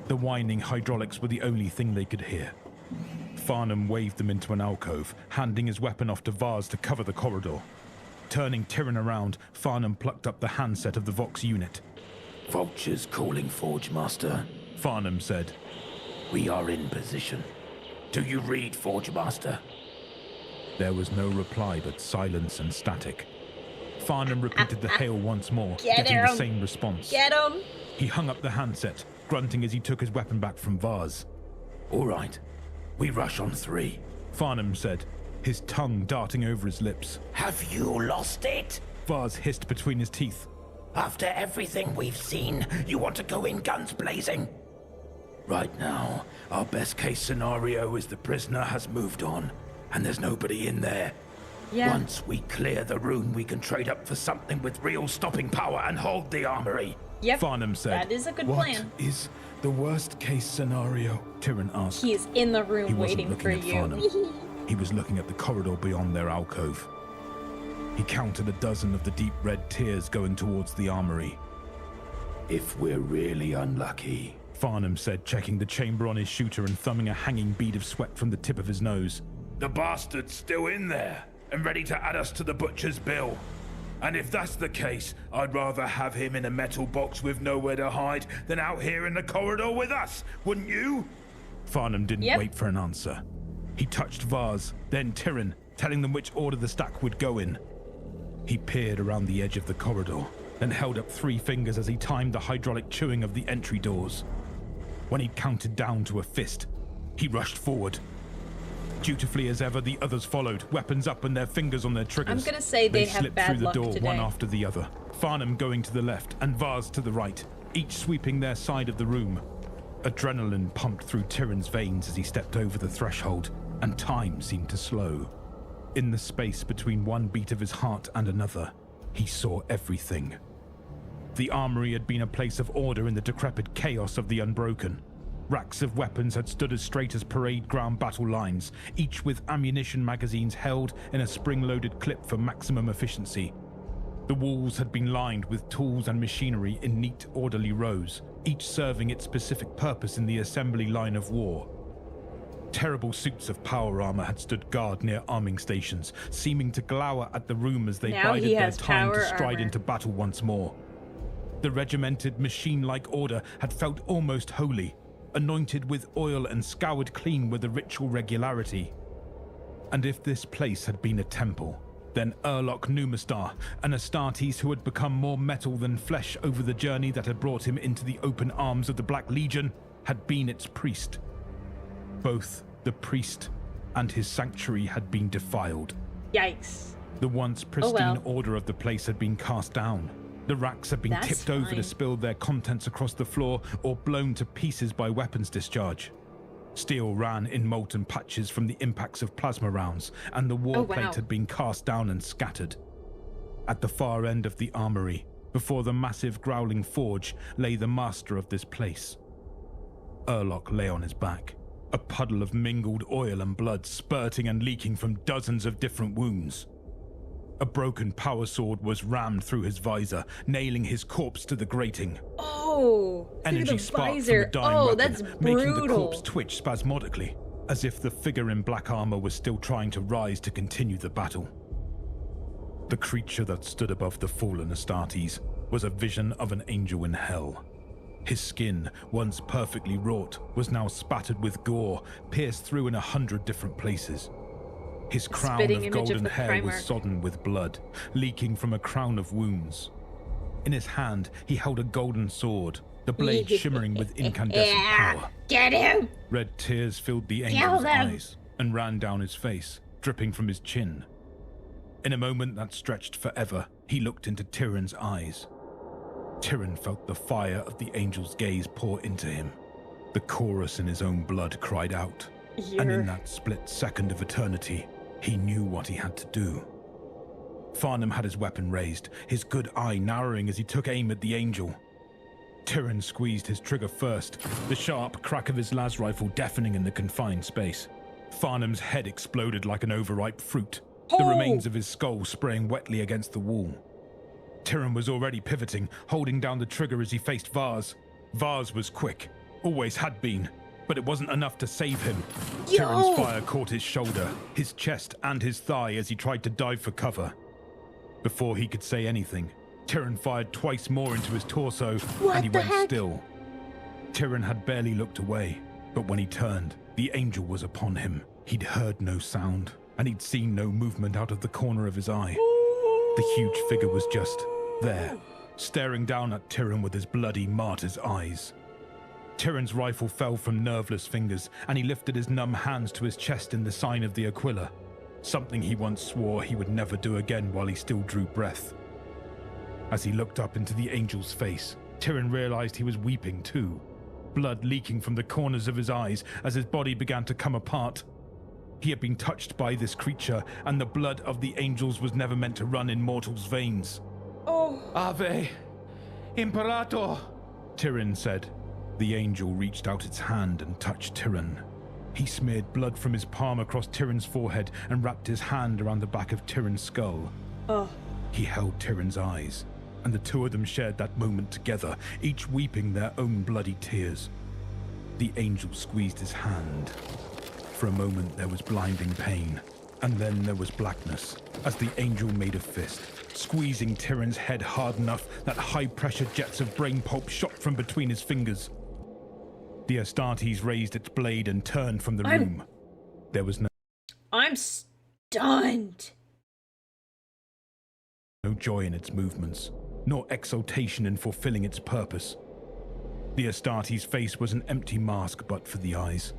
[SPEAKER 4] The whining hydraulics were the only thing they could hear. Farnham waved them into an alcove, handing his weapon off to Vars to cover the corridor. Turning Tyrion around, Farnham plucked up the handset of the Vox unit.
[SPEAKER 6] Vultures calling Forge Master.
[SPEAKER 4] Farnham said.
[SPEAKER 6] We are in position. Do you read, Forge Master?
[SPEAKER 4] There was no reply but silence and static. Farnham repeated the hail once more, getting the same response.
[SPEAKER 1] Get him!
[SPEAKER 4] He hung up the handset, grunting as he took his weapon back from Vars.
[SPEAKER 6] All right. We rush on 3.
[SPEAKER 4] Farnham said, his tongue darting over his lips.
[SPEAKER 6] Have you lost it?
[SPEAKER 4] Vars hissed between his teeth.
[SPEAKER 6] After everything we've seen, you want to go in guns blazing?
[SPEAKER 5] Right now, our best case scenario is the prisoner has moved on, and there's nobody in there.
[SPEAKER 1] Yeah.
[SPEAKER 5] Once we clear the room, we can trade up for something with real stopping power and hold the armory.
[SPEAKER 1] Yep.
[SPEAKER 4] Farnham said.
[SPEAKER 1] That is a good
[SPEAKER 4] "What
[SPEAKER 1] plan.
[SPEAKER 4] is the worst case scenario?" Tyrion asked.
[SPEAKER 1] He's in the room
[SPEAKER 4] He wasn't
[SPEAKER 1] waiting
[SPEAKER 4] looking
[SPEAKER 1] for
[SPEAKER 4] at Farnham.
[SPEAKER 1] you.
[SPEAKER 4] He was looking at the corridor beyond their alcove. He counted a dozen of the deep red tears going towards the armory.
[SPEAKER 5] If we're really unlucky.
[SPEAKER 4] Farnham said, checking the chamber on his shooter and thumbing a hanging bead of sweat from the tip of his nose.
[SPEAKER 5] The bastard's still in there, and ready to add us to the butcher's bill. And if that's the case, I'd rather have him in a metal box with nowhere to hide than out here in the corridor with us, wouldn't you?
[SPEAKER 4] Farnham didn't
[SPEAKER 1] Yep.
[SPEAKER 4] wait for an answer. He touched Vars, then Tyrion, telling them which order the stack would go in. He peered around the edge of the corridor, then held up 3 fingers as he timed the hydraulic chewing of the entry doors. When he'd counted down to a fist, he rushed forward. Dutifully as ever, the others followed, weapons up and their fingers on their triggers.
[SPEAKER 1] I'm gonna say they have
[SPEAKER 4] slipped
[SPEAKER 1] bad
[SPEAKER 4] through the
[SPEAKER 1] luck
[SPEAKER 4] door
[SPEAKER 1] today.
[SPEAKER 4] one after the other, Farnham going to the left and Vars to the right, each sweeping their side of the room. Adrenaline pumped through Tyrion's veins as he stepped over the threshold, and time seemed to slow. In the space between one beat of his heart and another, he saw everything. The armory had been a place of order in the decrepit chaos of the Unbroken. Racks of weapons had stood as straight as parade ground battle lines, each with ammunition magazines held in a spring-loaded clip for maximum efficiency. The walls had been lined with tools and machinery in neat, orderly rows, each serving its specific purpose in the assembly line of war. Terrible suits of power armor had stood guard near arming stations, seeming to glower at the room as they
[SPEAKER 1] Now
[SPEAKER 4] bided
[SPEAKER 1] he
[SPEAKER 4] their
[SPEAKER 1] has
[SPEAKER 4] time to
[SPEAKER 1] power
[SPEAKER 4] stride
[SPEAKER 1] armor.
[SPEAKER 4] into battle once more. The regimented, machine-like order had felt almost holy, anointed with oil and scoured clean with a ritual regularity. And if this place had been a temple, then Urlok Numastar, an Astartes who had become more metal than flesh over the journey that had brought him into the open arms of the Black Legion, had been its priest. Both the priest and his sanctuary had been defiled.
[SPEAKER 1] Yikes.
[SPEAKER 4] The once pristine
[SPEAKER 1] well.
[SPEAKER 4] order of the place had been cast down. The racks had been
[SPEAKER 1] That's
[SPEAKER 4] tipped over
[SPEAKER 1] fine.
[SPEAKER 4] to spill their contents across the floor or blown to pieces by weapons discharge. Steel ran in molten patches from the impacts of plasma rounds, and the war
[SPEAKER 1] Oh, wow.
[SPEAKER 4] plate had been cast down and scattered. At the far end of the armory, before the massive growling forge, lay the master of this place. Urlok lay on his back, a puddle of mingled oil and blood spurting and leaking from dozens of different wounds. A broken power sword was rammed through his visor, nailing his corpse to the grating.
[SPEAKER 1] Oh, through
[SPEAKER 4] Energy
[SPEAKER 1] the
[SPEAKER 4] sparked
[SPEAKER 1] visor.
[SPEAKER 4] from the dying
[SPEAKER 1] Oh,
[SPEAKER 4] weapon,
[SPEAKER 1] that's
[SPEAKER 4] making the
[SPEAKER 1] brutal.
[SPEAKER 4] corpse twitch spasmodically, as if the figure in black armor was still trying to rise to continue the battle. The creature that stood above the fallen Astartes was a vision of an angel in hell. His skin, once perfectly wrought, was now spattered with gore, pierced through in 100 different places. His crown
[SPEAKER 1] Spitting
[SPEAKER 4] of
[SPEAKER 1] image
[SPEAKER 4] golden
[SPEAKER 1] of the
[SPEAKER 4] hair was
[SPEAKER 1] Primarch.
[SPEAKER 4] sodden with blood, leaking from a crown of wounds. In his hand, he held a golden sword, the blade shimmering with incandescent power.
[SPEAKER 1] Get him!
[SPEAKER 4] Red tears filled the
[SPEAKER 1] Kill
[SPEAKER 4] angel's
[SPEAKER 1] them!
[SPEAKER 4] eyes and ran down his face, dripping from his chin. In a moment that stretched forever, he looked into Tyrion's eyes. Tyrion felt the fire of the angel's gaze pour into him. The chorus in his own blood cried out, and in that split second of eternity, he knew what he had to do. Farnham had his weapon raised, his good eye narrowing as he took aim at the angel. Tyrion squeezed his trigger first, the sharp crack of his las rifle deafening in the confined space. Farnham's head exploded like an overripe fruit, the remains of his skull spraying wetly against the wall. Tyrion was already pivoting, holding down the trigger as he faced Vars. Vars was quick, always had been, but it wasn't enough to save him. Tyrion's fire caught his shoulder, his chest and his thigh as he tried to dive for cover. Before he could say anything, Tyrion fired twice more into his torso, and he went still. Tyrion had barely looked away, but when he turned, the angel was upon him. He'd heard no sound, and he'd seen no movement out of the corner of his eye. The huge figure was just there, staring down at Tyrion with his bloody martyr's eyes. Tyrion's rifle fell from nerveless fingers, and he lifted his numb hands to his chest in the sign of the Aquila, something he once swore he would never do again while he still drew breath. As he looked up into the angel's face, Tyrion realized he was weeping too. blood leaking from the corners of his eyes as his body began to come apart. He had been touched by this creature, and the blood of the angels was never meant to run in mortals' veins.
[SPEAKER 1] Oh.
[SPEAKER 4] Ave Imperator, Tyrion said. The angel reached out its hand and touched Tyrion. He smeared blood from his palm across Tyrion's forehead and wrapped his hand around the back of Tyrion's skull.
[SPEAKER 1] Oh.
[SPEAKER 4] He held Tyrion's eyes, and the two of them shared that moment together, each weeping their own bloody tears. The angel squeezed his hand. For a moment there was blinding pain, and then there was blackness, as the angel made a fist, squeezing Tyrion's head hard enough that high-pressure jets of brain pulp shot from between his fingers. The Astartes raised its blade and turned from the room. There was
[SPEAKER 1] I'm stunned.
[SPEAKER 4] no joy in its movements, nor exultation in fulfilling its purpose. The Astartes' face was an empty mask but for the eyes.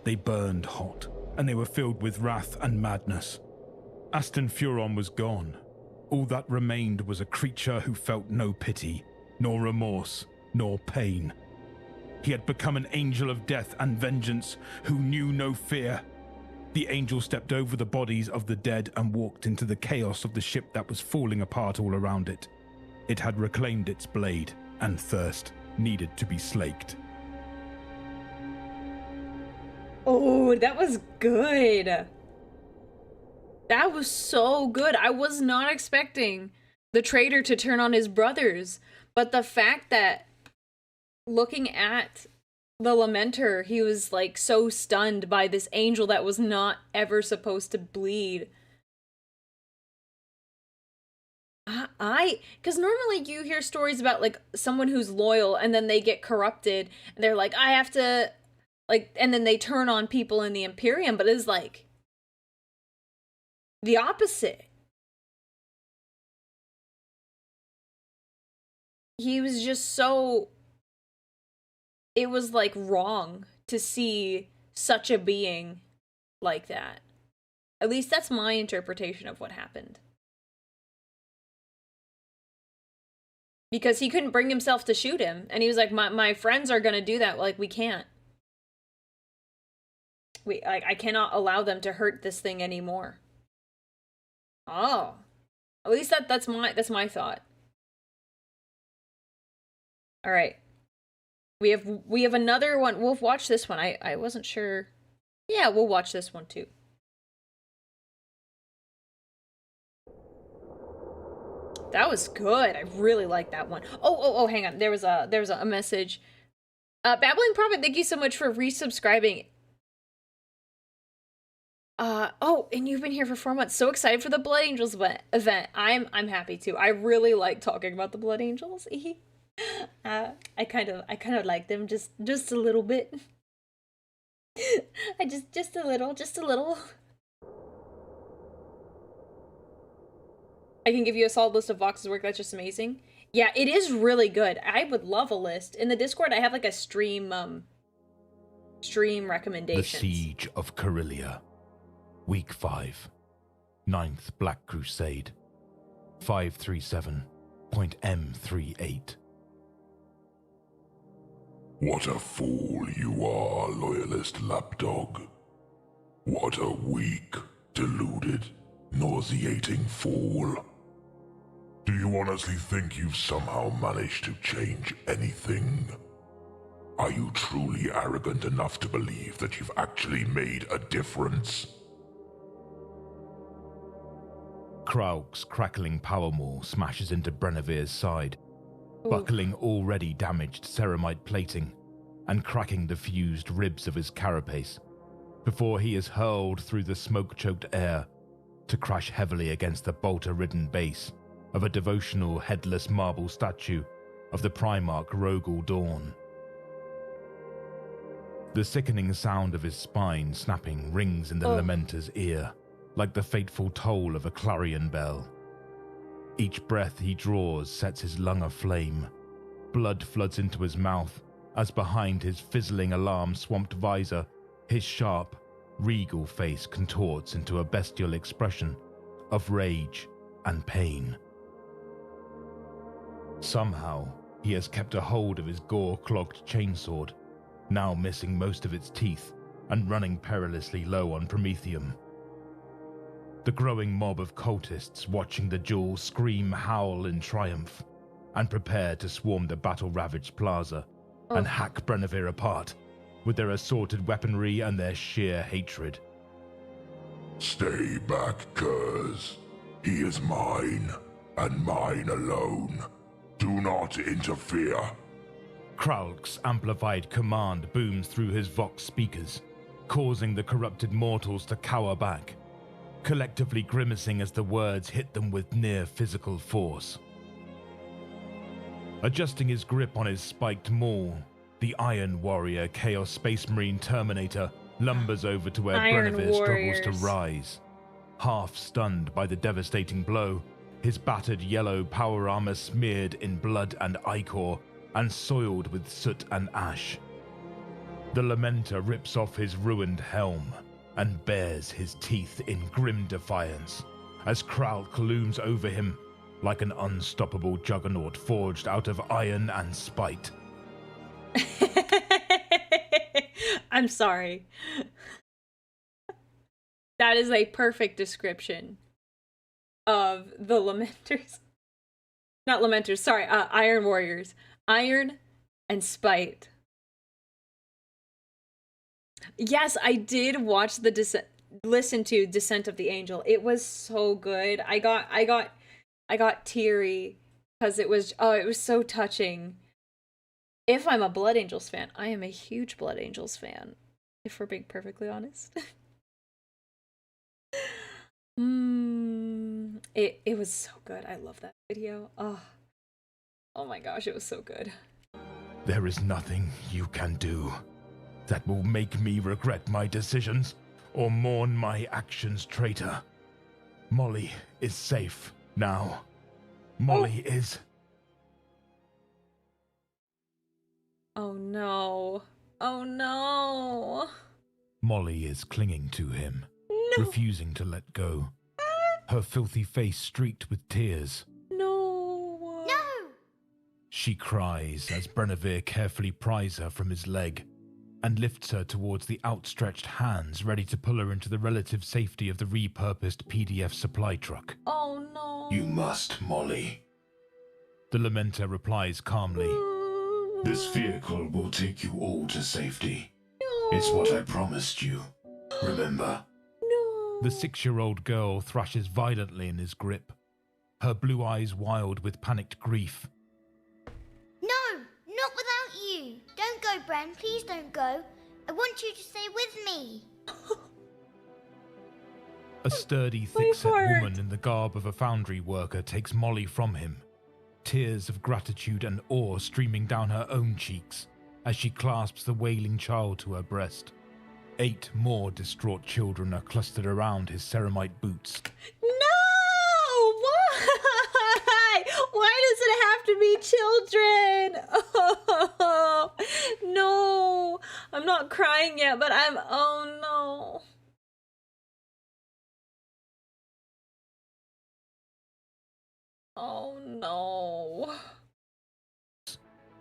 [SPEAKER 4] They burned hot, and they were filled with wrath and madness. Aston Furon was gone. All that remained was a creature who felt no pity, nor remorse, nor pain. He had become an angel of death and vengeance who knew no fear. The angel stepped over the bodies of the dead and walked into the chaos of the ship that was falling apart all around it. It had reclaimed its blade, and thirst needed to be slaked.
[SPEAKER 1] Oh, that was good. That was so good. I was not expecting the traitor to turn on his brothers, but the fact that looking at the Lamenter, he was like so stunned by this angel that was not ever supposed to bleed. Because normally you hear stories about like someone who's loyal and then they get corrupted and they're like, I have to, like, and then they turn on people in the Imperium, but it's like the opposite. He was just so, it was like wrong to see such a being like that. At least that's my interpretation of what happened. Because he couldn't bring himself to shoot him. And he was like, my friends are gonna do that. Like, we can't. I cannot allow them to hurt this thing anymore. Oh. At least that's my thought. Alright. We have another one. We'll watch this one. I wasn't sure. Yeah, we'll watch this one too. That was good. I really like that one. Oh, hang on. There was a message. Babbling Prophet, thank you so much for resubscribing. Oh, and you've been here for 4 months. So excited for the Blood Angels event. I'm happy too. I really like talking about the Blood Angels. I kind of like them just a little bit. I just a little. I can give you a solid list of Vox's work. That's just amazing. Yeah, it is really good. I would love a list. In the Discord, I have like a stream recommendations.
[SPEAKER 4] The Siege of Aurelia. Week 5. 9th Black Crusade. 537.M38.
[SPEAKER 6] What a fool you are, loyalist lapdog. What a weak, deluded, nauseating fool. Do you honestly think you've somehow managed to change anything? Are you truly arrogant enough to believe that you've actually made a difference?
[SPEAKER 4] Kraug's crackling power maul smashes into Brenevir's side, buckling already damaged ceramite plating and cracking the fused ribs of his carapace, before he is hurled through the smoke-choked air to crash heavily against the bolter-ridden base of a devotional headless marble statue of the Primarch Rogel Dawn. The sickening sound of his spine snapping rings in the Lamenter's ear, like the fateful toll of a clarion bell. Each breath he draws sets his lung aflame. Blood floods into his mouth, as behind his fizzling alarm-swamped visor, his sharp, regal face contorts into a bestial expression of rage and pain. Somehow, he has kept a hold of his gore-clogged chainsword, now missing most of its teeth and running perilously low on promethium. The growing mob of cultists watching the duel scream, howl in triumph, and prepare to swarm the battle-ravaged plaza and hack Brenevere apart with their assorted weaponry and their sheer hatred.
[SPEAKER 6] Stay back, curs. He is mine, and mine alone. Do not interfere.
[SPEAKER 4] Kralk's amplified command booms through his Vox speakers, causing the corrupted mortals to cower back, collectively grimacing as the words hit them with near physical force. Adjusting his grip on his spiked maul, the Iron Warrior Chaos Space Marine Terminator lumbers over to where Brenevere struggles to rise. Half stunned by the devastating blow, his battered yellow power armor smeared in blood and ichor and soiled with soot and ash. The Lamenter rips off his ruined helm and bares his teeth in grim defiance as Kralk looms over him like an unstoppable juggernaut forged out of iron and spite.
[SPEAKER 1] I'm sorry. That is a perfect description of the Lamenters. Not Lamenters, sorry, Iron Warriors. Iron and spite. Yes, I did watch listen to Descent of the Angel. It was so good. I got teary because it was so touching. If I'm a Blood Angels fan, I am a huge Blood Angels fan, if we're being perfectly honest. It was so good. I love that video. Oh my gosh, it was so good.
[SPEAKER 4] There is nothing you can do that will make me regret my decisions or mourn my actions, traitor. Molly is safe now. Molly is...
[SPEAKER 1] Oh no. Oh no.
[SPEAKER 4] Molly is clinging to him, refusing to let go. Her filthy face streaked with tears.
[SPEAKER 1] No.
[SPEAKER 3] No!
[SPEAKER 4] She cries as Brenevere carefully pries her from his leg and lifts her towards the outstretched hands ready to pull her into the relative safety of the repurposed PDF supply truck.
[SPEAKER 1] Oh no.
[SPEAKER 6] You must, Molly.
[SPEAKER 4] The Lamenter replies calmly.
[SPEAKER 6] This vehicle will take you all to safety. It's what I promised you. Remember?
[SPEAKER 1] No.
[SPEAKER 4] The 6-year-old girl thrashes violently in his grip, her blue eyes wild with panicked grief.
[SPEAKER 3] No! Not without you! Don't go, Bren. Please don't go. I want you to stay with me.
[SPEAKER 4] A sturdy, thick-set woman in the garb of a foundry worker takes Molly from him, tears of gratitude and awe streaming down her own cheeks as she clasps the wailing child to her breast. 8 more distraught children are clustered around his ceramite boots.
[SPEAKER 1] No! Why? Why does it have to be children? Oh, no. I'm not crying yet, but oh no. Oh no.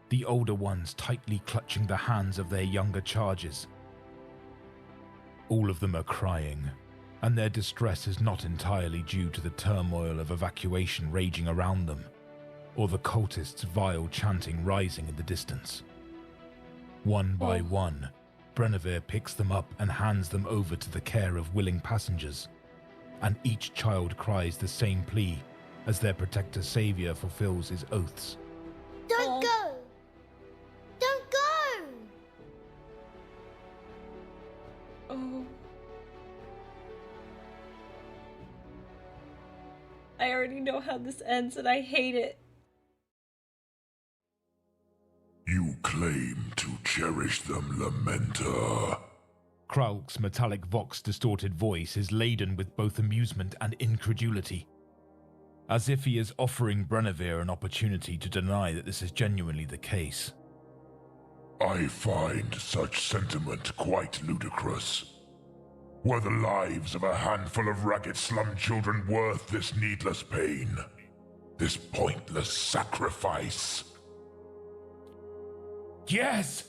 [SPEAKER 4] The older ones tightly clutching the hands of their younger charges. All of them are crying, and their distress is not entirely due to the turmoil of evacuation raging around them, or the cultists' vile chanting rising in the distance. One by one, Brenevere picks them up and hands them over to the care of willing passengers, and each child cries the same plea as their protector savior fulfills his oaths.
[SPEAKER 3] Don't go! Don't go!
[SPEAKER 1] Oh. I already know how this ends and I hate it.
[SPEAKER 6] You claim to cherish them, Lamenter.
[SPEAKER 4] Kralk's metallic vox-distorted voice is laden with both amusement and incredulity, as if he is offering Brenevere an opportunity to deny that this is genuinely the case.
[SPEAKER 6] I find such sentiment quite ludicrous. Were the lives of a handful of ragged slum children worth this needless pain? This pointless sacrifice?
[SPEAKER 5] Yes!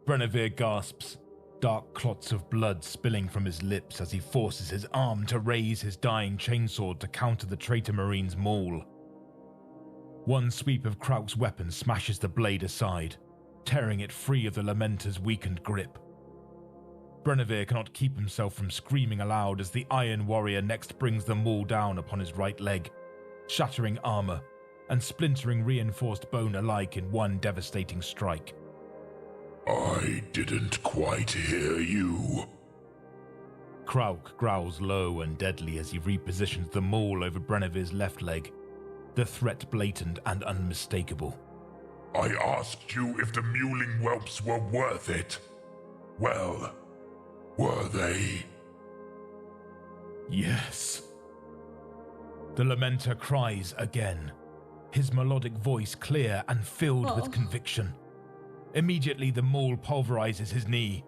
[SPEAKER 4] Brenevere gasps, dark clots of blood spilling from his lips as he forces his arm to raise his dying chainsword to counter the traitor Marine's maul. One sweep of Krauk's weapon smashes the blade aside, tearing it free of the Lamenter's weakened grip. Brenevere cannot keep himself from screaming aloud as the Iron Warrior next brings the maul down upon his right leg, shattering armor and splintering reinforced bone alike in one devastating strike.
[SPEAKER 6] I didn't quite hear you.
[SPEAKER 4] Krauk growls low and deadly as he repositions the maul over Brenevere's left leg, the threat blatant and unmistakable.
[SPEAKER 6] I asked you if the mewling whelps were worth it. Well, were they?
[SPEAKER 4] Yes. The Lamenter cries again, his melodic voice clear and filled with conviction. Immediately the maul pulverizes his knee,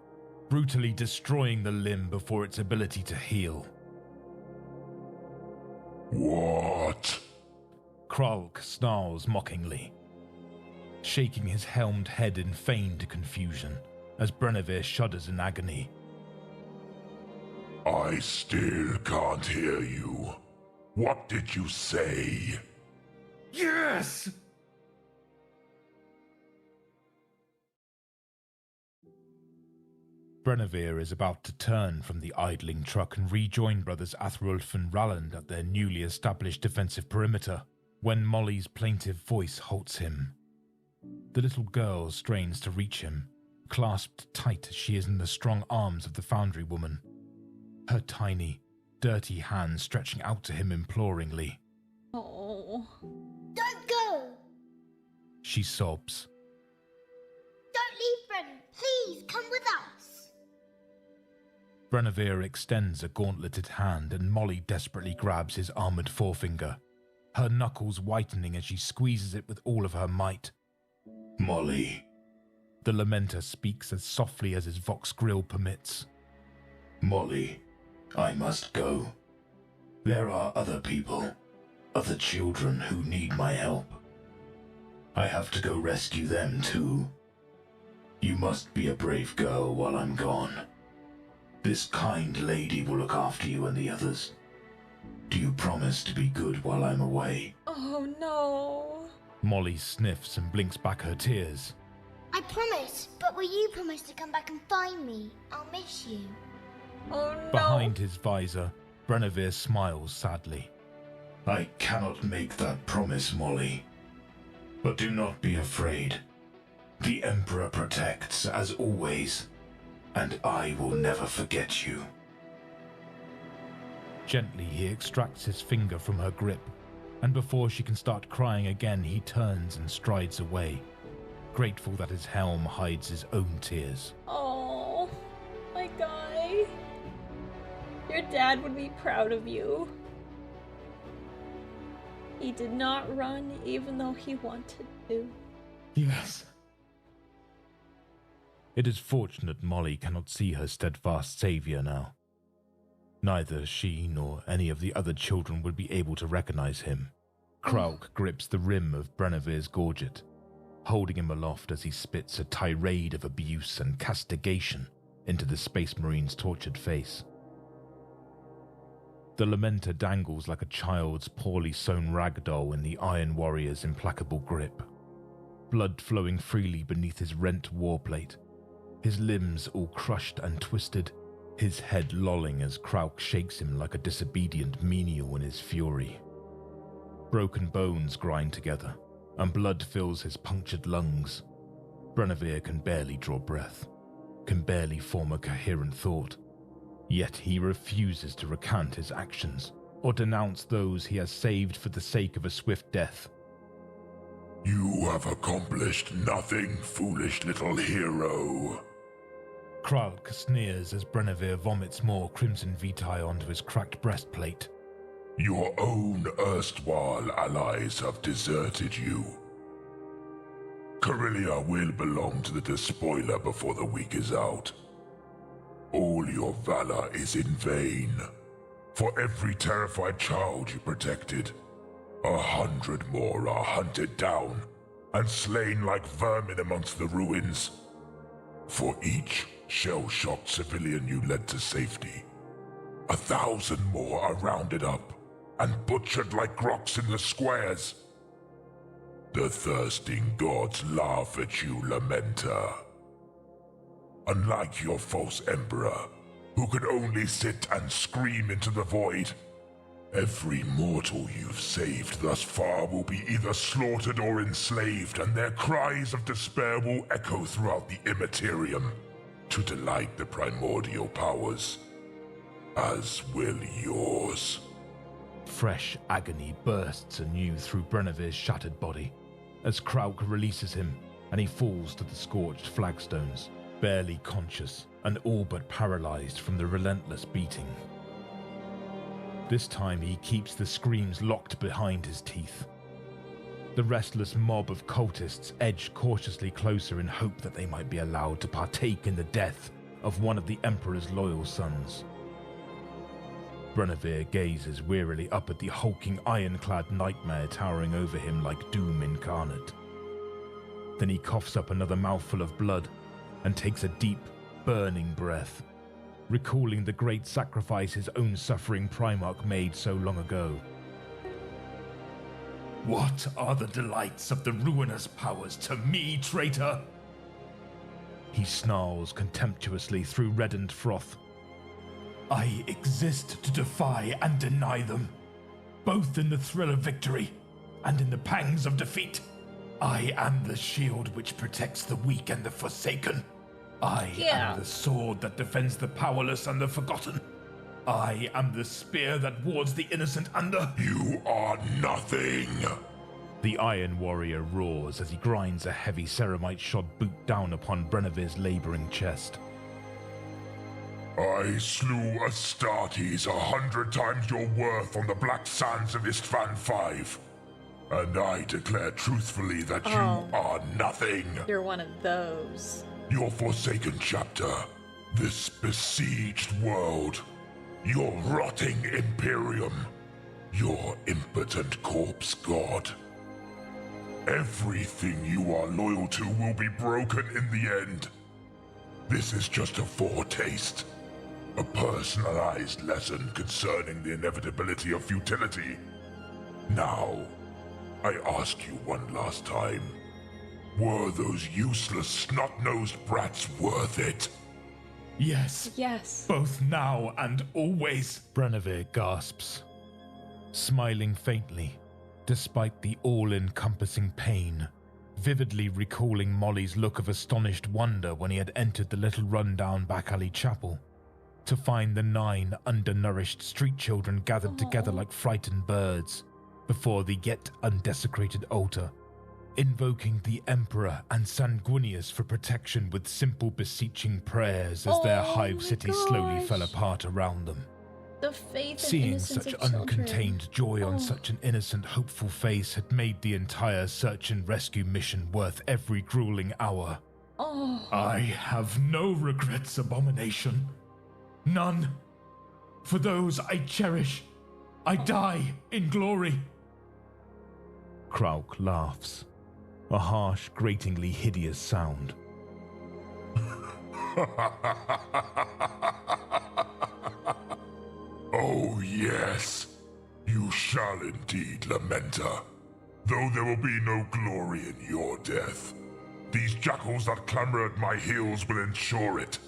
[SPEAKER 4] brutally destroying the limb before its ability to heal.
[SPEAKER 6] What?
[SPEAKER 4] Krauk snarls mockingly, shaking his helmed head in feigned confusion as Brenevere shudders in agony.
[SPEAKER 6] I still can't hear you. What did you say?
[SPEAKER 5] Yes!
[SPEAKER 4] Brenevere is about to turn from the idling truck and rejoin brothers Athrulf and Ralland at their newly established defensive perimeter, when Molly's plaintive voice halts him. The little girl strains to reach him, clasped tight as she is in the strong arms of the foundry woman, her tiny, dirty hands stretching out to him imploringly.
[SPEAKER 1] Oh.
[SPEAKER 3] Don't go!
[SPEAKER 4] She sobs.
[SPEAKER 3] Don't leave, Bren. Please, come with us.
[SPEAKER 4] Brenevere extends a gauntleted hand and Molly desperately grabs his armored forefinger, her knuckles whitening as she squeezes it with all of her might.
[SPEAKER 6] Molly.
[SPEAKER 4] The Lamenter speaks as softly as his vox grill permits.
[SPEAKER 6] Molly, I must go. There are other people, other children who need my help. I have to go rescue them too. You must be a brave girl while I'm gone. This kind lady will look after you and the others. Do you promise to be good while I'm away?
[SPEAKER 1] Oh no.
[SPEAKER 4] Molly sniffs and blinks back her tears.
[SPEAKER 3] I promise, but will you promise to come back and find me? I'll miss you.
[SPEAKER 1] Oh no.
[SPEAKER 4] Behind his visor, Brenevere smiles sadly.
[SPEAKER 6] I cannot make that promise, Molly. But do not be afraid. The Emperor protects, as always, and I will never forget you.
[SPEAKER 4] Gently, he extracts his finger from her grip, and before she can start crying again, he turns and strides away, grateful that his helm hides his own tears.
[SPEAKER 1] Oh, my guy. Your dad would be proud of you. He did not run even though he wanted to.
[SPEAKER 4] Yes. It is fortunate Molly cannot see her steadfast savior now. Neither she nor any of the other children would be able to recognize him. Krauk grips the rim of Brenevere's gorget, holding him aloft as he spits a tirade of abuse and castigation into the Space Marine's tortured face. The Lamenter dangles like a child's poorly sewn rag doll in the Iron Warrior's implacable grip, blood flowing freely beneath his rent warplate, his limbs all crushed and twisted, his head lolling as Krauk shakes him like a disobedient menial in his fury. Broken bones grind together, and blood fills his punctured lungs. Brenevere can barely draw breath, can barely form a coherent thought. Yet he refuses to recant his actions, or denounce those he has saved for the sake of a swift death.
[SPEAKER 6] You have accomplished nothing, foolish little hero.
[SPEAKER 4] Krauk sneers as Brenevere vomits more crimson vitae onto his cracked breastplate.
[SPEAKER 6] Your own erstwhile allies have deserted you. Aurelia will belong to the despoiler before the week is out. All your valor is in vain. For every terrified child you protected, 100 more are hunted down and slain like vermin amongst the ruins. For each shell-shocked civilian you led to safety, 1,000 more are rounded up and butchered like groks in the squares. The thirsting gods laugh at you, Lamenter. Unlike your false emperor, who could only sit and scream into the void, every mortal you've saved thus far will be either slaughtered or enslaved, and their cries of despair will echo throughout the immaterium to delight the primordial powers, as will yours.
[SPEAKER 4] Fresh agony bursts anew through Brenevir's shattered body as Krauk releases him and he falls to the scorched flagstones, barely conscious and all but paralyzed from the relentless beating. This time he keeps the screams locked behind his teeth. The restless mob of cultists edge cautiously closer in hope that they might be allowed to partake in the death of one of the Emperor's loyal sons. Brenevir gazes wearily up at the hulking ironclad nightmare towering over him like doom incarnate. Then he coughs up another mouthful of blood and takes a deep, burning breath, recalling the great sacrifice his own suffering Primarch made so long ago.
[SPEAKER 5] What are the delights of the ruinous powers to me, traitor?
[SPEAKER 4] He snarls contemptuously through reddened froth.
[SPEAKER 5] I exist to defy and deny them, both in the thrill of victory and in the pangs of defeat. I am the shield which protects the weak and the forsaken. I am the sword that defends the powerless and the forgotten. I am the spear that wards the innocent and the...
[SPEAKER 6] You are nothing!
[SPEAKER 4] The Iron Warrior roars as he grinds a heavy ceramite-shod boot down upon Brenevir's laboring chest.
[SPEAKER 6] I slew Astartes 100 times your worth on the black sands of Istvan V. And I declare truthfully that you are nothing.
[SPEAKER 1] You're one of those.
[SPEAKER 6] Your forsaken chapter, this besieged world, your rotting Imperium, your impotent corpse god. Everything you are loyal to will be broken in the end. This is just a foretaste. A personalized lesson concerning the inevitability of futility. Now, I ask you one last time. Were those useless snot-nosed brats worth it?
[SPEAKER 5] Yes.
[SPEAKER 1] Yes.
[SPEAKER 5] Both now and always.
[SPEAKER 4] Brenevir gasps, smiling faintly, despite the all-encompassing pain, vividly recalling Molly's look of astonished wonder when he had entered the little run-down back-alley chapel, to find the 9 undernourished street children gathered together like frightened birds before the yet undesecrated altar, invoking the Emperor and Sanguinius for protection with simple beseeching prayers as their hive city slowly fell apart around them.
[SPEAKER 1] The faith and
[SPEAKER 4] Seeing
[SPEAKER 1] innocence
[SPEAKER 4] such
[SPEAKER 1] of children.
[SPEAKER 4] uncontained joy on such an innocent, hopeful face had made the entire search and rescue mission worth every grueling hour.
[SPEAKER 5] I have no regrets, Abomination. None. For those I cherish, I die in glory.
[SPEAKER 4] Krauk laughs, a harsh, gratingly hideous sound.
[SPEAKER 6] Oh yes, you shall indeed, Lamenter. Though there will be no glory in your death, these jackals that clamor at my heels will ensure it.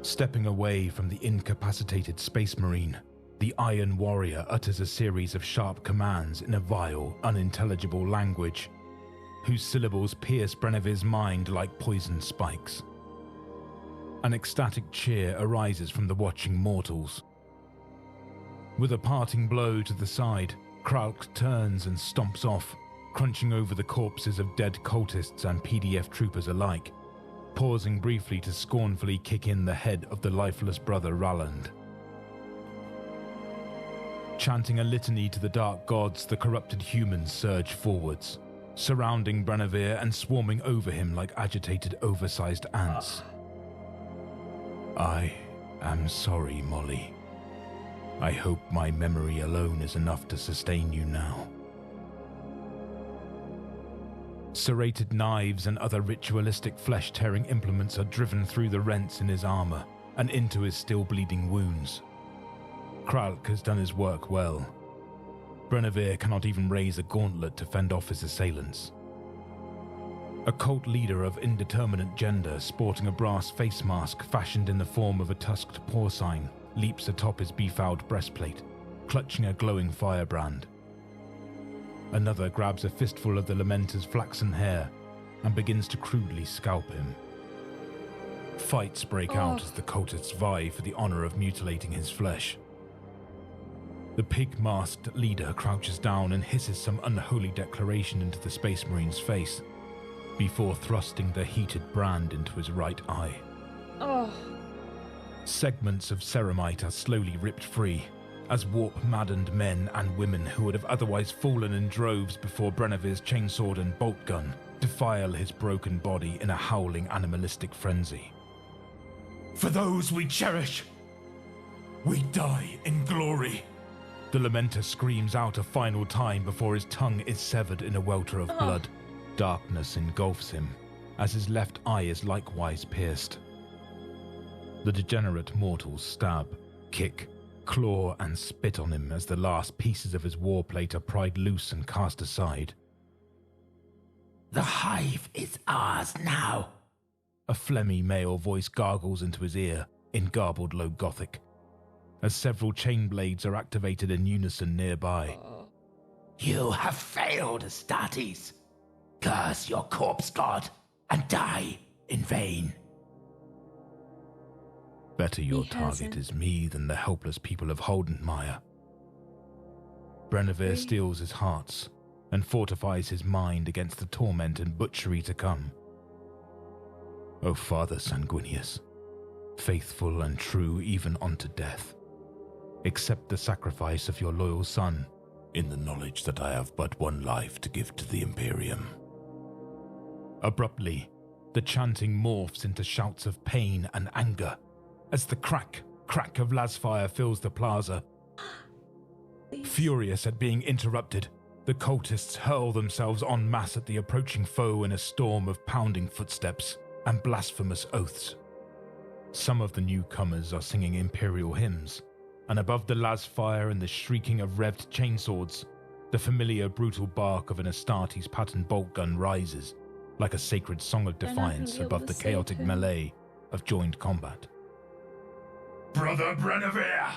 [SPEAKER 4] Stepping away from the incapacitated Space Marine, the Iron Warrior utters a series of sharp commands in a vile, unintelligible language, whose syllables pierce Brenevir's mind like poisoned spikes. An ecstatic cheer arises from the watching mortals. With a parting blow to the side, Krauk turns and stomps off, crunching over the corpses of dead cultists and PDF troopers alike, pausing briefly to scornfully kick in the head of the lifeless brother Ralland. Chanting a litany to the dark gods, the corrupted humans surge forwards, surrounding Brenevir and swarming over him like agitated, oversized ants. I am sorry, Molly. I hope my memory alone is enough to sustain you now. Serrated knives and other ritualistic flesh-tearing implements are driven through the rents in his armor and into his still-bleeding wounds. Kralk has done his work well. Brennevier cannot even raise a gauntlet to fend off his assailants. A cult leader of indeterminate gender, sporting a brass face mask fashioned in the form of a tusked porcine, leaps atop his befouled breastplate, clutching a glowing firebrand. Another grabs a fistful of the Lamenter's flaxen hair and begins to crudely scalp him. Fights break out as the cultists vie for the honor of mutilating his flesh. The pig-masked leader crouches down and hisses some unholy declaration into the Space Marine's face, before thrusting the heated brand into his right eye. Segments of ceramite are slowly ripped free, as warp-maddened men and women who would have otherwise fallen in droves before Brennevier's chainsword and bolt gun defile his broken body in a howling animalistic frenzy.
[SPEAKER 5] For those we cherish, we die in glory.
[SPEAKER 4] The Lamenter screams out a final time before his tongue is severed in a welter of blood. Darkness engulfs him, as his left eye is likewise pierced. The degenerate mortals stab, kick, claw and spit on him as the last pieces of his warplate are pried loose and cast aside.
[SPEAKER 6] The hive is ours now.
[SPEAKER 4] A phlegmy male voice gargles into his ear in garbled low Gothic, as several chain blades are activated in unison nearby.
[SPEAKER 6] You have failed, Astartes. Curse your corpse god and die in vain.
[SPEAKER 4] Better your target is me than the helpless people of Holdenmire. Brennevier steels his hearts and fortifies his mind against the torment and butchery to come. O Father Sanguinius, faithful and true even unto death, accept the sacrifice of your loyal son,
[SPEAKER 6] in the knowledge that I have but one life to give to the Imperium.
[SPEAKER 4] Abruptly, the chanting morphs into shouts of pain and anger as the crack of lasfire fills the plaza. Furious at being interrupted, the cultists hurl themselves en masse at the approaching foe in a storm of pounding footsteps and blasphemous oaths. Some of the newcomers are singing imperial hymns, and above the lasfire and the shrieking of revved chainswords, the familiar brutal bark of an Astartes pattern bolt gun rises, like a sacred song of defiance above the chaotic melee of joined combat.
[SPEAKER 5] Brother Brennevier!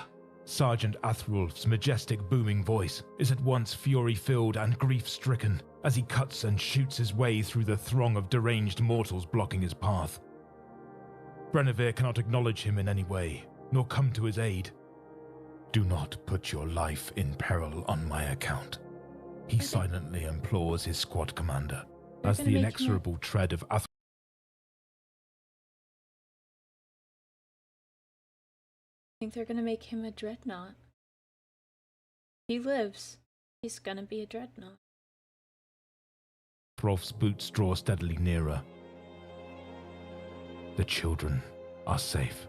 [SPEAKER 4] Sergeant Athrulf's majestic booming voice is at once fury-filled and grief-stricken as he cuts and shoots his way through the throng of deranged mortals blocking his path. Brennevier cannot acknowledge him in any way, nor come to his aid. Do not put your life in peril on my account, he silently implores his squad commander, as the inexorable tread of Athrulf
[SPEAKER 1] I think they're gonna make him a dreadnought. He lives. He's gonna be a dreadnought.
[SPEAKER 4] Rolf's boots draw steadily nearer. The children are safe,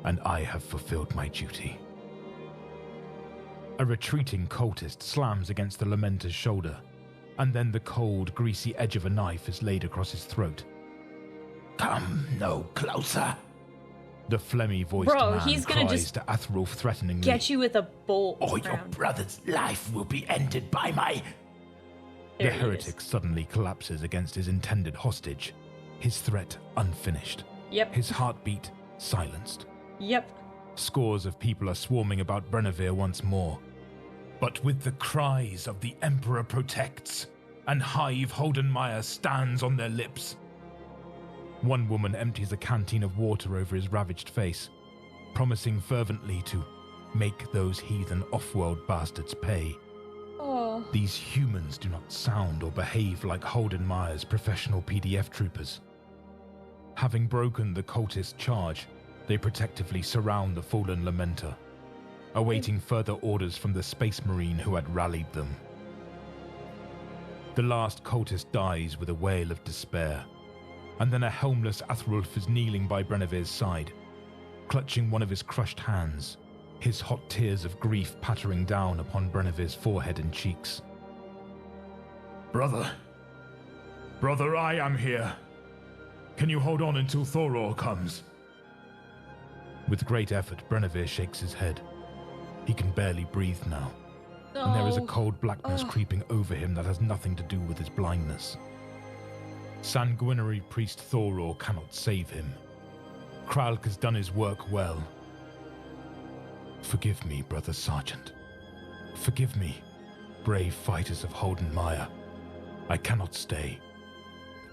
[SPEAKER 4] and I have fulfilled my duty. A retreating cultist slams against the Lamenter's shoulder, and then the cold, greasy edge of a knife is laid across his throat.
[SPEAKER 6] Come no closer.
[SPEAKER 4] The phlegmy-voiced man
[SPEAKER 1] he's gonna
[SPEAKER 4] cries
[SPEAKER 1] just
[SPEAKER 4] to Athrulf threateningly.
[SPEAKER 1] Get you with a bolt.
[SPEAKER 6] Or your brother's life will be ended by my...
[SPEAKER 4] The heretic suddenly collapses against his intended hostage, his threat unfinished.
[SPEAKER 1] Yep.
[SPEAKER 4] His heartbeat silenced.
[SPEAKER 1] Yep.
[SPEAKER 4] Scores of people are swarming about Brennevier once more. But with the cries of the Emperor protects, and Hive Holdenmire stands on their lips. One woman empties a canteen of water over his ravaged face, promising fervently to make those heathen off-world bastards pay.
[SPEAKER 1] Oh.
[SPEAKER 4] These humans do not sound or behave like Holdenmire's professional PDF troopers. Having broken the cultist charge, they protectively surround the fallen Lamenter, awaiting further orders from the Space Marine who had rallied them. The last cultist dies with a wail of despair, and then a helmless Athrulf is kneeling by Brennevier's side, clutching one of his crushed hands, his hot tears of grief pattering down upon Brennevier's forehead and cheeks.
[SPEAKER 5] Brother, Brother, I am here. Can you hold on until Thoror comes?
[SPEAKER 4] With great effort, Brenevere shakes his head. He can barely breathe now, and there is a cold blackness creeping over him that has nothing to do with his blindness. Sanguinary priest Thoror cannot save him. Kralk has done his work well. Forgive me, Brother Sergeant. Forgive me, brave fighters of Holdenmire. I cannot stay.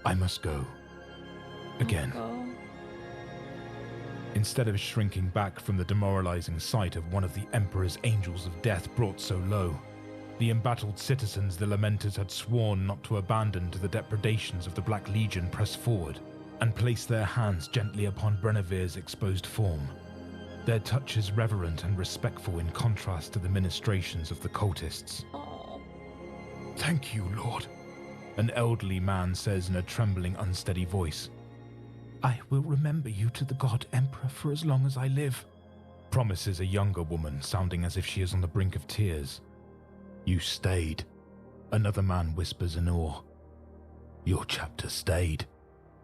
[SPEAKER 4] I must go. Again. Instead of shrinking back from the demoralizing sight of one of the Emperor's angels of death brought so low, the embattled citizens the Lamenters had sworn not to abandon to the depredations of the Black Legion pressed forward and placed their hands gently upon Brenevere's exposed form. Their touch is reverent and respectful in contrast to the ministrations of the cultists. Thank you, Lord, an elderly man says in a trembling, unsteady voice. I will remember you to the God Emperor for as long as I live, promises a younger woman, sounding as if she is on the brink of tears. You stayed, another man whispers in awe. Your chapter stayed,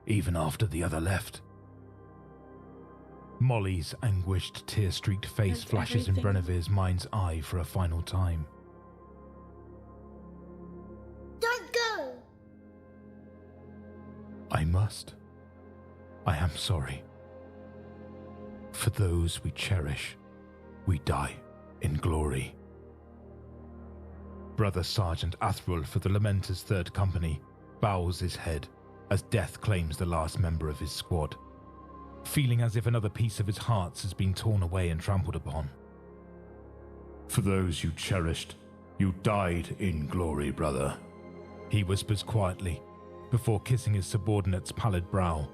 [SPEAKER 4] even after the other left. Molly's anguished, tear-streaked face flashes in Brenevere's mind's eye for a final time.
[SPEAKER 3] Don't go!
[SPEAKER 4] I must. I am sorry. For those we cherish, we die in glory. Brother Sergeant Athrulf of the Lamenters' 3rd Company bows his head as death claims the last member of his squad, feeling as if another piece of his heart has been torn away and trampled upon.
[SPEAKER 5] For those you cherished, you died in glory, brother,
[SPEAKER 4] he whispers quietly, before kissing his subordinate's pallid brow.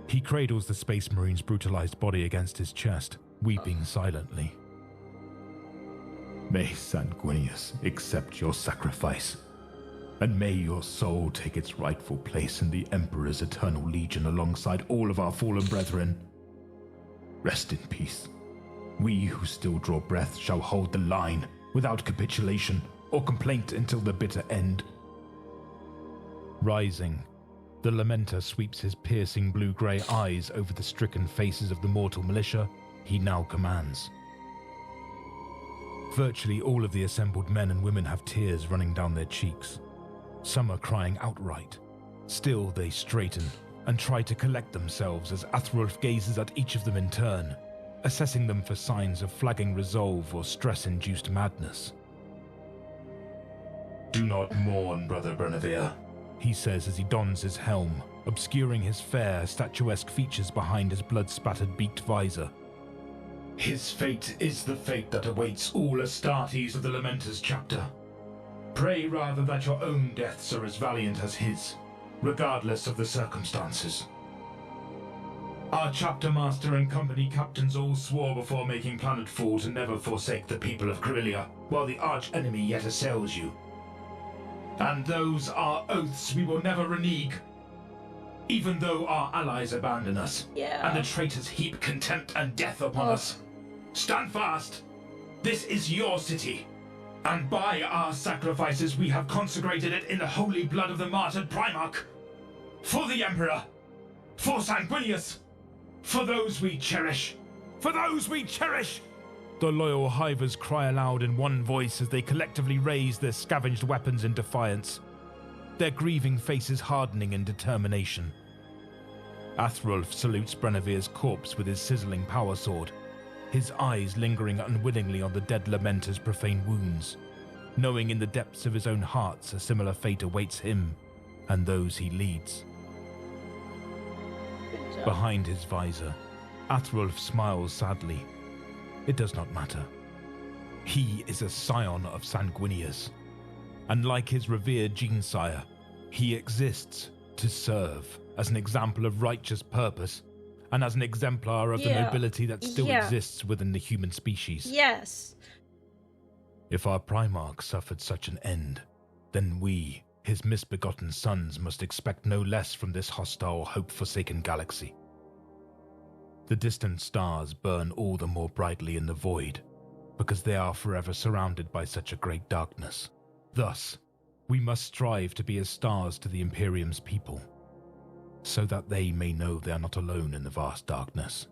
[SPEAKER 4] He cradles the Space Marine's brutalized body against his chest, weeping silently.
[SPEAKER 5] May Sanguinius accept your sacrifice, and may your soul take its rightful place in the Emperor's eternal legion alongside all of our fallen brethren. Rest in peace. We who still draw breath shall hold the line without capitulation or complaint until the bitter end.
[SPEAKER 4] Rising, the Lamenter sweeps his piercing blue-grey eyes over the stricken faces of the mortal militia he now commands. Virtually all of the assembled men and women have tears running down their cheeks. Some are crying outright. Still, they straighten and try to collect themselves as Athrulf gazes at each of them in turn, assessing them for signs of flagging resolve or stress-induced madness.
[SPEAKER 5] Do not mourn, Brother Brenevere,
[SPEAKER 4] he says as he dons his helm, obscuring his fair, statuesque features behind his blood-spattered beaked visor.
[SPEAKER 5] His fate is the fate that awaits all Astartes of the Lamenters chapter. Pray rather that your own deaths are as valiant as his, regardless of the circumstances. Our chapter master and company captains all swore before making planetfall to never forsake the people of Aurelia, while the arch-enemy yet assails you. And those are oaths we will never renege, even though our allies abandon us, and the traitors heap contempt and death upon us. Stand fast! This is your city, and by our sacrifices we have consecrated it in the holy blood of the martyred Primarch. For the Emperor, for Sanguinius, for those we cherish, for those we cherish!
[SPEAKER 4] The loyal hivers cry aloud in one voice as they collectively raise their scavenged weapons in defiance, their grieving faces hardening in determination. Athrulf salutes Brenevere's corpse with his sizzling power sword, his eyes lingering unwillingly on the dead Lamenter's profane wounds, knowing in the depths of his own heart a similar fate awaits him and those he leads. Behind his visor, Athrulf smiles sadly. It does not matter. He is a scion of Sanguinius, and like his revered gene-sire, he exists to serve as an example of righteous purpose and as an exemplar of the nobility that still exists within the human species.
[SPEAKER 1] Yes.
[SPEAKER 4] If our Primarch suffered such an end, then we, his misbegotten sons, must expect no less from this hostile, hope-forsaken galaxy. The distant stars burn all the more brightly in the void, because they are forever surrounded by such a great darkness. Thus, We must strive to be as stars to the Imperium's people, so that they may know they are not alone in the vast darkness.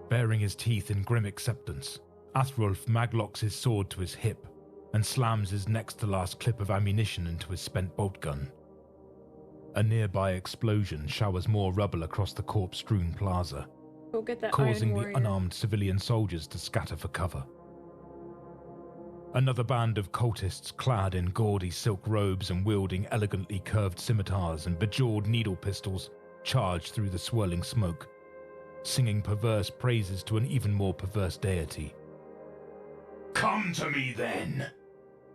[SPEAKER 4] Baring his teeth in grim acceptance, Athrulf maglocks his sword to his hip and slams his next-to-last clip of ammunition into his spent bolt gun. A nearby explosion showers more rubble across the corpse-strewn plaza,
[SPEAKER 1] Go get that
[SPEAKER 4] causing
[SPEAKER 1] Iron
[SPEAKER 4] the
[SPEAKER 1] Warrior.
[SPEAKER 4] unarmed civilian soldiers to scatter for cover. Another band of cultists clad in gaudy silk robes and wielding elegantly curved scimitars and bejeweled needle pistols charge through the swirling smoke, singing perverse praises to an even more perverse deity.
[SPEAKER 5] Come to me then!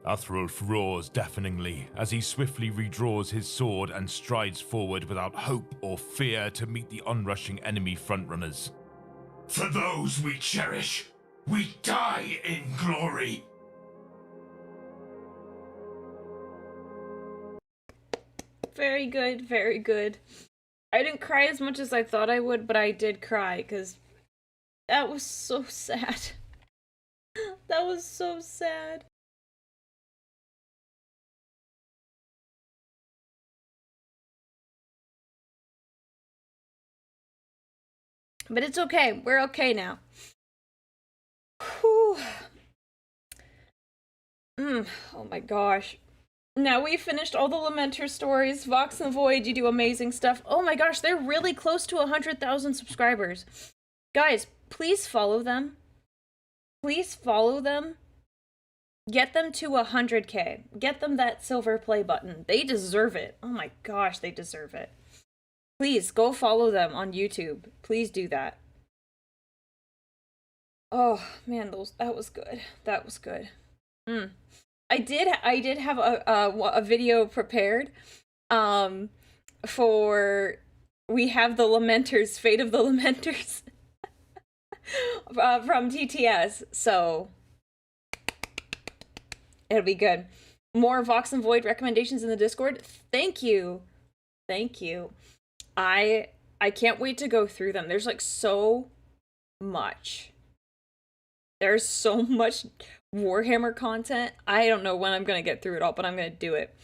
[SPEAKER 4] Athrulf roars deafeningly as he swiftly redraws his sword and strides forward without hope or fear to meet the onrushing enemy frontrunners.
[SPEAKER 5] For those we cherish, we die in glory!
[SPEAKER 1] Very good, very good. I didn't cry as much as I thought I would, but I did cry, because that was so sad. That was so sad. But it's okay. We're okay now. Whew. Oh my gosh. Now we finished all the Lamenters stories. Vox and Void, you do amazing stuff. Oh my gosh, they're really close to 100,000 subscribers. Guys, please follow them. Please follow them. Get them to 100K. Get them that silver play button. They deserve it. Oh my gosh, they deserve it. Please go follow them on YouTube. Please do that. Oh man, that was good. That was good. I did have a video prepared. For we have the Lamenters, Fate of the Lamenters, from TTS. So it'll be good. More Vox and Void recommendations in the Discord. Thank you. Thank you. I can't wait to go through them. There's like so much. There's so much Warhammer content. I don't know when I'm gonna get through it all, but I'm gonna do it.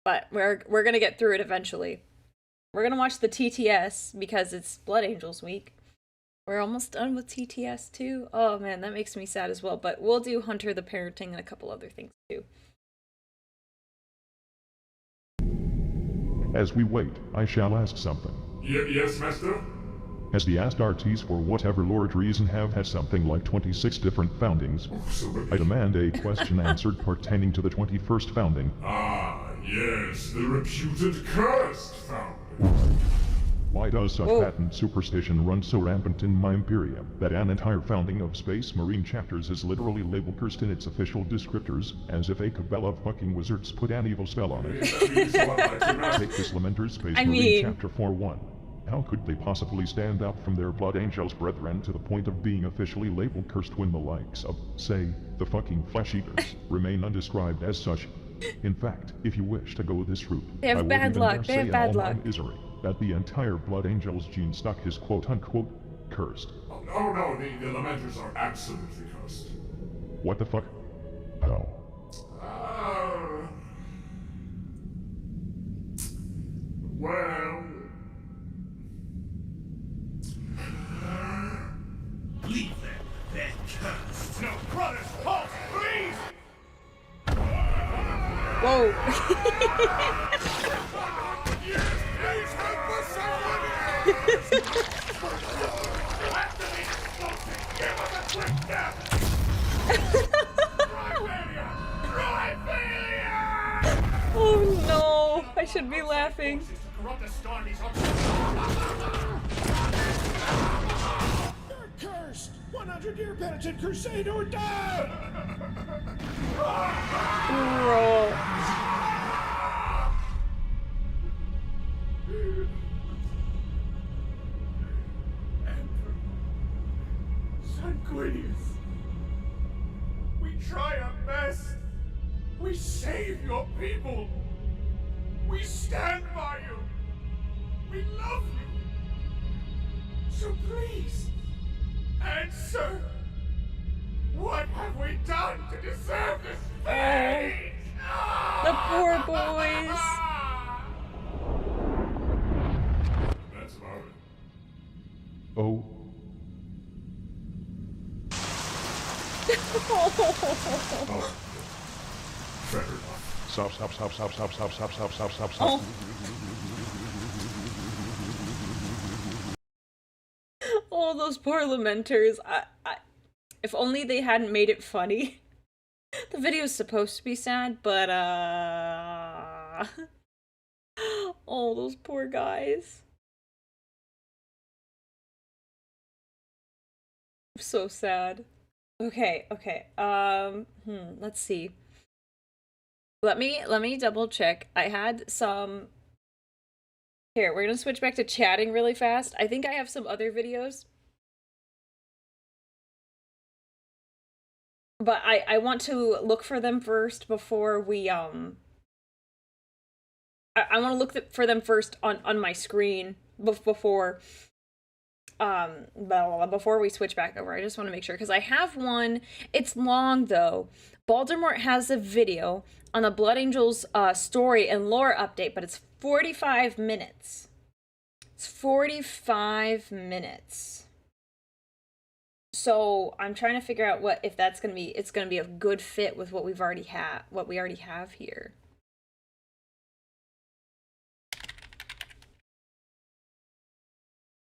[SPEAKER 1] But we're gonna get through it eventually. We're gonna watch the TTS because it's Blood Angels week. We're almost done with TTS too. Oh man, that makes me sad as well. But we'll do Hunter the Parenting and a couple other things too.
[SPEAKER 7] As we wait, I shall ask something.
[SPEAKER 5] Yes, master?
[SPEAKER 7] As the Astartes, for whatever Lord reason, have had something like 26 different foundings, I demand a question answered pertaining to the 21st founding.
[SPEAKER 5] Ah, yes, the reputed cursed founding.
[SPEAKER 7] Why does such patent superstition run so rampant in my Imperium that an entire founding of Space Marine chapters is literally labeled cursed in its official descriptors, as if a cabal of fucking wizards put an evil spell on it? Take this Lamenters Space Marine Chapter 4.1. How could they possibly stand out from their Blood Angels brethren to the point of being officially labeled cursed when the likes of, say, the fucking Flesh Eaters remain undescribed as such? In fact, if you wish to go this route,
[SPEAKER 1] They have
[SPEAKER 7] I would
[SPEAKER 1] bad
[SPEAKER 7] even
[SPEAKER 1] luck.
[SPEAKER 7] dare
[SPEAKER 1] They
[SPEAKER 7] say
[SPEAKER 1] have
[SPEAKER 7] in
[SPEAKER 1] bad
[SPEAKER 7] all
[SPEAKER 1] luck.
[SPEAKER 7] mine misery that the entire Blood Angels gene stock is quote-unquote cursed.
[SPEAKER 5] Oh, no, the Lamenters are absolutely cursed.
[SPEAKER 7] What the fuck? How?
[SPEAKER 5] Well... Leave them, they're cursed. No, brothers, halt, please!
[SPEAKER 1] Whoa.
[SPEAKER 5] Please help us, someone! Give us a quick death!
[SPEAKER 1] Oh no, I should be laughing.
[SPEAKER 5] You're cursed! 100-year penitent crusade or die!
[SPEAKER 1] Roll.
[SPEAKER 5] Sanguinius, we try our best. We save your people. We stand by you. We love you. So please, answer. What have we done to deserve this fate?
[SPEAKER 1] The poor boys.
[SPEAKER 5] That's about it.
[SPEAKER 7] Oh,
[SPEAKER 5] Fair enough.
[SPEAKER 7] stop.
[SPEAKER 1] Oh. Oh, those poor Lamenters. If only they hadn't made it funny. The video's supposed to be sad, but oh, those poor guys. So sad. Okay. Let's see. Let me double check. I had some. Here, we're gonna switch back to chatting really fast. I think I have some other videos. But I want to look for them first before we, I want to look for them first on my screen before we switch back over. I just want to make sure, because I have one. It's long, though. Baldermort has a video on the Blood Angels story and lore update, but it's 45 minutes. It's 45 minutes. So I'm trying to figure out if that's gonna be. It's gonna be a good fit with what we already have here.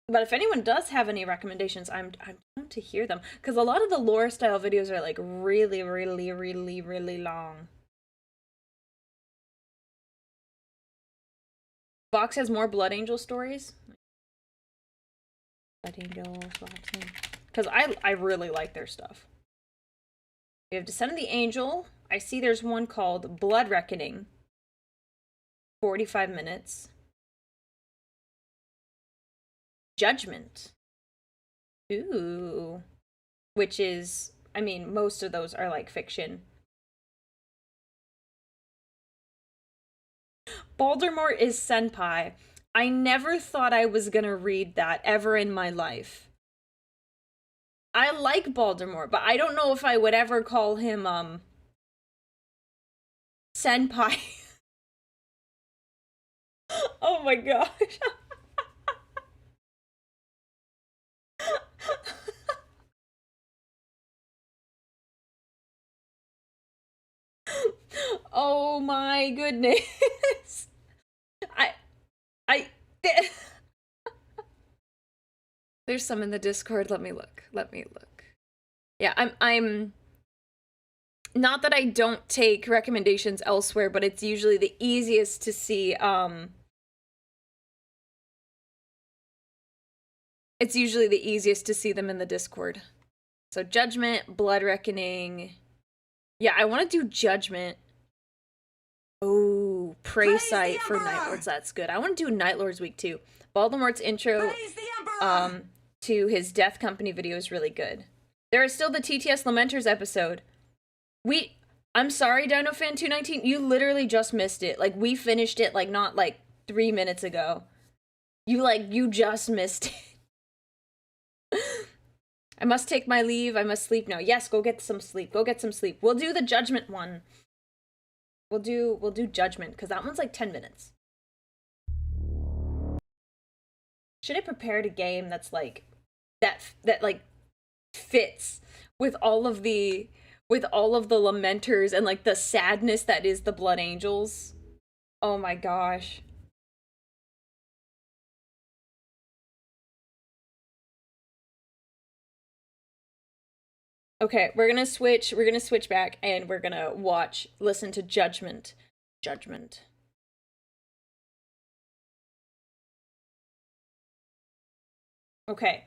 [SPEAKER 1] But if anyone does have any recommendations, I'm down to hear them, because a lot of the lore style videos are like really long. Vox has more Blood Angel stories. Blood Angels, because I really like their stuff. We have Descend of the Angel. I see there's one called Blood Reckoning. 45 minutes. Judgment. Ooh. Which is, I mean, most of those are like fiction. Baldermort is Senpai. I never thought I was gonna read that ever in my life. I like Baldermort, but I don't know if I would ever call him, Senpai. Oh my gosh. Oh my goodness. There's some in the Discord. Let me look. Yeah, I'm not that I don't take recommendations elsewhere, but it's usually the easiest to see, it's usually the easiest to see them in the Discord. So Judgment, Blood Reckoning. Yeah, I want to do Judgment. Oh, Prey Sight for Night Lords. That's good. I want to do Night Lords week too. Voldemort's intro to his Death Company video is really good. There is still the TTS Lamenters episode. I'm sorry, DinoFan219, you literally just missed it. Like, we finished it, like, not, like, 3 minutes ago. You just missed it. I must take my leave. I must sleep now. Yes, go get some sleep. Go get some sleep. We'll do the Judgment one. We'll do Judgment, because that one's, like, 10 minutes. Should I prepare a game that's, like, that like, fits with all of the Lamenters and like the sadness that is the Blood Angels? Oh my gosh. Okay, we're gonna switch back and we're gonna listen to Judgment. Okay.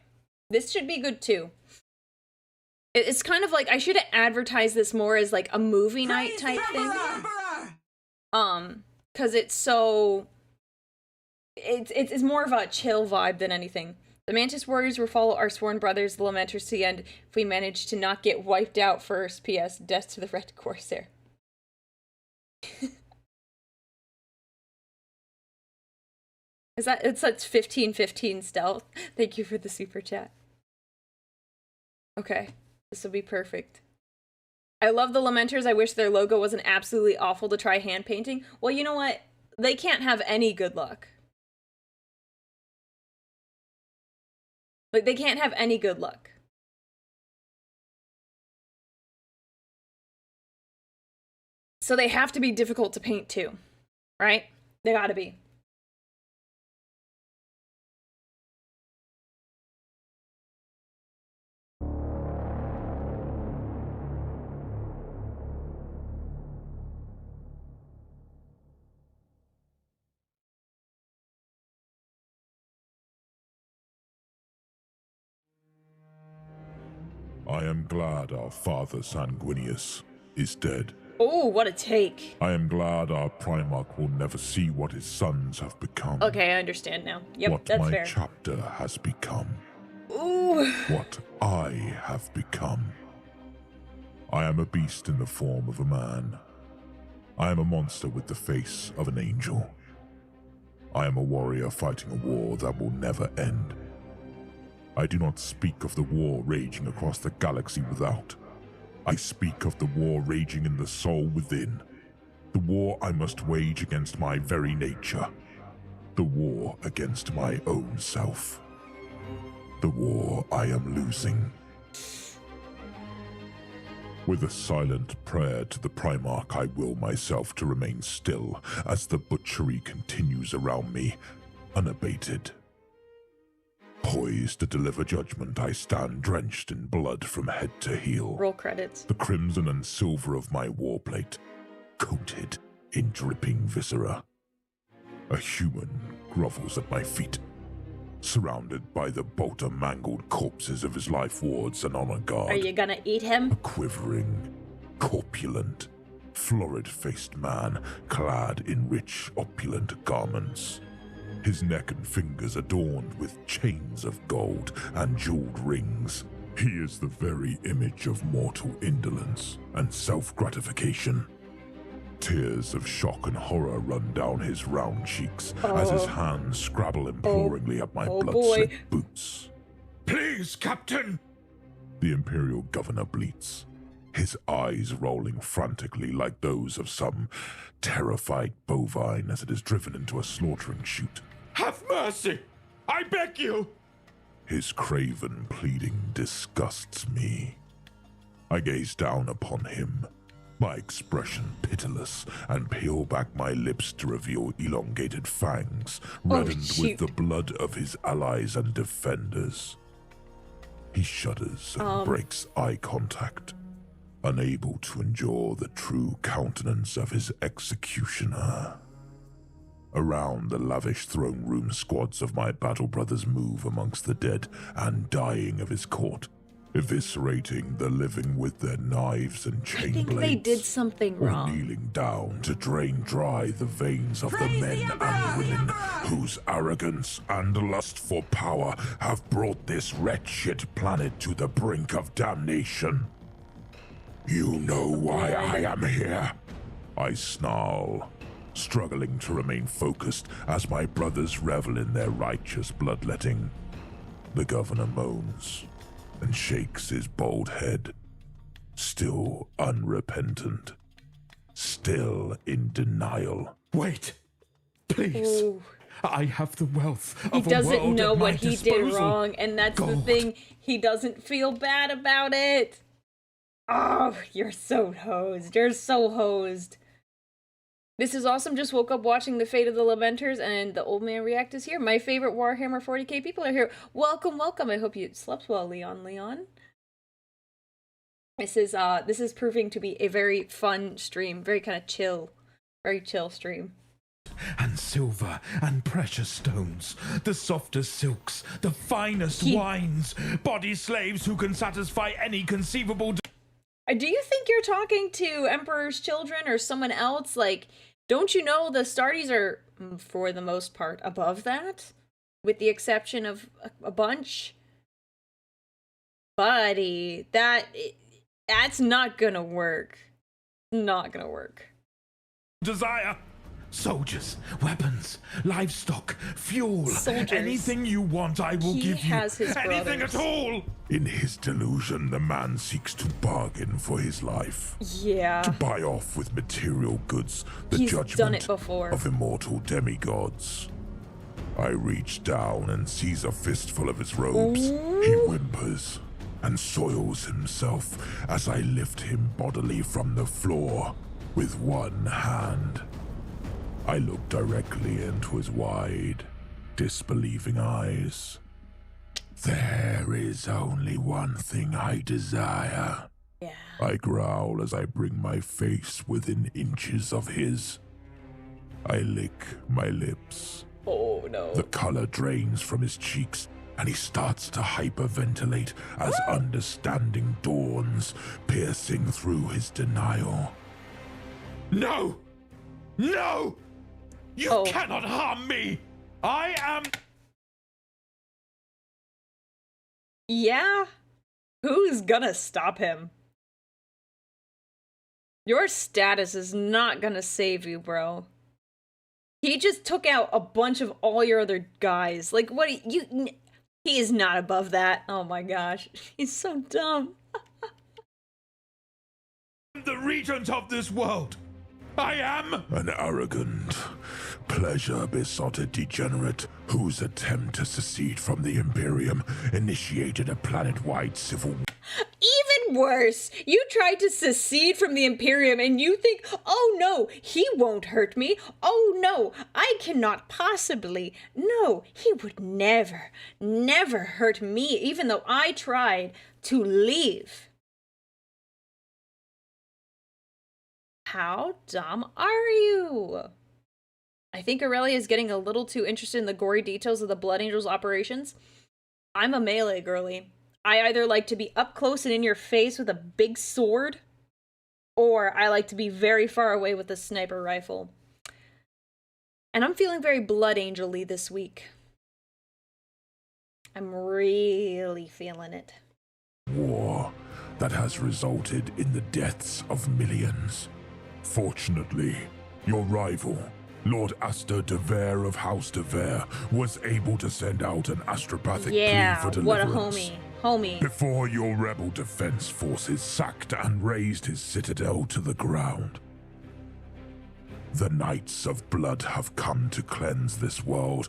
[SPEAKER 1] This should be good too. It's kind of like, I should have advertised this more as like a movie night type thing. Cause it's more of a chill vibe than anything. The Mantis Warriors will follow our sworn brothers, the Lamenters, to the end if we manage to not get wiped out first. P.S. Death to the Red Corsair. It's 15-15 stealth. Thank you for the super chat. Okay, this will be perfect. I love the Lamenters. I wish their logo wasn't absolutely awful to try hand painting. Well, you know what? They can't have any good luck. Like, they can't have any good luck. So they have to be difficult to paint too, right? They gotta be.
[SPEAKER 5] I am glad our father Sanguinius is dead.
[SPEAKER 1] Oh, what a take.
[SPEAKER 5] I am glad our Primarch will never see what his sons have become.
[SPEAKER 1] Okay, I understand now. Yep,
[SPEAKER 5] what
[SPEAKER 1] that's
[SPEAKER 5] my
[SPEAKER 1] fair.
[SPEAKER 5] chapter has become.
[SPEAKER 1] Ooh.
[SPEAKER 5] What I have become. I am a beast in the form of a man. I am a monster with the face of an angel. I am a warrior fighting a war that will never end. I do not speak of the war raging across the galaxy without. I speak of the war raging in the soul within. The war I must wage against my very nature. The war against my own self. The war I am losing. With a silent prayer to the Primarch, I will myself to remain still as the butchery continues around me, unabated. Poised to deliver judgment, I stand drenched in blood from head to heel.
[SPEAKER 1] Roll credits.
[SPEAKER 5] The crimson and silver of my warplate, coated in dripping viscera. A human grovels at my feet, surrounded by the bolter-mangled corpses of his life wards and honor guard.
[SPEAKER 1] Are you gonna eat him?
[SPEAKER 5] A quivering, corpulent, florid-faced man clad in rich, opulent garments. His neck and fingers adorned with chains of gold and jeweled rings. He is the very image of mortal indolence and self-gratification. Tears of shock and horror run down his round cheeks as his hands scrabble imploringly at my blood-slick boots.
[SPEAKER 6] Please, Captain!
[SPEAKER 5] The Imperial Governor bleats, his eyes rolling frantically like those of some terrified bovine as it is driven into a slaughtering chute.
[SPEAKER 6] Have mercy! I beg you!
[SPEAKER 5] His craven pleading disgusts me. I gaze down upon him, my expression pitiless, and peel back my lips to reveal elongated fangs, reddened with the blood of his allies and defenders. He shudders and breaks eye contact, unable to endure the true countenance of his executioner. Around the lavish throne room, squads of my battle brothers move amongst the dead and dying of his court, eviscerating the living with their knives and chain blades.
[SPEAKER 1] I think they did something
[SPEAKER 5] or
[SPEAKER 1] wrong.
[SPEAKER 5] kneeling down to drain dry the veins of the men and women whose arrogance and lust for power have brought this wretched planet to the brink of damnation. You know why I am here, I snarl, struggling to remain focused as my brothers revel in their righteous bloodletting. The governor moans and shakes his bald head, still unrepentant, still in denial.
[SPEAKER 6] Wait, please.
[SPEAKER 1] Ooh.
[SPEAKER 6] I have the wealth
[SPEAKER 1] He
[SPEAKER 6] of a
[SPEAKER 1] doesn't
[SPEAKER 6] world
[SPEAKER 1] know
[SPEAKER 6] at my
[SPEAKER 1] what he
[SPEAKER 6] disposal.
[SPEAKER 1] did wrong, and that's the
[SPEAKER 6] Gold.
[SPEAKER 1] thing. He doesn't feel bad about it. Oh, you're so hosed. You're so hosed. This is awesome. Just woke up watching The Fate of the Lamenters, and the old man react is here. My favorite Warhammer 40k people are here. Welcome, welcome. I hope you slept well, Leon. This is proving to be a very fun stream. Very kind of chill. Very chill stream.
[SPEAKER 6] And silver and precious stones, the softest silks, the finest wines, body slaves who can satisfy any conceivable
[SPEAKER 1] Do you think you're talking to Emperor's Children or someone else? Like, don't you know the Stardies are, for the most part, above that? With the exception of a bunch? Buddy, that's not gonna work. Not gonna work.
[SPEAKER 6] desire.
[SPEAKER 5] Soldiers, weapons, livestock, fuel,
[SPEAKER 1] Soldiers.
[SPEAKER 5] anything you want, I will
[SPEAKER 1] He
[SPEAKER 5] give you.
[SPEAKER 1] has his
[SPEAKER 5] Anything
[SPEAKER 1] brothers.
[SPEAKER 5] at all.
[SPEAKER 6] In his delusion, the man seeks to bargain for his life.
[SPEAKER 1] Yeah.
[SPEAKER 6] To buy off with material goods the
[SPEAKER 1] He's
[SPEAKER 6] judgment
[SPEAKER 1] done it before.
[SPEAKER 6] of immortal demigods. I reach down and seize a fistful of his robes. He whimpers and soils himself as I lift him bodily from the floor with one hand. I look directly into his wide, disbelieving eyes. There is only one thing I desire.
[SPEAKER 1] Yeah.
[SPEAKER 6] I growl as I bring my face within inches of his. I lick my lips.
[SPEAKER 1] Oh no.
[SPEAKER 6] The color drains from his cheeks, and he starts to hyperventilate as understanding dawns, piercing through his denial.
[SPEAKER 5] No! No! You
[SPEAKER 1] Oh.
[SPEAKER 5] cannot harm me! I am...
[SPEAKER 1] Yeah? Who's gonna stop him? Your status is not gonna save you, bro. He just took out a bunch of all your other guys. Like, what? He is not above that. Oh my gosh. He's so dumb.
[SPEAKER 5] the regent of this world. I am...
[SPEAKER 6] An arrogant, pleasure-besotted degenerate whose attempt to secede from the Imperium initiated a planet-wide civil war.
[SPEAKER 1] Even worse, you tried to secede from the Imperium and you think, oh no, he won't hurt me. Oh no, I cannot possibly. No, he would never, never hurt me, even though I tried to leave. How dumb are you? I think Aurelia is getting a little too interested in the gory details of the Blood Angels operations. I'm a melee girly. I either like to be up close and in your face with a big sword, or I like to be very far away with a sniper rifle. And I'm feeling very Blood Angel-y this week. I'm really feeling it.
[SPEAKER 6] War that has resulted in the deaths of millions. Fortunately, your rival, Lord Aster de Vere of House de Vere, was able to send out an astropathic
[SPEAKER 1] Yeah,
[SPEAKER 6] plea for
[SPEAKER 1] what a
[SPEAKER 6] deliverance.
[SPEAKER 1] homie.
[SPEAKER 6] Before your rebel defense forces sacked and razed his citadel to the ground. The Knights of Blood have come to cleanse this world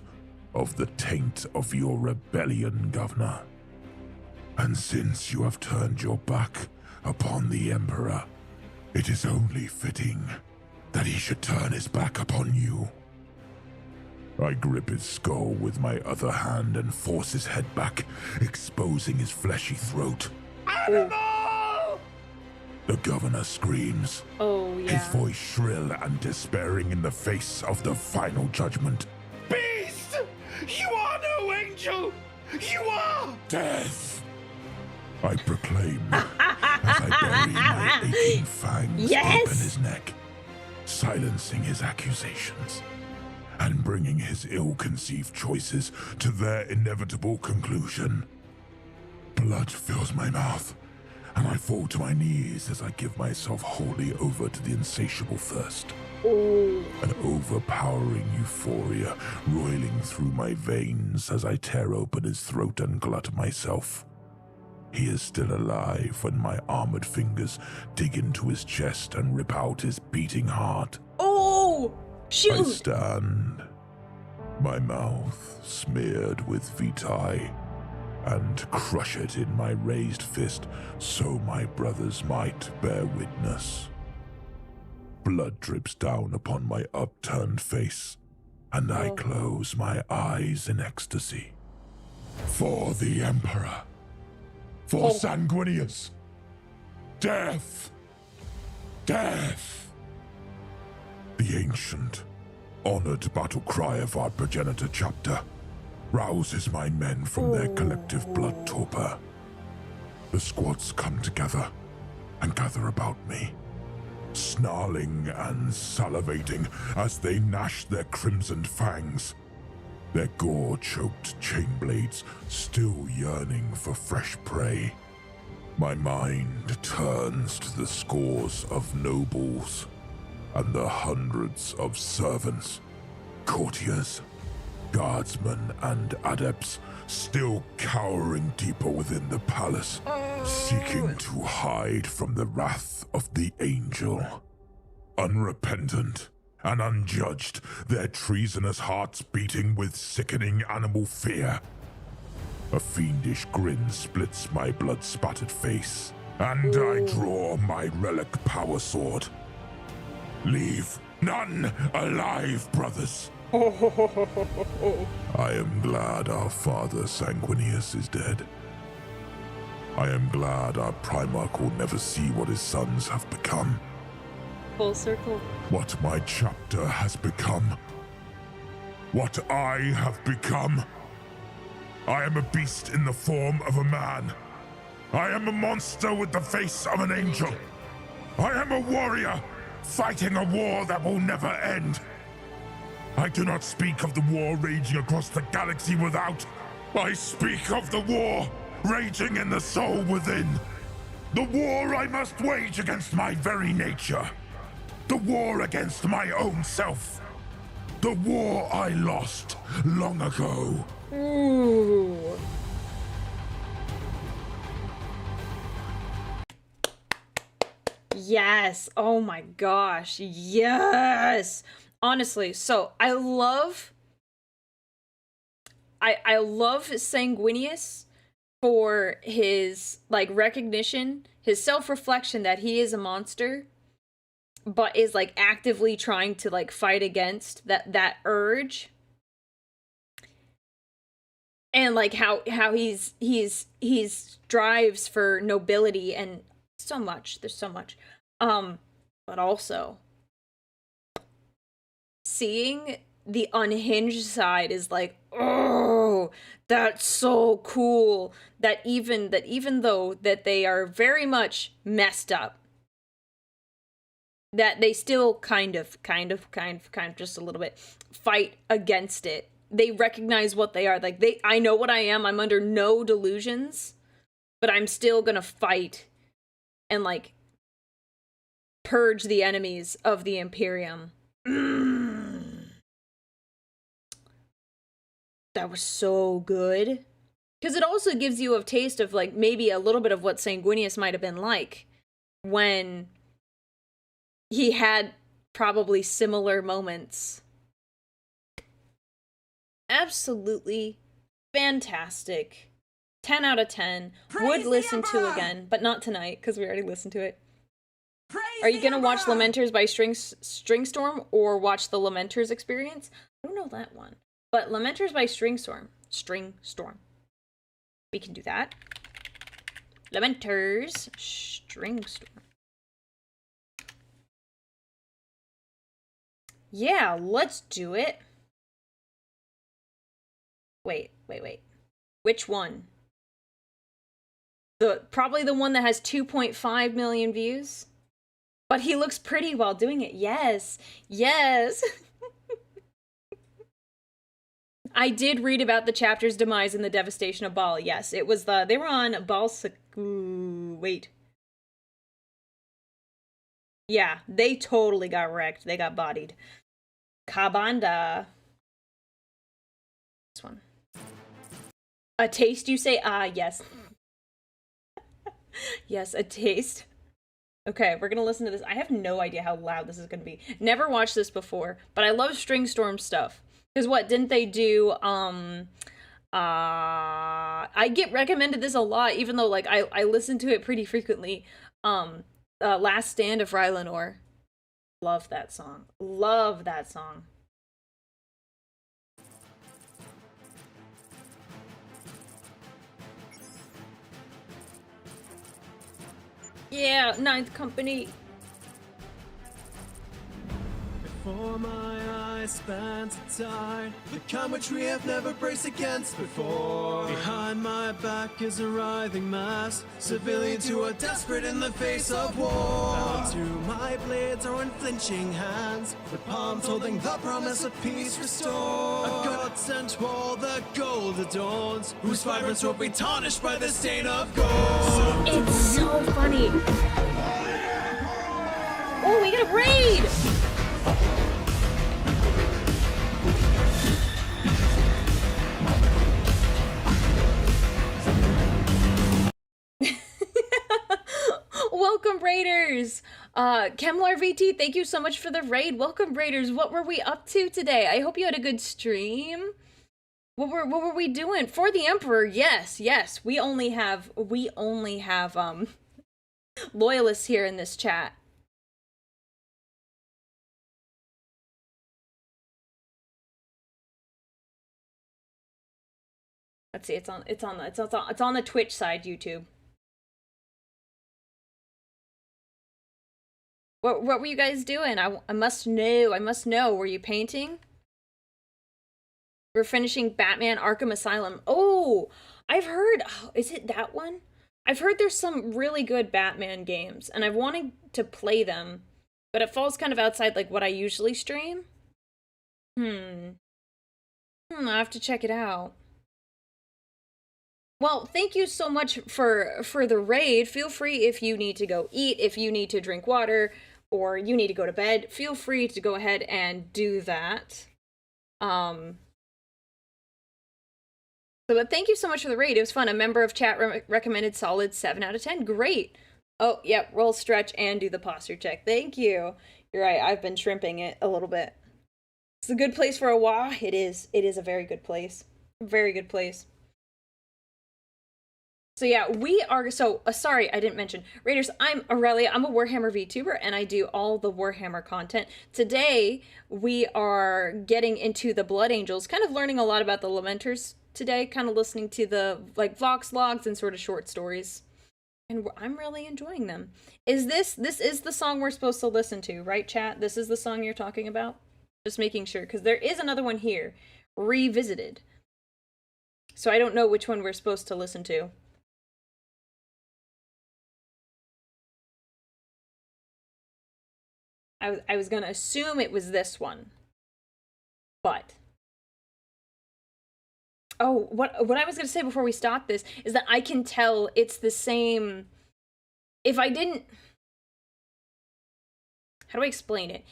[SPEAKER 6] of the taint of your rebellion, Governor. And since you have turned your back upon the Emperor, it is only fitting that he should turn his back upon you. I grip his skull with my other hand and force his head back, exposing his fleshy throat. Animal! The Governor screams,
[SPEAKER 1] Oh, yeah.
[SPEAKER 6] his voice shrill and despairing in the face of the final judgment.
[SPEAKER 5] Beast! You are no angel! You are...
[SPEAKER 6] Death! I proclaim as I bury my aching fangs
[SPEAKER 1] Yes!
[SPEAKER 6] deep in his neck, silencing his accusations and bringing his ill-conceived choices to their inevitable conclusion. Blood fills my mouth, and I fall to my knees as I give myself wholly over to the insatiable thirst. An overpowering euphoria roiling through my veins as I tear open his throat and glut myself. He is still alive when my armored fingers dig into his chest and rip out his beating heart.
[SPEAKER 1] Oh!
[SPEAKER 6] I
[SPEAKER 1] Shoot!
[SPEAKER 6] stand, my mouth smeared with vitae, and crush it in my raised fist so my brothers might bear witness. Blood drips down upon my upturned face, and I close my eyes in ecstasy. For the Emperor. For Sanguinius. Death! Death! The ancient, honored battle cry of our progenitor chapter rouses my men from their collective blood torpor. The squads come together and gather about me, snarling and salivating as they gnash their crimsoned fangs, their gore-choked chain blades still yearning for fresh prey. My mind turns to the scores of nobles and the hundreds of servants, courtiers, guardsmen, and adepts still cowering deeper within the palace, seeking to hide from the wrath of the angel. Unrepentant and unjudged, their treasonous hearts beating with sickening animal fear. A fiendish grin splits my blood-spattered face, and I draw my relic power sword. Leave none alive, brothers. I am glad our father Sanguinius is dead. I am glad our Primarch will never see what his sons have become.
[SPEAKER 1] Full circle.
[SPEAKER 6] What my chapter has become. What I have become. I am a beast in the form of a man. I am a monster with the face of an angel. I am a warrior, fighting a war that will never end. I do not speak of the war raging across the galaxy without. I speak of the war raging in the soul within. The war I must wage against my very nature. The war against my own self. The war I lost long ago.
[SPEAKER 1] Ooh. Yes. Oh my gosh. Yes. Honestly, so I love Sanguinius for his like recognition, his self-reflection that he is a monster, but is like actively trying to like fight against that urge. And like how he's strives for nobility and so much. There's so much. But also seeing the unhinged side is like, oh, that's so cool. That even though that they are very much messed up, that they still kind of just a little bit fight against it. They recognize what they are. Like I know what I am. I'm under no delusions, but I'm still gonna fight and like purge the enemies of the Imperium. That was so good. Because it also gives you a taste of like maybe a little bit of what Sanguinius might have been like when he had probably similar moments. Absolutely fantastic. 10 out of 10. Would listen to again, but not tonight because we already listened to it. Are you gonna watch Lamenters by Stringstorm or watch the Lamenters experience? I don't know that one. But Lamenters by Stringstorm. We can do that. Lamenters Stringstorm. Yeah, let's do it. Wait. Which one? Probably the one that has 2.5 million views. But he looks pretty while doing it. Yes. I did read about the chapter's demise and the devastation of Baal. Yes, it was they were on Baal. Wait. Yeah, they totally got wrecked. They got bodied. Kabanda. This one. A taste, you say? Ah, yes. Yes, a taste. Okay, we're gonna listen to this. I have no idea how loud this is gonna be. Never watched this before, but I love Stringstorm stuff. Because what, didn't they do, I get recommended this a lot, even though, like, I listen to it pretty frequently. Last Stand of Rylanor. Love that song. Love that song. Yeah, Ninth Company.
[SPEAKER 8] Before my eyes span to tide, the kind which we have never braced against before. Behind my back is a writhing mass, civilians who are desperate in the face of war. Bound to my blades are unflinching hands, with palms holding the promise of peace restored. A God-sent wall the gold adorns, whose vibrance will be tarnished by the stain of gold.
[SPEAKER 1] It's so funny. Oh, we get a raid! Kemlar VT, thank you so much for the raid. Welcome, raiders. What were we up to today? I hope you had a good stream. What were we doing? For the Emperor, yes. We only have loyalists here in this chat. Let's see, it's on the Twitch side, YouTube. What were you guys doing? I must know. Were you painting? We're finishing Batman Arkham Asylum. Oh, I've heard, is it that one? I've heard there's some really good Batman games, and I've wanted to play them, but it falls kind of outside like what I usually stream. I have to check it out. Well, thank you so much for the raid. Feel free if you need to go eat, if you need to drink water, or you need to go to bed, feel free to go ahead and do that. But thank you so much for the raid. It was fun. A member of chat recommended solid 7 out of 10. Great. Oh, yep. Roll, stretch, and do the posture check. Thank you. You're right. I've been shrimping it a little bit. It's a good place for a while. It is. It is a very good place. Very good place. So yeah, we are, sorry, I didn't mention. Raiders, I'm Aurelia, I'm a Warhammer Vtuber, and I do all the Warhammer content. Today, we are getting into the Blood Angels, kind of learning a lot about the Lamenters today, kind of listening to the, like, Vox logs and sort of short stories. And I'm really enjoying them. This is the song we're supposed to listen to, right, chat? This is the song you're talking about? Just making sure, because there is another one here, Revisited. So I don't know which one we're supposed to listen to. I was gonna assume it was this one, but oh, what I was gonna say before we stop this is that I can tell it's the same. If I didn't, how do I explain it?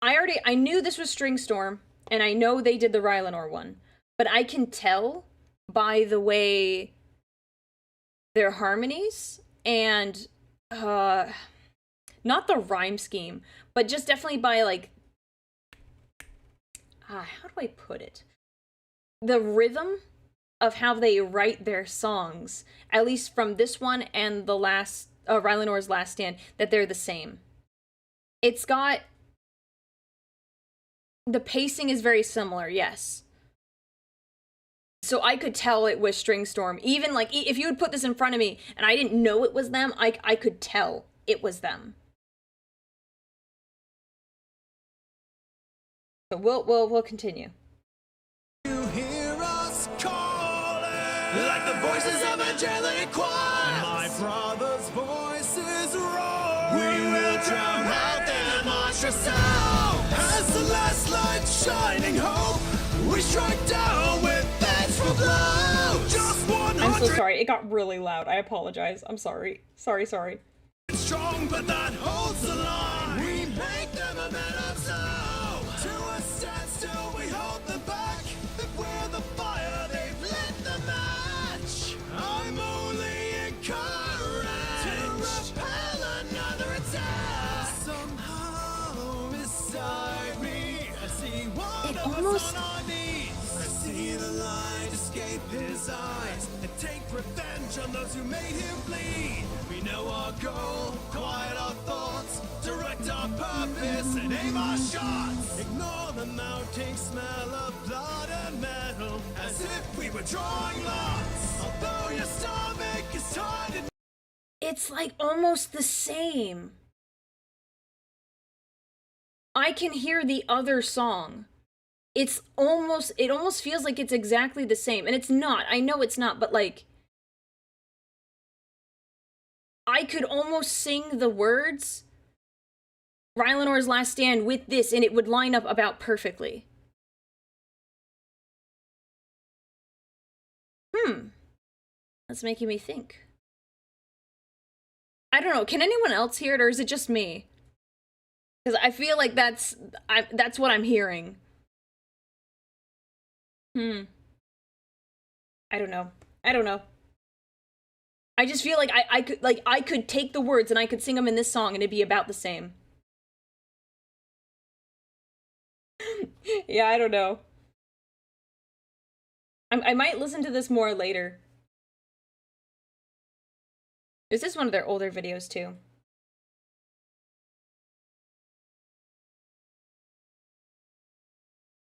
[SPEAKER 1] I knew this was String Storm, and I know they did the Rylanor one, but I can tell by the way their harmonies and not the rhyme scheme, but just definitely by, like, how do I put it? The rhythm of how they write their songs, at least from this one and the last, Rylanor's Last Stand, that they're the same. It's got, the pacing is very similar, yes. So I could tell it was String Storm. Even, like, if you would put this in front of me and I didn't know it was them, I could tell it was them. So we'll continue.
[SPEAKER 8] You hear us calling like the voices of angelic choirs. My brother's voices roar. We will drown out their monstrous sound. As the last light shining hope, we strike down with vengeful blows. Just 100.
[SPEAKER 1] I'm so sorry. It got really loud. I apologize. I'm sorry. Sorry.
[SPEAKER 8] Strong, but that holds the line. We make them a man of soul. Still we hold them back. If we're the fire, they've lit the match. I'm only encouraged to repel another attack. Somehow beside me, I see one of us on our knees. I see the light escape his eyes and take revenge on those who made him bleed. We know our goal, quiet our thoughts, direct our purpose and aim our shots. Ignore the mounting smell of blood and metal, as if we were drawing lots. Although your stomach is tied and
[SPEAKER 1] It's like almost the same. I can hear the other song. It almost feels like it's exactly the same, and it's not. I know it's not, but like I could almost sing the words Rylanor's Last Stand with this, and it would line up about perfectly. That's making me think. I don't know. Can anyone else hear it, or is it just me? Because I feel like that's what I'm hearing. I don't know. I just feel like I could take the words and I could sing them in this song and it'd be about the same. Yeah, I don't know. I might listen to this more later. This is one of their older videos too.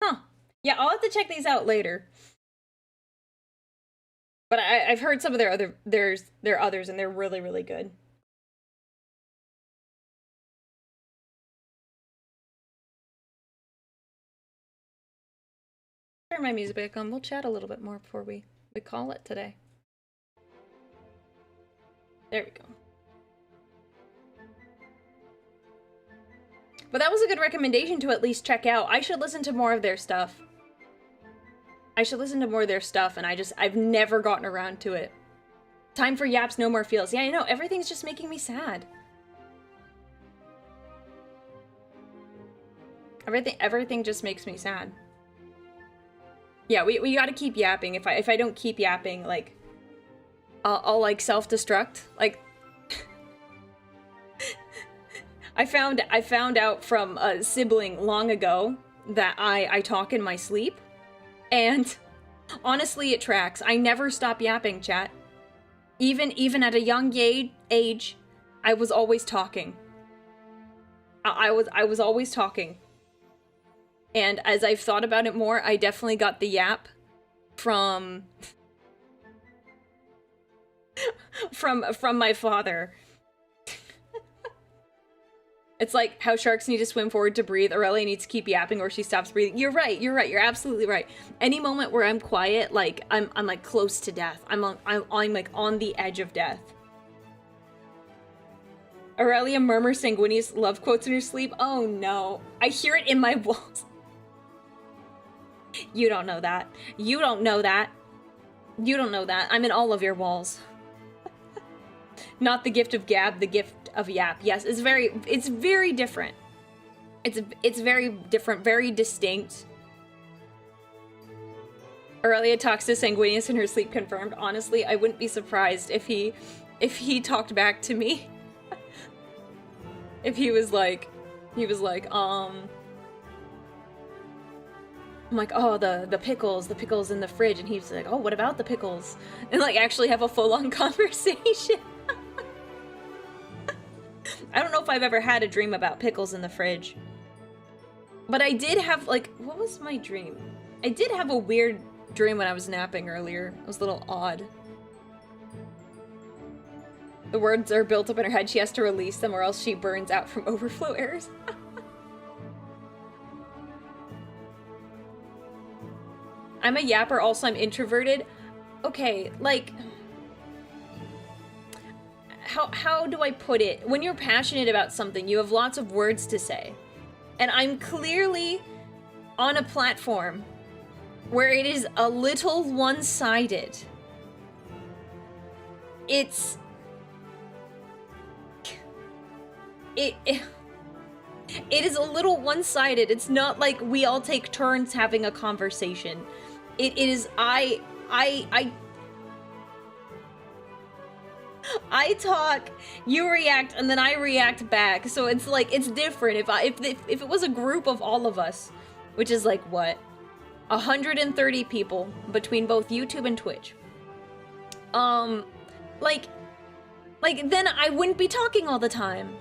[SPEAKER 1] Huh. Yeah, I'll have to check these out later. But I've heard some of their others and they're really, really good. Turn my music back on. We'll chat a little bit more before we call it today. There we go. But that was a good recommendation to at least check out. I should listen to more of their stuff. And I've never gotten around to it. Time for yaps, no more feels. Yeah, I know, everything's just making me sad. Everything just makes me sad. Yeah, we gotta keep yapping. If I don't keep yapping, like, I'll like self-destruct. Like, I found out from a sibling long ago that I talk in my sleep, and honestly, it tracks. I never stop yapping, chat. Even at a young age, I was always talking. I was always talking. And as I've thought about it more, I definitely got the yap from my father. It's like how sharks need to swim forward to breathe. Aurelia needs to keep yapping or she stops breathing. You're right. You're absolutely right. Any moment where I'm quiet, like I'm like close to death. I'm like on the edge of death. Aurelia murmurs Sanguinius love quotes in her sleep. Oh no. I hear it in my walls. You don't know that. You don't know that. You don't know that. I'm in all of your walls. Not the gift of gab, the gift of yap. Yes, it's very different. It's very different, very distinct. Aurelia talks to Sanguinius in her sleep, confirmed. Honestly, I wouldn't be surprised if he talked back to me. If he was like, I'm like, oh, the pickles in the fridge, and he's like, oh, what about the pickles? And like actually have a full-on conversation. I don't know if I've ever had a dream about pickles in the fridge. But I did have, like, what was my dream? I did have a weird dream when I was napping earlier. It was a little odd. The words are built up in her head. She has to release them or else she burns out from overflow errors. I'm a yapper, also I'm introverted. Okay, like... How do I put it? When you're passionate about something, you have lots of words to say. And I'm clearly on a platform where it is a little one-sided. It is a little one-sided. It's not like we all take turns having a conversation. It is I talk, you react, and then I react back. So it's like, it's different. If it was a group of all of us, which is like, what? 130 people between both YouTube and Twitch. Like, then I wouldn't be talking all the time.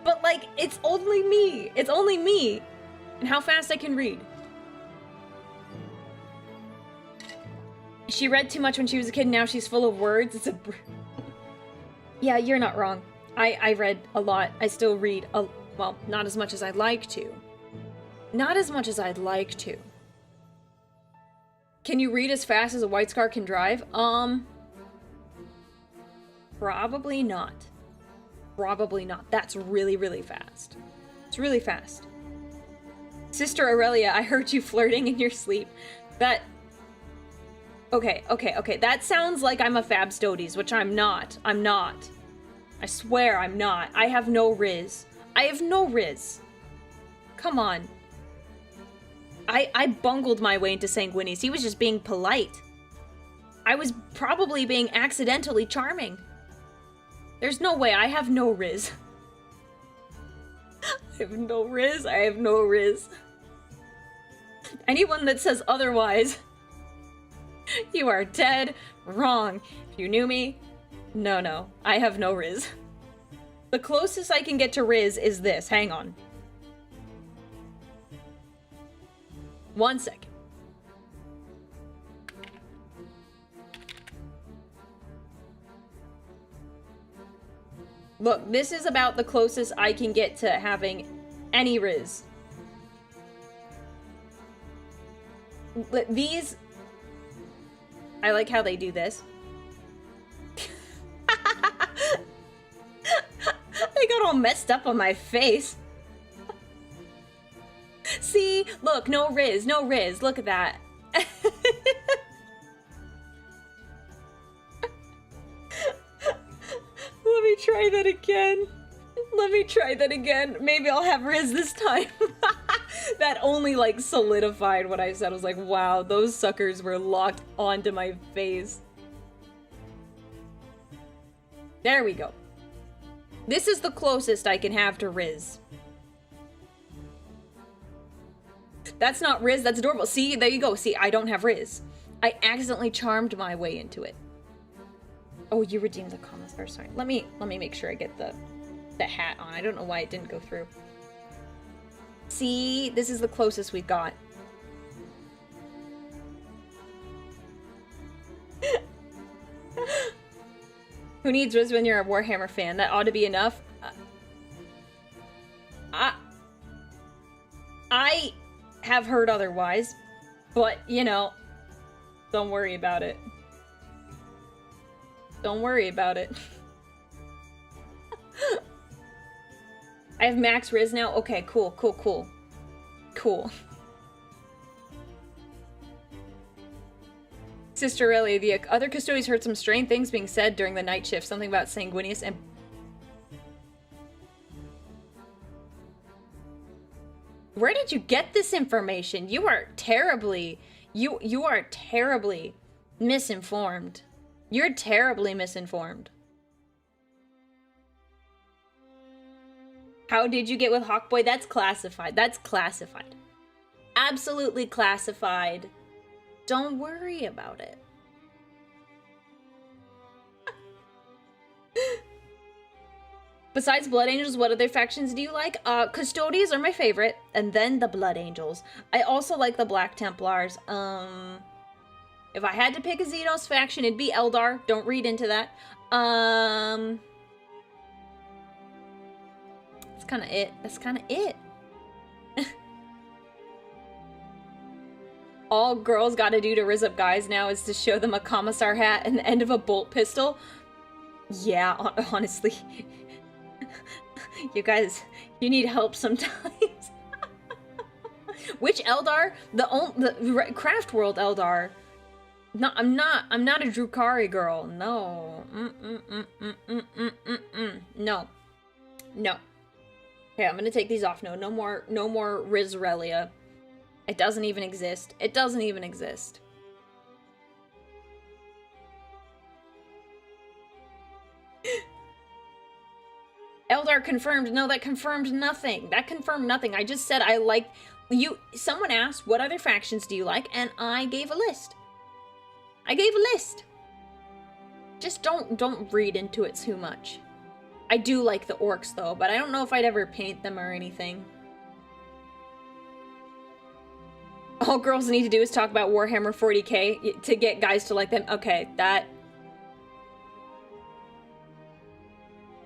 [SPEAKER 1] But like, it's only me. It's only me. And how fast I can read. She read too much when she was a kid, now she's full of words. It's a... Yeah, you're not wrong. I read a lot. I still read, well, not as much as I'd like to. Not as much as I'd like to. Can you read as fast as a White Scar can drive? Probably not. Probably not. That's really, really fast. It's really fast. Sister Aurelia, I heard you flirting in your sleep. That... Okay. That sounds like I'm a Femstodes, which I'm not. I'm not. I swear I'm not. I have no riz. I have no riz. Come on. I bungled my way into Sanguinius. He was just being polite. I was probably being accidentally charming. There's no way. I have no riz. I have no riz. I have no riz. Anyone that says otherwise, you are dead wrong. If you knew me, no. I have no riz. The closest I can get to riz is this. Hang on. 1 second. Look, this is about the closest I can get to having any riz. These... I like how they do this. They got all messed up on my face. See? Look, no riz, no riz. Look at that. Let me try that again. Let me try that again. Maybe I'll have riz this time. That only, like, solidified what I said. I was like, wow, those suckers were locked onto my face. There we go. This is the closest I can have to riz. That's not riz, that's adorable. See, there you go. See, I don't have riz. I accidentally charmed my way into it. Oh, you redeemed the commissar. Sorry. Let me make sure I get the hat on. I don't know why it didn't go through. See, this is the closest we've got. Who needs riz when you're a Warhammer fan? That ought to be enough. I have heard otherwise, but, you know, don't worry about it. Don't worry about it. I have max riz now? Okay, cool. Cool. Sister Aurelia, the other custodians heard some strange things being said during the night shift. Something about sanguineous and... Where did you get this information? You are terribly... You are terribly misinformed. You're terribly misinformed. How did you get with Hawkboy? That's classified. That's classified. Absolutely classified. Don't worry about it. Besides Blood Angels, what other factions do you like? Custodians are my favorite, and then the Blood Angels. I also like the Black Templars. If I had to pick a Xenos faction, it'd be Eldar. Don't read into that. That's kind of it. That's kind of it. All girls gotta do to rizz up guys now is to show them a commissar hat and the end of a bolt pistol. Yeah, honestly. You guys, you need help sometimes. Which Eldar? The Craft World Eldar. No, I'm not a Drukari girl. No. No. Okay, I'm gonna take these off. No more Rizrelia. It doesn't even exist. It doesn't even exist. Eldar confirmed. No, that confirmed nothing. That confirmed nothing. I just said I like you. Someone asked, what other factions do you like? And I gave a list. Just don't read into it too much. I do like the orcs though, but I don't know if I'd ever paint them or anything. All girls need to do is talk about Warhammer 40k to get guys to like them. Okay, that...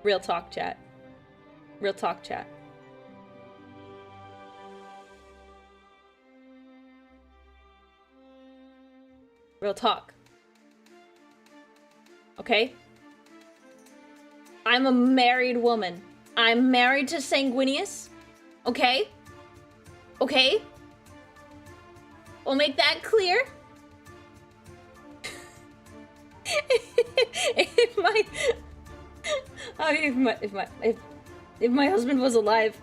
[SPEAKER 1] Real talk, chat. Real talk, chat. Real talk. Okay? I'm a married woman. I'm married to Sanguinius. Okay? Okay? We'll make that clear. If my husband was alive,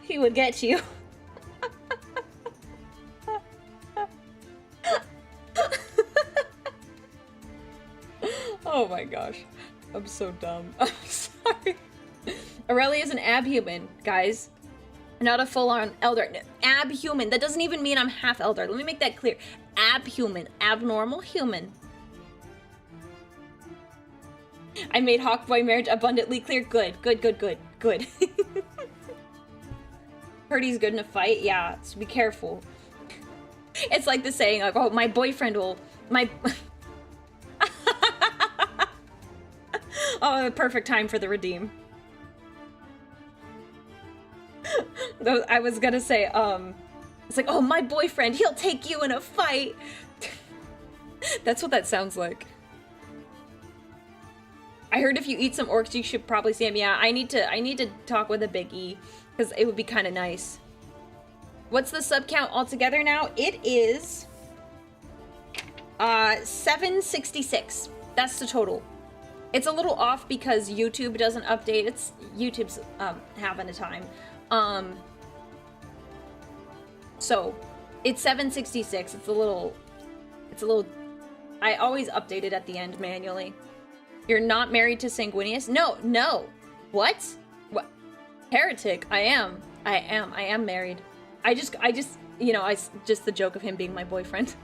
[SPEAKER 1] he would get you. Oh my gosh. I'm so dumb. I'm sorry. Aurelia is an abhuman, guys. Not a full-on elder. Abhuman. That doesn't even mean I'm half elder. Let me make that clear. Abhuman. Abnormal human. I made Hawkboy marriage abundantly clear. Good. Good, good, good. Good. Heard he's good in a fight. Yeah, so be careful. It's like the saying, like, oh, my boyfriend will... My... Oh, the perfect time for the redeem. I was gonna say, it's like, oh, my boyfriend, he'll take you in a fight. That's what that sounds like. I heard if you eat some orcs, you should probably see him. Yeah, I need to talk with a Big E, because it would be kind of nice. What's the sub count altogether now? It is 766. That's the total. It's a little off because YouTube doesn't update. It's YouTube's having a time. So it's 766. It's a little, I always update it at the end manually. You're not married to Sanguinius? No. What? Heretic. I am married. I just, you know, just the joke of him being my boyfriend.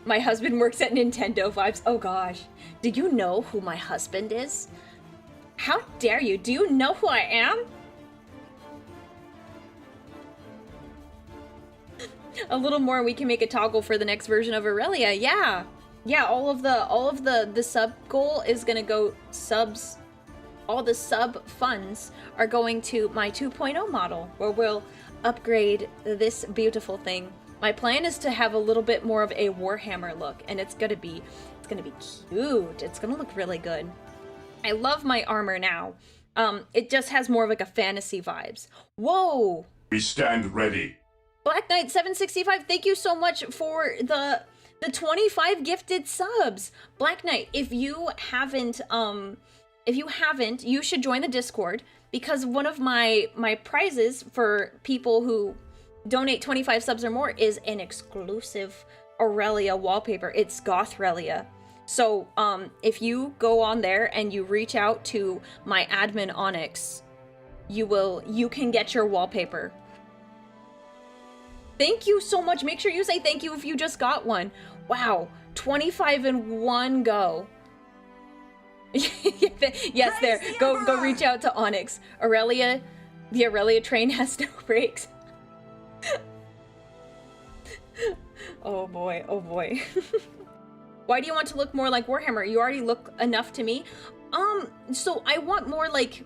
[SPEAKER 1] My husband works at Nintendo Vibes. Oh gosh. Do you know who my husband is? How dare you? Do you know who I am? A little more, we can make a toggle for the next version of Aurelia. Yeah. Yeah, all of the sub goal is gonna go subs. All the sub funds are going to my 2.0 model, where we'll upgrade this beautiful thing. My plan is to have a little bit more of a Warhammer look, and it's gonna be cute. It's gonna look really good. I love my armor now. It just has more of like a fantasy vibes. Whoa!
[SPEAKER 6] We stand ready.
[SPEAKER 1] Black Knight 765, thank you so much for the 25 gifted subs. Black Knight, if you haven't, you should join the Discord, because one of my prizes for people who donate 25 subs or more is an exclusive Aurelia wallpaper. It's Gothrelia. So if you go on there and you reach out to my admin Onyx, you can get your wallpaper. Thank you so much. Make sure you say thank you if you just got one. Wow, 25 in one go. Yes, there. Go reach out to Onyx. Aurelia, the Aurelia train has no brakes. Oh boy, oh boy. Why do you want to look more like Warhammer? You already look enough to me. So I want more like...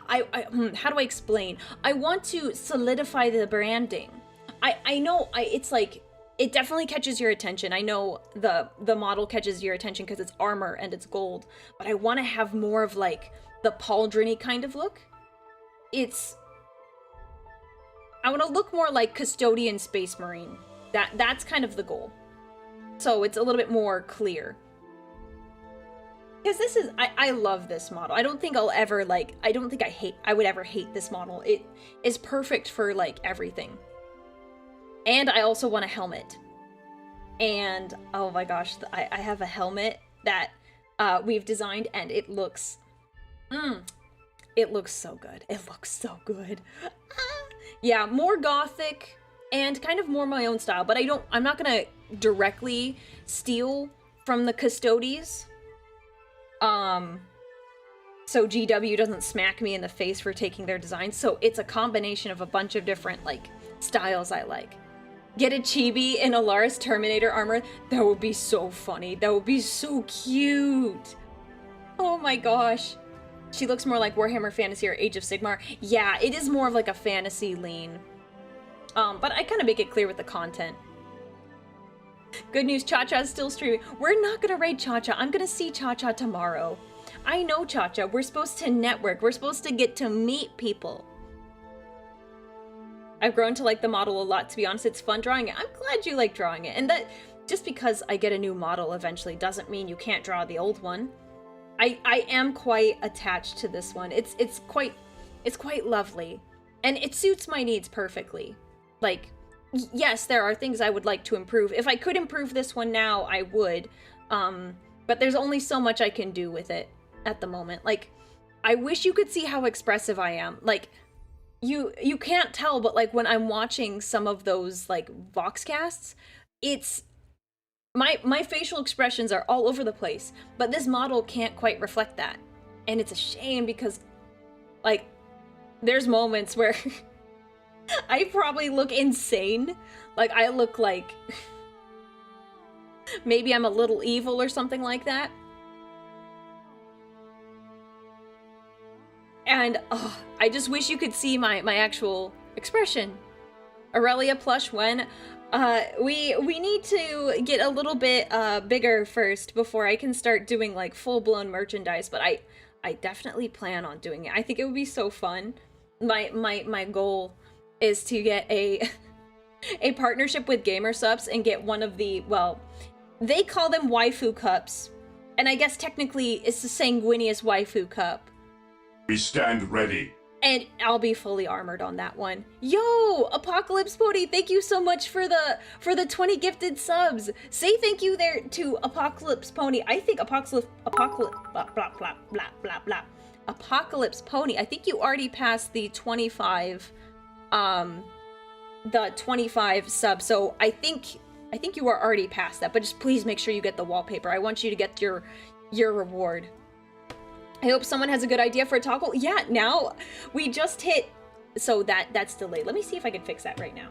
[SPEAKER 1] how do I explain? I want to solidify the branding. I know, it's like, it definitely catches your attention. I know the model catches your attention because it's armor and it's gold, but I want to have more of like the pauldron-y kind of look. I want to look more like Custodian Space Marine. That's kind of the goal. So it's a little bit more clear. Because this is, I love this model. I don't think I'll ever like, I would ever hate this model. It is perfect for like everything. And I also want a helmet. And oh my gosh, I have a helmet that we've designed, and it looks so good. It looks so good. Yeah, more gothic and kind of more my own style, but I'm not gonna directly steal from the Custodes. So GW doesn't smack me in the face for taking their designs. So it's a combination of a bunch of different like styles I like. Get a chibi in Alaris Terminator armor. That would be so funny. That would be so cute. Oh my gosh. She looks more like Warhammer Fantasy or Age of Sigmar. Yeah, it is more of like a fantasy lean. But I kind of make it clear with the content. Good news, Cha-Cha is still streaming. We're not gonna raid Cha-Cha. I'm gonna see Cha-Cha tomorrow. I know, Cha-Cha. We're supposed to network. We're supposed to get to meet people. I've grown to like the model a lot, to be honest. It's fun drawing it. I'm glad you like drawing it. And that, just because I get a new model eventually doesn't mean you can't draw the old one. I am quite attached to this one. It's quite lovely. And it suits my needs perfectly. Like, yes, there are things I would like to improve. If I could improve this one now, I would. But there's only so much I can do with it at the moment. Like, I wish you could see how expressive I am. Like, you can't tell, but like when I'm watching some of those like Voxcasts, it's my facial expressions are all over the place, but this model can't quite reflect that. And it's a shame because like there's moments where I probably look insane. Like I look like maybe I'm a little evil or something like that. And I just wish you could see my actual expression. Aurelia plush when we need to get a little bit bigger first before I can start doing like full-blown merchandise, but I definitely plan on doing it. I think it would be so fun. My goal is to get a partnership with GamerSupps and get one of the, well, they call them waifu cups, and I guess technically it's the sanguineous waifu cup.
[SPEAKER 6] We stand ready.
[SPEAKER 1] And I'll be fully armored on that one. Yo, Apocalypse Pony, thank you so much for the 20 gifted subs. Say thank you there to Apocalypse Pony. I think Apocalypse blah blah blah blah blah blah. Apocalypse Pony. I think you already passed the 25 subs. So I think you are already past that, but just please make sure you get the wallpaper. I want you to get your reward. I hope someone has a good idea for a toggle. Yeah, now we just hit, so that's delayed. Let me see if I can fix that right now.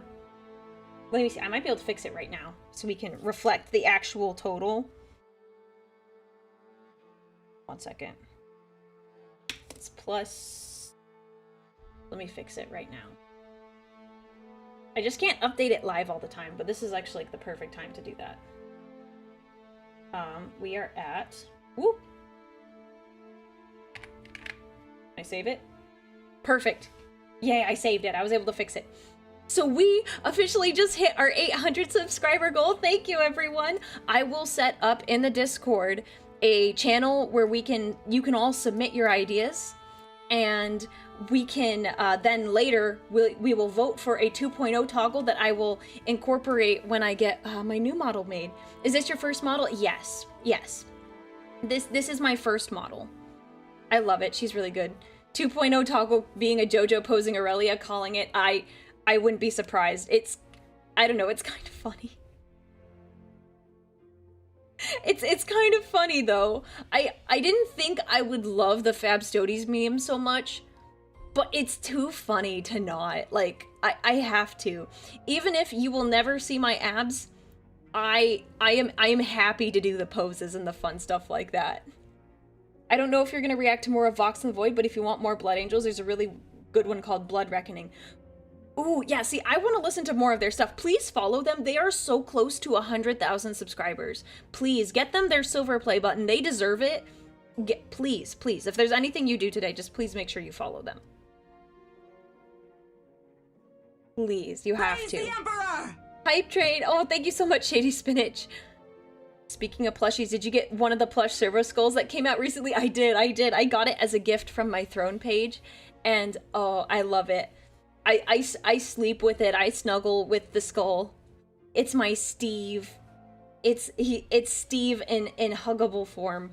[SPEAKER 1] Let me see, I might be able to fix it right now so we can reflect the actual total. 1 second. It's plus, let me fix it right now. I just can't update it live all the time, but this is actually like the perfect time to do that. We are at, whoop. I save it? Perfect. Yay, I saved it. I was able to fix it. So we officially just hit our 800 subscriber goal. Thank you, everyone. I will set up in the Discord a channel where you can all submit your ideas, and we can then later we will vote for a 2.0 toggle that I will incorporate when I get my new model made. Is this your first model? Yes. Yes. This is my first model. I love it. She's really good. 2.0 toggle being a JoJo posing Aurelia, calling it. I wouldn't be surprised. I don't know, it's kind of funny. It's kind of funny though. I didn't think I would love the Femstodes meme so much, but it's too funny to not. Like, I have to. Even if you will never see my abs, I am happy to do the poses and the fun stuff like that. I don't know if you're going to react to more of Vox and the Void, but if you want more Blood Angels, there's a really good one called Blood Reckoning. Ooh, yeah, see, I want to listen to more of their stuff. Please follow them. They are so close to 100,000 subscribers. Please, get them their silver play button. They deserve it. Please, please. If there's anything you do today, just please make sure you follow them. Please, you have to. The Emperor! Hype Train. Oh, thank you so much, Shady Spinach. Speaking of plushies, did you get one of the plush servo skulls that came out recently? I did. I got it as a gift from my throne page, and oh, I love it. I sleep with it. I snuggle with the skull. It's my Steve. It's Steve in huggable form.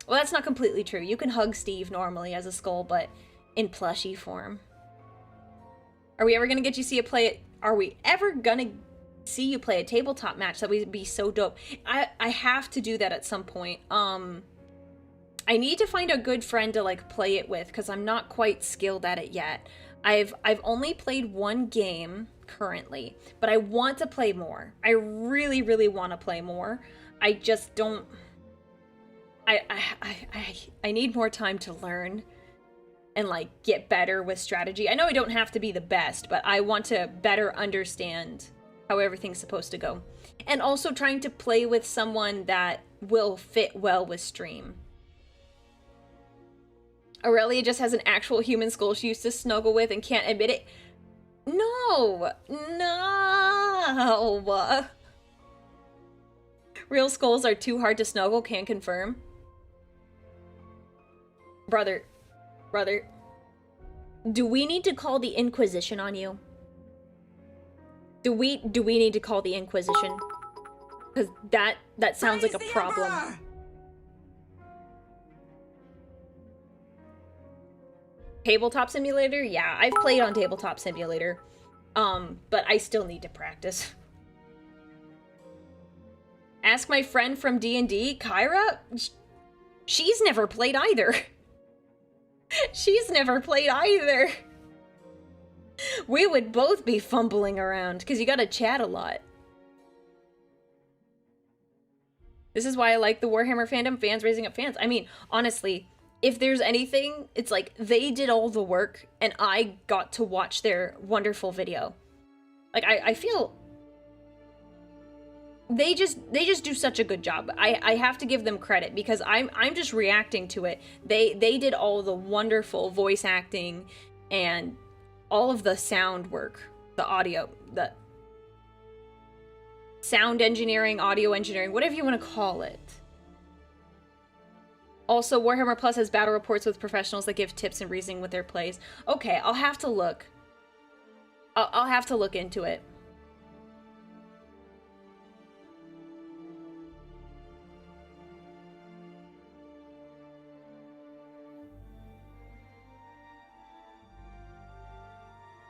[SPEAKER 1] Well, that's not completely true. You can hug Steve normally as a skull, but in plushie form. Are we ever gonna get you see a play? Are we ever gonna see you play a tabletop match? That would be so dope. I have to do that at some point. I need to find a good friend to like play it with because I'm not quite skilled at it yet. I've only played one game currently, but I want to play more. I really, really want to play more. I just don't. I need more time to learn and like get better with strategy. I know I don't have to be the best, but I want to better understand how everything's supposed to go. And also trying to play with someone that will fit well with stream. Aurelia just has an actual human skull she used to snuggle with and can't admit it. No! No! Real skulls are too hard to snuggle, can confirm. Brother. Do we need to call the Inquisition on you? Do we need to call the Inquisition? Because that sounds like a problem. Tabletop Simulator? Yeah, I've played on Tabletop Simulator. But I still need to practice. Ask my friend from D&D, Kyra? She's never played either. She's never played either. We would both be fumbling around, because you gotta chat a lot. This is why I like the Warhammer fandom, fans raising up fans. I mean, honestly, if there's anything, it's like, they did all the work, and I got to watch their wonderful video. Like, I feel... They just do such a good job. I have to give them credit, because I'm just reacting to it. They did all the wonderful voice acting, and all of the sound work, the audio, the sound engineering, audio engineering, whatever you want to call it. Also, Warhammer Plus has battle reports with professionals that give tips and reasoning with their plays. Okay, I'll have to look. I'll have to look into it.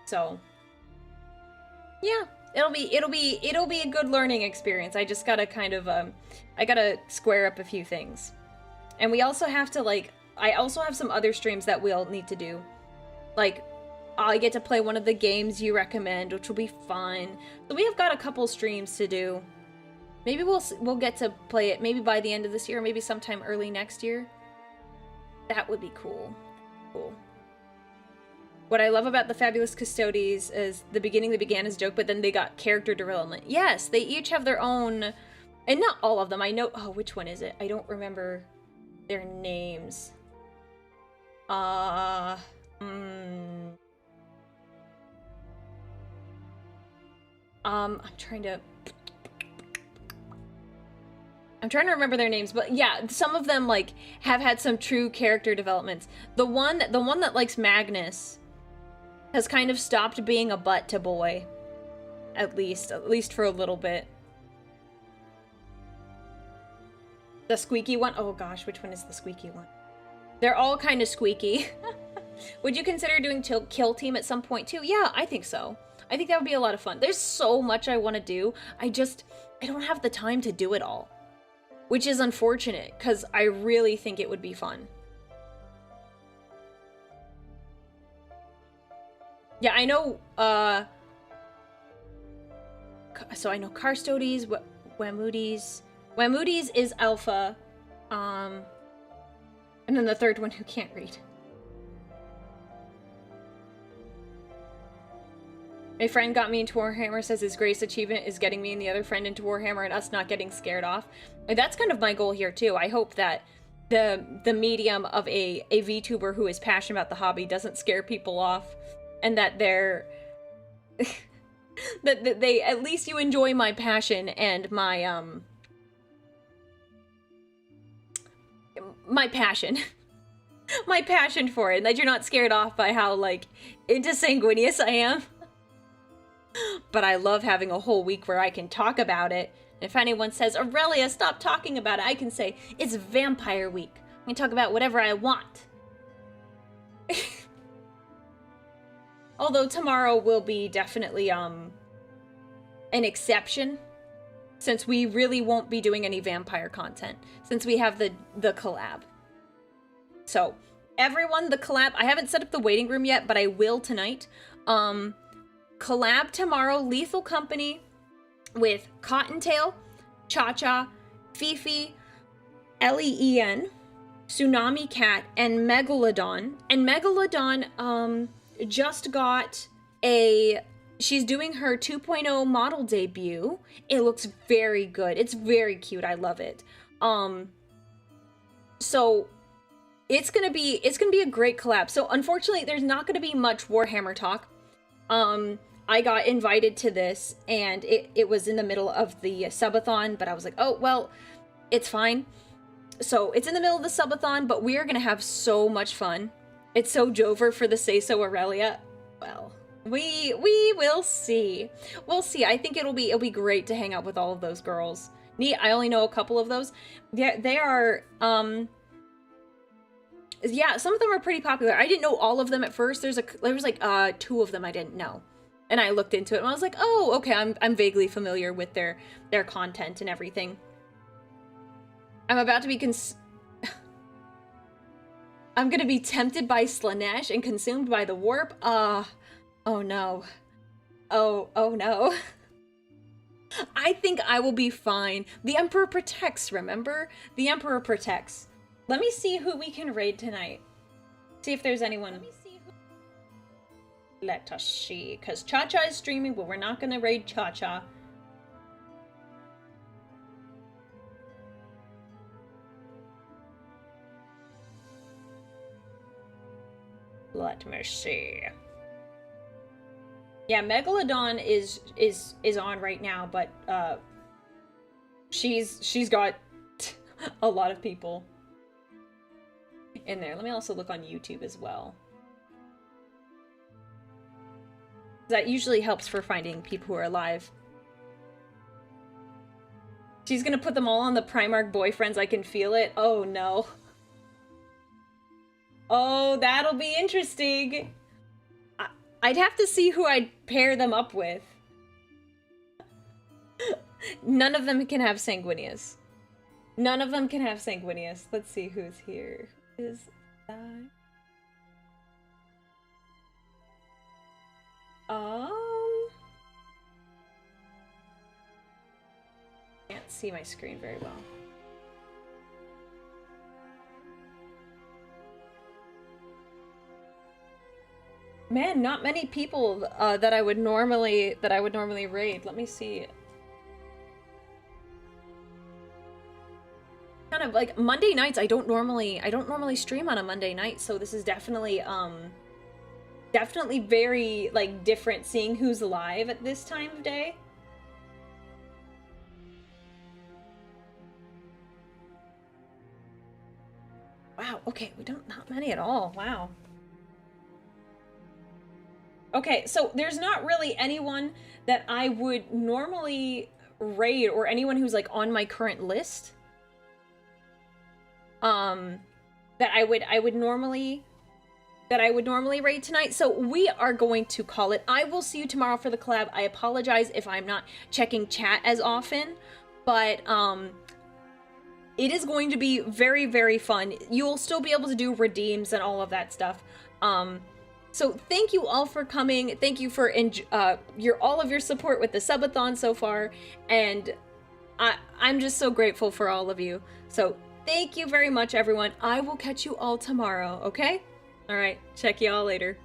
[SPEAKER 1] So, yeah, it'll be a good learning experience. I just gotta kind of, I gotta square up a few things. And we also have to, like, I also have some other streams that we'll need to do. Like, I get to play one of the games you recommend, which will be fun. So we have got a couple streams to do. Maybe we'll get to play it maybe by the end of this year, maybe sometime early next year. That would be cool. Cool. What I love about the Fabulous Custodes is the beginning they began as a joke, but then they got character development. Yes, they each have their own, and not all of them. I know, oh, which one is it? I don't remember their names. I'm trying to remember their names, but yeah, some of them like have had some true character developments. The one that likes Magnus has kind of stopped being a butt to boy. At least for a little bit. The squeaky one? Oh gosh, which one is the squeaky one? They're all kind of squeaky. Would you consider doing Kill Team at some point too? Yeah, I think so. I think that would be a lot of fun. There's so much I want to do. I don't have the time to do it all. Which is unfortunate, because I really think it would be fun. Yeah, I know, so I know Karstodes, Wamudes. Wamudes is Alpha, and then the third one who can't read. My friend got me into Warhammer, says his greatest achievement is getting me and the other friend into Warhammer and us not getting scared off. And that's kind of my goal here too. I hope that the medium of a VTuber who is passionate about the hobby doesn't scare people off. And that they're... that they, at least you enjoy my passion and my, my passion. My passion for it. And that you're not scared off by how, like, into sanguineous I am. But I love having a whole week where I can talk about it. If anyone says, Aurelia, stop talking about it, I can say, it's Vampire Week. I can talk about whatever I want. Although tomorrow will be definitely, an exception, since we really won't be doing any vampire content, since we have the collab. So, everyone, the collab, I haven't set up the waiting room yet, but I will tonight. Collab tomorrow, Lethal Company, with Cottontail, Cha-Cha, Fifi, Len, Tsunami Cat, and Megalodon. And Megalodon, just got she's doing her 2.0 model debut. It looks very good. It's very cute. I love it. So it's gonna be a great collab. So unfortunately, there's not gonna be much Warhammer talk. I got invited to this, and it was in the middle of the subathon, but I was like, oh, well, it's fine. So it's in the middle of the subathon, but we are gonna have so much fun. It's so Jover for the say-so Aurelia. Well, we will see. We'll see. I think it'll be great to hang out with all of those girls. Neat. I only know a couple of those. They are, yeah, some of them are pretty popular. I didn't know all of them at first. There was like 2 of them I didn't know. And I looked into it and I was like, oh, okay, I'm vaguely familiar with their content and everything. I'm about to be I'm gonna be tempted by Slanesh and consumed by the warp. Oh no. Oh no. I think I will be fine. The Emperor protects, remember? The Emperor protects. Let me see who we can raid tonight. See if there's anyone. Let us see. Because Cha-Cha is streaming, but we're not gonna raid Cha-Cha. Let me see. Yeah, Megalodon is on right now, but she's got a lot of people in there. Let me also look on YouTube as well. That usually helps for finding people who are alive. She's gonna put them all on the Primarch boyfriends. I can feel it. Oh no. Oh, that'll be interesting. I'd have to see who I'd pair them up with. None of them can have Sanguinius. None of them can have Sanguinius. Let's see who's here. Who is that? Can't see my screen very well. Man, not many people that I would normally raid. Let me see. Kind of like Monday nights. I don't normally stream on a Monday night, so this is definitely definitely very like different seeing who's live at this time of day. Wow. Okay, we don't not many at all. Wow. Okay, so there's not really anyone that I would normally raid or anyone who's like on my current list. That I would normally raid tonight. So we are going to call it. I will see you tomorrow for the collab. I apologize if I'm not checking chat as often, but it is going to be very, very fun. You'll still be able to do redeems and all of that stuff. So thank you all for coming. Thank you for all of your support with the subathon so far, and I'm just so grateful for all of you. So thank you very much, everyone. I will catch you all tomorrow, okay? All right, check you all later.